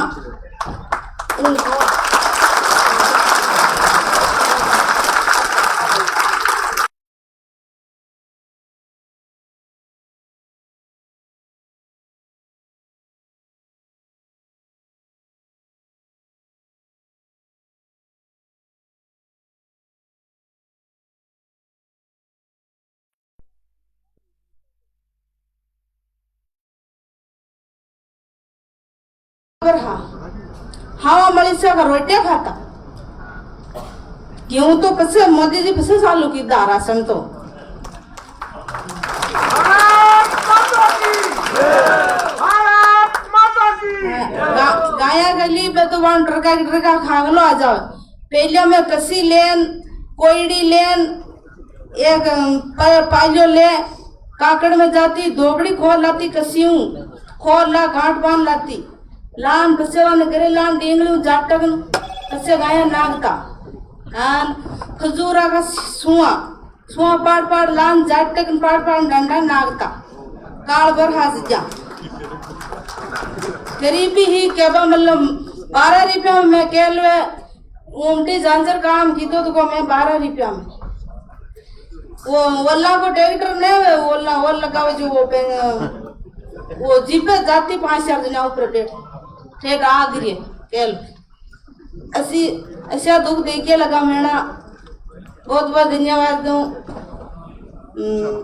हाँ मलेशिया का रोटियां खाता गेहूं तो पसे मोदी जी 25 सालों की दा राशन तो गाया गली पे तो वहां डरका खागलो आ जाओ। पहले में कसी लेन कोईडी लेन एक पाइलो ले काकड़ में जाती, धोबड़ी खोल लाती, कसियूं खोल ला घाट बांध लाती, लान बसेवा ने करे लान डेंगलू जाटकन बसे गाया नागता लान खजूरा का सुआ पाड़ लान जाटकन पाड़ डंडा नागता काल भर हाथ जा। गरीबी ही केबा मतलब 12 रुपया में केलवे उमटी जानजर काम की तो मैं 12 रुपया में वो वल्ला को ट्रैक्टर ने वल्ला का जो वो जीपे जाती 5-4 दिन ऊपर ठेक आ गिरे केल असी ऐसा दुख देखे लगा मेरा। बहुत बहुत धन्यवाद दूं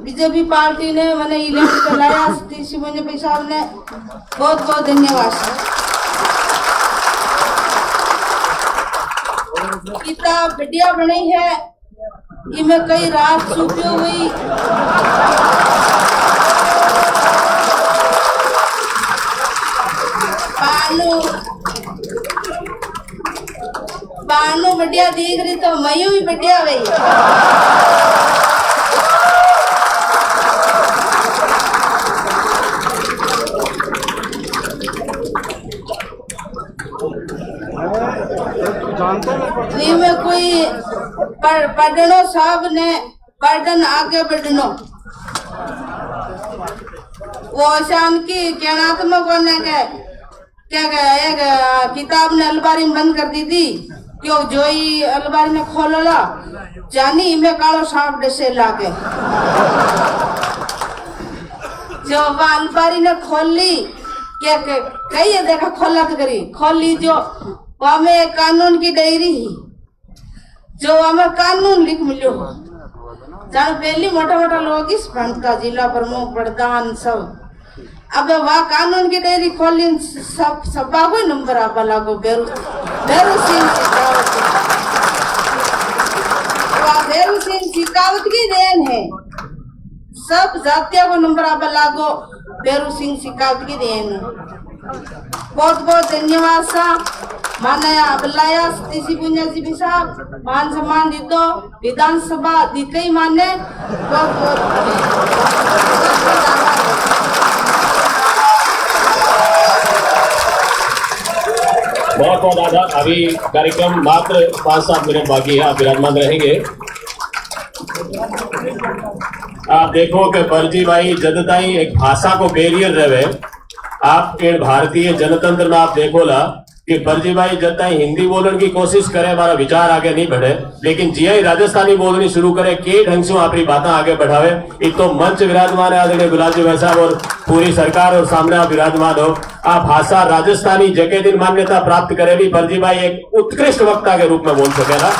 बीजेपी पार्टी ने मैंने इलेक्शन चलाया, सतीश मुंजे साहब ने बहुत बहुत धन्यवाद। किताब बढ़िया बनी है, इनमें कई रात छुपी हुई बानू बढ़िया दिख रही तो मयू भी बढ़िया गई। में कोई पढ़नो साहब ने पढ़न आगे बढ़नो वो शान की कहनात्मक होने के क्या एक किताब ने अलमारी में बंद कर दी थी क्यों जोई अलमारी में खोलला जानी में कालो सांप डसे लागे जो अलमारी ने खोल ली क्या कही है देखा खोला तो करी खोल ली जो वहां में कानून की डायरी ही जो हमें कानून लिख मिलो जान पहली मोटा मोटा लोग इस बनता जिला प्रमुख प्रधान सब अब वहाँ कानून की डायरी खोली सब सबा कोई नंबर आप लागो बेरू सिंह शेखावत की देन है। सब जातियों को नंबर आप लागो बेरू सिंह शेखावत की देन है। बहुत बहुत धन्यवाद सा मानया बुलाया सतीश पुंजा जी भी साहब मान सम्मान दी दो विधानसभा दी कई माने बहुत बहुत आभार। अभी कार्यक्रम मात्र 5-7 मिनट बाकी है, आप विराजमान रहेंगे। आप देखो कि बरजी भाई जद ताई एक भाषा को बैरियर रहे आप इन भारतीय जनतंत्र में आप देखो ला कि बरजी भाई जब ताई हिंदी बोलने की कोशिश करे हमारा विचार आगे नहीं बढ़े, लेकिन जिया ही राजस्थानी बोलनी शुरू करे के ढंग से अपनी बातें आगे बढ़ावे। एक तो मंच विराजमान है आदरणीय गुलाब जी भाई साहब और पूरी सरकार और सामने आप विराजमान हो। आप भाषा राजस्थानी जगह दिन मान्यता प्राप्त करे भी बरजी भाई एक उत्कृष्ट वक्ता के रूप में बोल सकेला।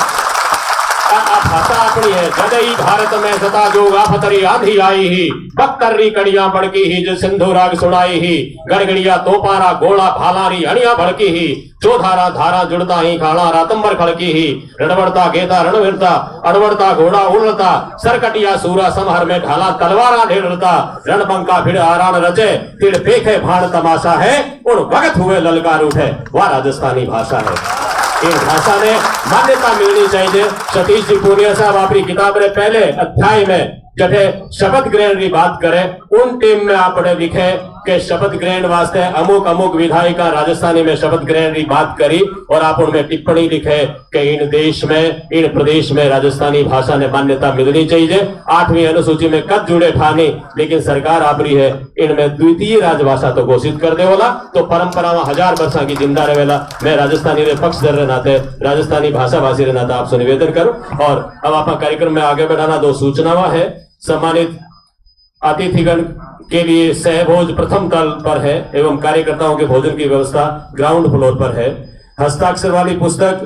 भाषा अपनी है जदई भारत में सता जो आफतरी आंधी आई ही बक्तरी कड़िया बड़की ही जो सिंधु राग सुनाई ही गड़गड़िया तोपारा गोला भालारी अणिया भड़की ही चौधारा धारा जुड़ता ही खाड़ा रातंबर खड़की ही रणवरता गेता रणवीरता अड़वरता घोड़ा उड़ता सरकटिया सूरा समहर में ढाला तलवारा ढेरता रणबंका भिड़ आरान रचे तिड़ फेंके भाण तमाशा है और भगत हुए ललकार उठे वह राजस्थानी भाषा है। इन भाषा ने मान्यता मिलनी चाहिए। सतीश जी पूनिया साहब अपनी किताब रे पहले अध्याय में जठे शपथ ग्रहण की बात करे उन टीम में आपने लिखे कि शपथ ग्रहण वास्ते अमुक अमुक विधायिका राजस्थानी में शपथ ग्रहण की बात करी और आप उनमें टिप्पणी लिखे कि इन देश में इन प्रदेश में राजस्थानी भाषा ने मान्यता मिलनी चाहिए। 8वीं अनुसूची में कद जुड़े ठानी लेकिन सरकार आपरी है इनमें द्वितीय राजभाषा तो घोषित कर दे वाला तो परंपरा 1000 वर्षा की जिंदा रहेला। मैं राजस्थानी रे पक्षधर रे नाते राजस्थानी भाषा भाषी रे नाते आपसे निवेदन करूं और अब आप कार्यक्रम में आगे बढ़ाना 2 सूचनावा है। सम्मानित अतिथिगण के लिए सहभोज प्रथम तल पर है एवं कार्यकर्ताओं के भोजन की व्यवस्था ग्राउंड फ्लोर पर है। हस्ताक्षर वाली पुस्तक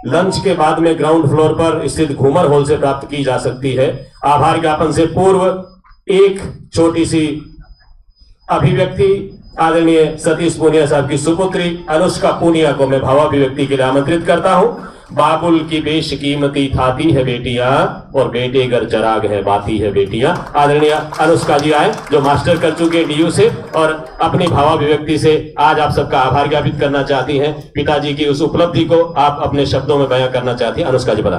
लंच के बाद में ग्राउंड फ्लोर पर स्थित घूमर हॉल से प्राप्त की जा सकती है। आभार ज्ञापन से पूर्व एक छोटी सी अभिव्यक्ति आदरणीय सतीश पूनिया साहब की सुपुत्री अनुष्का पूनिया को मैं भावाभिव्यक्ति के लिए आमंत्रित करता हूं। बाबुल की बेशकीमती थाती है बेटियां और बेटे घर चराग है बाती है बेटियां। आदरणीय अनुष्का जी आए जो मास्टर कर चुके डीयू से और अपनी भावाभिव्यक्ति से आज आप सबका आभार ज्ञापित करना चाहती हैं। पिताजी की उस उपलब्धि को आप अपने शब्दों में बयां करना चाहती हैं। अनुष्का जी बता।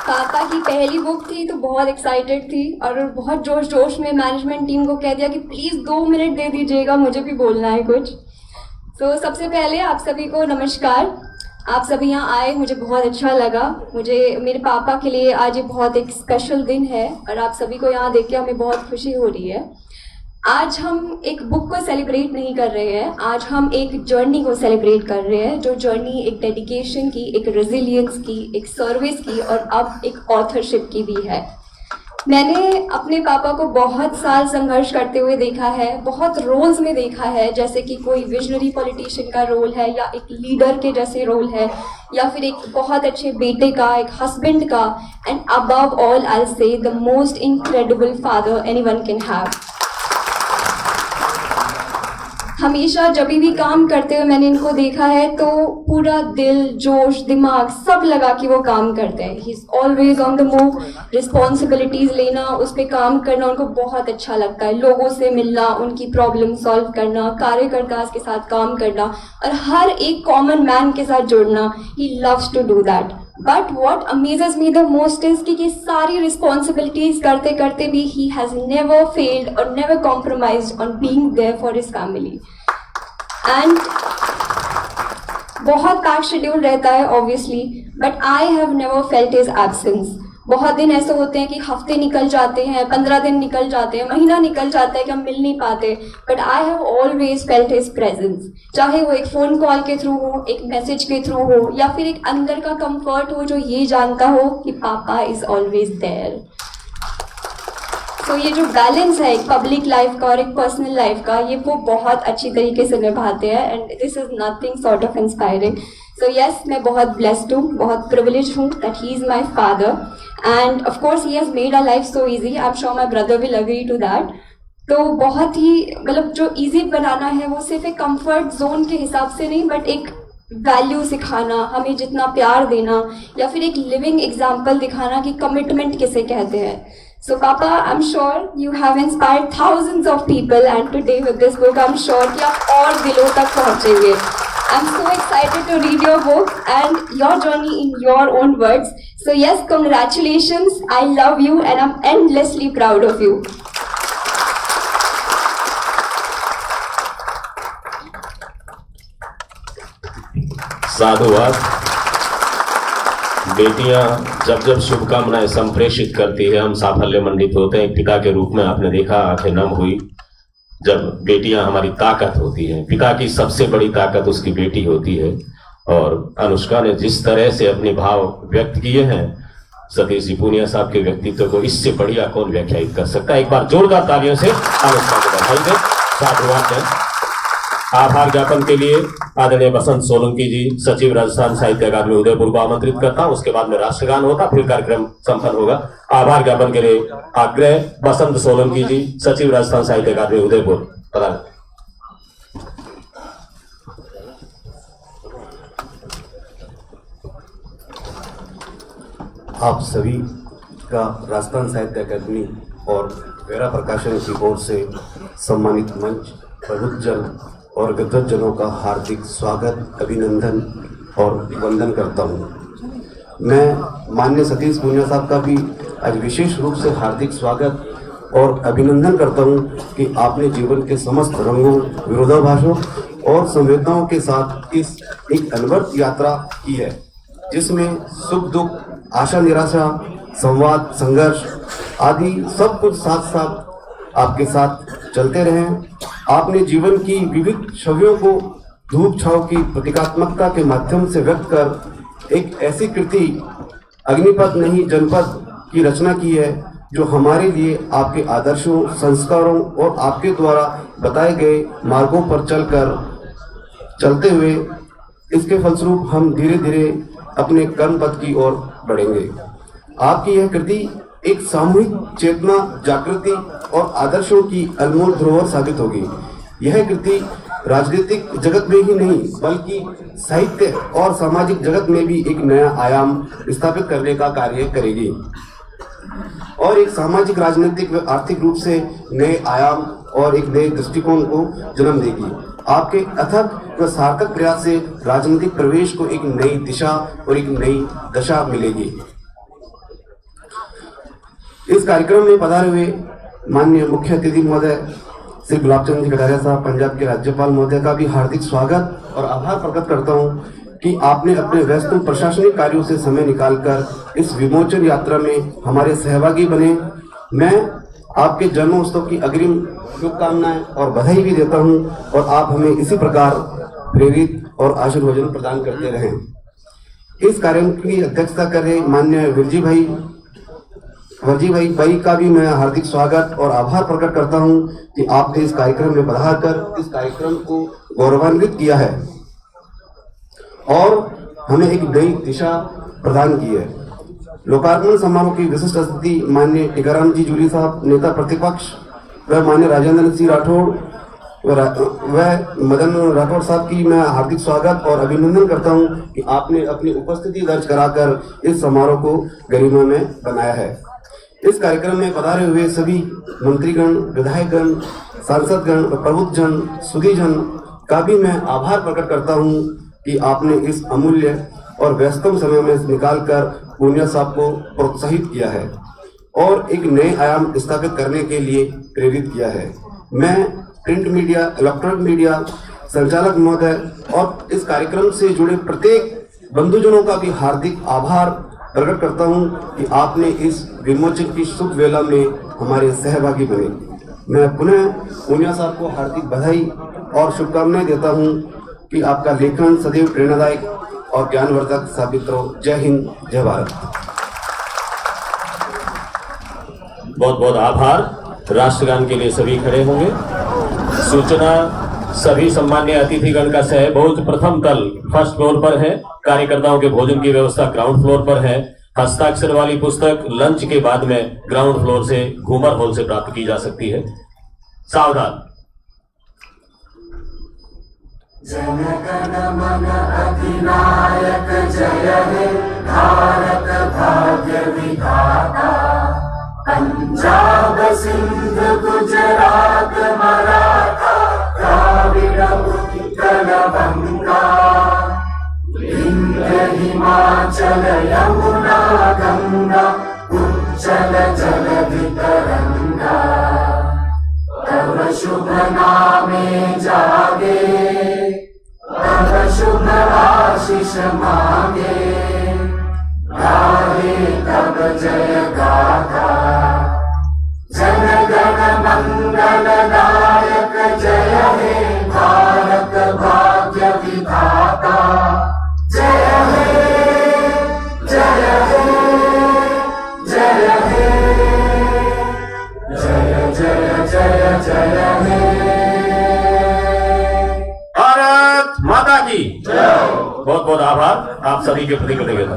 पापा की पहली बुक थी तो बहुत एक्साइटेड थी और बहुत जोश जोश में मैनेजमेंट टीम को कह दिया कि प्लीज 2 मिनट दे दीजिएगा, मुझे भी बोलना है कुछ। तो सबसे पहले आप सभी को नमस्कार। आप सभी यहाँ आए मुझे बहुत अच्छा लगा। मुझे मेरे पापा के लिए आज ये बहुत एक स्पेशल दिन है और आप सभी को यहाँ देख के हमें बहुत खुशी हो रही है। आज हम एक बुक को सेलिब्रेट नहीं कर रहे हैं, आज हम एक जर्नी को सेलिब्रेट कर रहे हैं जो जर्नी एक डेडिकेशन की, एक रेजिलियंस की, एक सर्विस की और अब एक ऑथरशिप की भी है। मैंने अपने पापा को बहुत साल संघर्ष करते हुए देखा है, बहुत रोल्स में देखा है, जैसे कि कोई विजनरी पॉलिटिशियन का रोल है या एक लीडर के जैसे रोल है या फिर एक बहुत अच्छे बेटे का, एक हस्बैंड का and above all I will say the most incredible father anyone can have. हमेशा जब भी काम करते हुए मैंने इनको देखा है तो पूरा दिल, जोश, दिमाग सब लगा कि वो काम करते हैं। He is always on the move. Responsibilities लेना, उस पर काम करना उनको बहुत अच्छा लगता है। लोगों से मिलना, उनकी प्रॉब्लम सॉल्व करना, कार्यकर्ता के साथ काम करना और हर एक कॉमन मैन के साथ जुड़ना, he loves to do that. But what amazes me the most is कि सारी रिस्पॉन्सिबिलिटीज करते करते भी ही हैज नेवर फेल्ड और never compromised on being there for his family. And बहुत पैक शेड्यूल रहता है obviously, but I have never felt his absence. बहुत दिन ऐसे होते हैं कि हफ्ते निकल जाते हैं, 15 दिन निकल जाते हैं, महीना निकल जाता है कि हम मिल नहीं पाते, but I have always felt his presence. चाहे वो एक फोन कॉल के थ्रू हो, एक मैसेज के थ्रू हो या फिर एक अंदर का कंफर्ट हो जो ये जानता हो कि पापा इज ऑलवेज देयर। तो ये जो बैलेंस है एक पब्लिक लाइफ का और एक पर्सनल लाइफ का, ये वो बहुत अच्छी तरीके से निभाते हैं and this is nothing sort of inspiring. So yes, मैं बहुत ब्लेस्ड हूँ, बहुत प्रिविलेज हूँ that he is my father and of course he has made our life so easy. I am sure my brother will agree to that. तो बहुत ही मतलब जो easy बनाना है वो सिर्फ एक कंफर्ट जोन के हिसाब से नहीं, बट एक वैल्यू सिखाना, हमें जितना प्यार देना या फिर एक लिविंग एग्जाम्पल दिखाना कि कमिटमेंट किसे कहते हैं। So Papa, I'm sure you have inspired thousands of people and today with this book, I'm sure कि आप और दिलों तक पहुँचेंगे। I'm so excited to read your book and your journey in your own words. So yes, congratulations. I love you and I'm endlessly proud of you. साधुवाद। बेटियां जब जब शुभकामनाएं संप्रेषित करती है हम साफल्य मंडित होते हैं। पिता के रूप में आपने देखा आंखें नम हुई जब बेटियां हमारी ताकत होती हैं। पिता की सबसे बड़ी ताकत उसकी बेटी होती है और अनुष्का ने जिस तरह से अपने भाव व्यक्त किए हैं सतीश जी पूनिया साहब के व्यक्तित्व को इससे बढ़िया कौन व्याख्यायित कर सकता है। एक बार जोरदार तालियों से अनुष्का को बधाई दें, साधुवाद दें। आभार ज्ञापन के लिए आदरणीय बसंत सोलंकी जी सचिव राजस्थान साहित्य अकादमी उदयपुर को आमंत्रित करता हूं। उसके बाद में राष्ट्रगान होगा, फिर कार्यक्रम संपन्न होगा। आभार ज्ञापन के लिए आग्रह बसंत सोलंकी जी सचिव राजस्थान साहित्य अकादमी उदयपुर प्रदान। आप सभी का राजस्थान साहित्य अकादमी और वेरा प्रकाशन की ओर से सम्मानित मंच प्रबुद्धजन और गद्गदजनों का हार्दिक स्वागत, अभिनंदन और वंदन करता हूं। मैं माननीय सतीश पूनिया साहब का भी आज विशेष रूप से हार्दिक स्वागत और अभिनंदन करता हूं कि आपने जीवन के समस्त रंगों, विरोधाभासों और संवेदनाओं के साथ इस एक अनवरत यात्रा की है जिसमें सुख दुख, आशा निराशा, संवाद, संघर्ष आदि सब कुछ साथ साथ आपके साथ चलते रहे। आपने जीवन की विविध छवियों को धूप छाव की प्रतीकात्मकता के माध्यम से व्यक्त कर एक ऐसी कृति अग्निपथ नहीं जनपद की रचना की है जो हमारे लिए आपके आदर्शों, संस्कारों और आपके द्वारा बताए गए मार्गों पर चलते हुए इसके फलस्वरूप हम धीरे धीरे अपने कर्म पथ की ओर बढ़ेंगे। आपकी यह कृति एक सामूहिक चेतना, जागृति और आदर्शों की अनमोल धरोहर साबित होगी। यह कृति राजनीतिक जगत में ही नहीं बल्कि साहित्य और सामाजिक जगत में भी एक नया आयाम स्थापित करने का कार्य करेगी और एक सामाजिक, राजनीतिक व आर्थिक रूप से नए आयाम और एक नए दृष्टिकोण को जन्म देगी। आपके अथक व सार्थक प्रयास से राजनीतिक प्रवेश को एक नई दिशा और एक नई दशा मिलेगी। इस कार्यक्रम में पधारे हुए माननीय मुख्य अतिथि महोदय श्री गुलाबचंद जी कटारिया साहब, पंजाब के राज्यपाल महोदय का भी हार्दिक स्वागत और आभार प्रकट करता हूं कि आपने अपने व्यस्त प्रशासनिक कार्यों से समय निकालकर इस विमोचन यात्रा में हमारे सहभागी बने। मैं आपके जन्मोत्सव की अग्रिम शुभकामनाएं और बधाई भी देता हूं और आप हमें इसी प्रकार प्रेरित और आशीर्वचन प्रदान करते रहें। इस कार्यक्रम की अध्यक्षता कर रहे माननीय वर्जी भाई का भी मैं हार्दिक स्वागत और आभार प्रकट करता हूं कि आपने इस कार्यक्रम में पधारकर इस कार्यक्रम को गौरवान्वित किया है और हमें एक नई दिशा प्रदान की है। लोकार्पण समारोह की विशिष्ट अतिथि माननीय टीकाराम जी जूली साहब, नेता प्रतिपक्ष व माननीय राजेंद्र सिंह राठौड़ व मदन राठौड़ साहब की मैं हार्दिक स्वागत और अभिनंदन करता हूं कि आपने अपनी उपस्थिति दर्ज कराकर इस समारोह को गरिमा में बनाया है। इस कार्यक्रम में पधारे हुए सभी मंत्रीगण, विधायकगण, सांसदगण, प्रबुद्धजन, सुधीजन का भी मैं आभार प्रकट करता हूं कि आपने इस अमूल्य और व्यस्तम समय में निकालकर पूनिया साहब को प्रोत्साहित किया है और एक नए आयाम स्थापित करने के लिए प्रेरित किया है। मैं प्रिंट मीडिया, इलेक्ट्रॉनिक मीडिया संचालक महोदय और इस कार्यक्रम से जुड़े प्रत्येक बंधुजनों का भी हार्दिक आभार प्रकट करता हूं कि आपने इस विमोचन की शुभ वेला में हमारे सहभागी बने। मैं पुनः पूनिया साहब को हार्दिक बधाई और शुभकामनाएं देता हूं कि आपका लेखन सदैव प्रेरणादायक और ज्ञानवर्धक साबित हो। जय हिंद, जय भारत। बहुत बहुत आभार। राष्ट्रगान के लिए सभी खड़े होंगे। सूचना सभी सम्मान्य अतिथिगण का सहभोज प्रथम तल फर्स्ट फ्लोर पर है। कार्यकर्ताओं के भोजन की व्यवस्था ग्राउंड फ्लोर पर है। हस्ताक्षर वाली पुस्तक लंच के बाद में ग्राउंड फ्लोर से घूमर हॉल से प्राप्त की जा सकती है। सावधान। जनगण मन अधिनायक जय हे भारत भाग्य विधाता। पंजाब सिंध गुजरात मराठा द्राविड़ उत्कल बंगा। विंध्य हिमाचल यमुना गंगा उज्जल जलधि तरंगा। तव शुभ नामे जागे तव शुभ आशीष मांगे। तब जय गाथा। जन गण मंगल दायक जय हे भारत भाग्य विधाता। जय हे जय हे जय हे जय जय जय जय हे। भारत माता की बहुत बहुत आभार आप सभी के प्रति कृतज्ञता।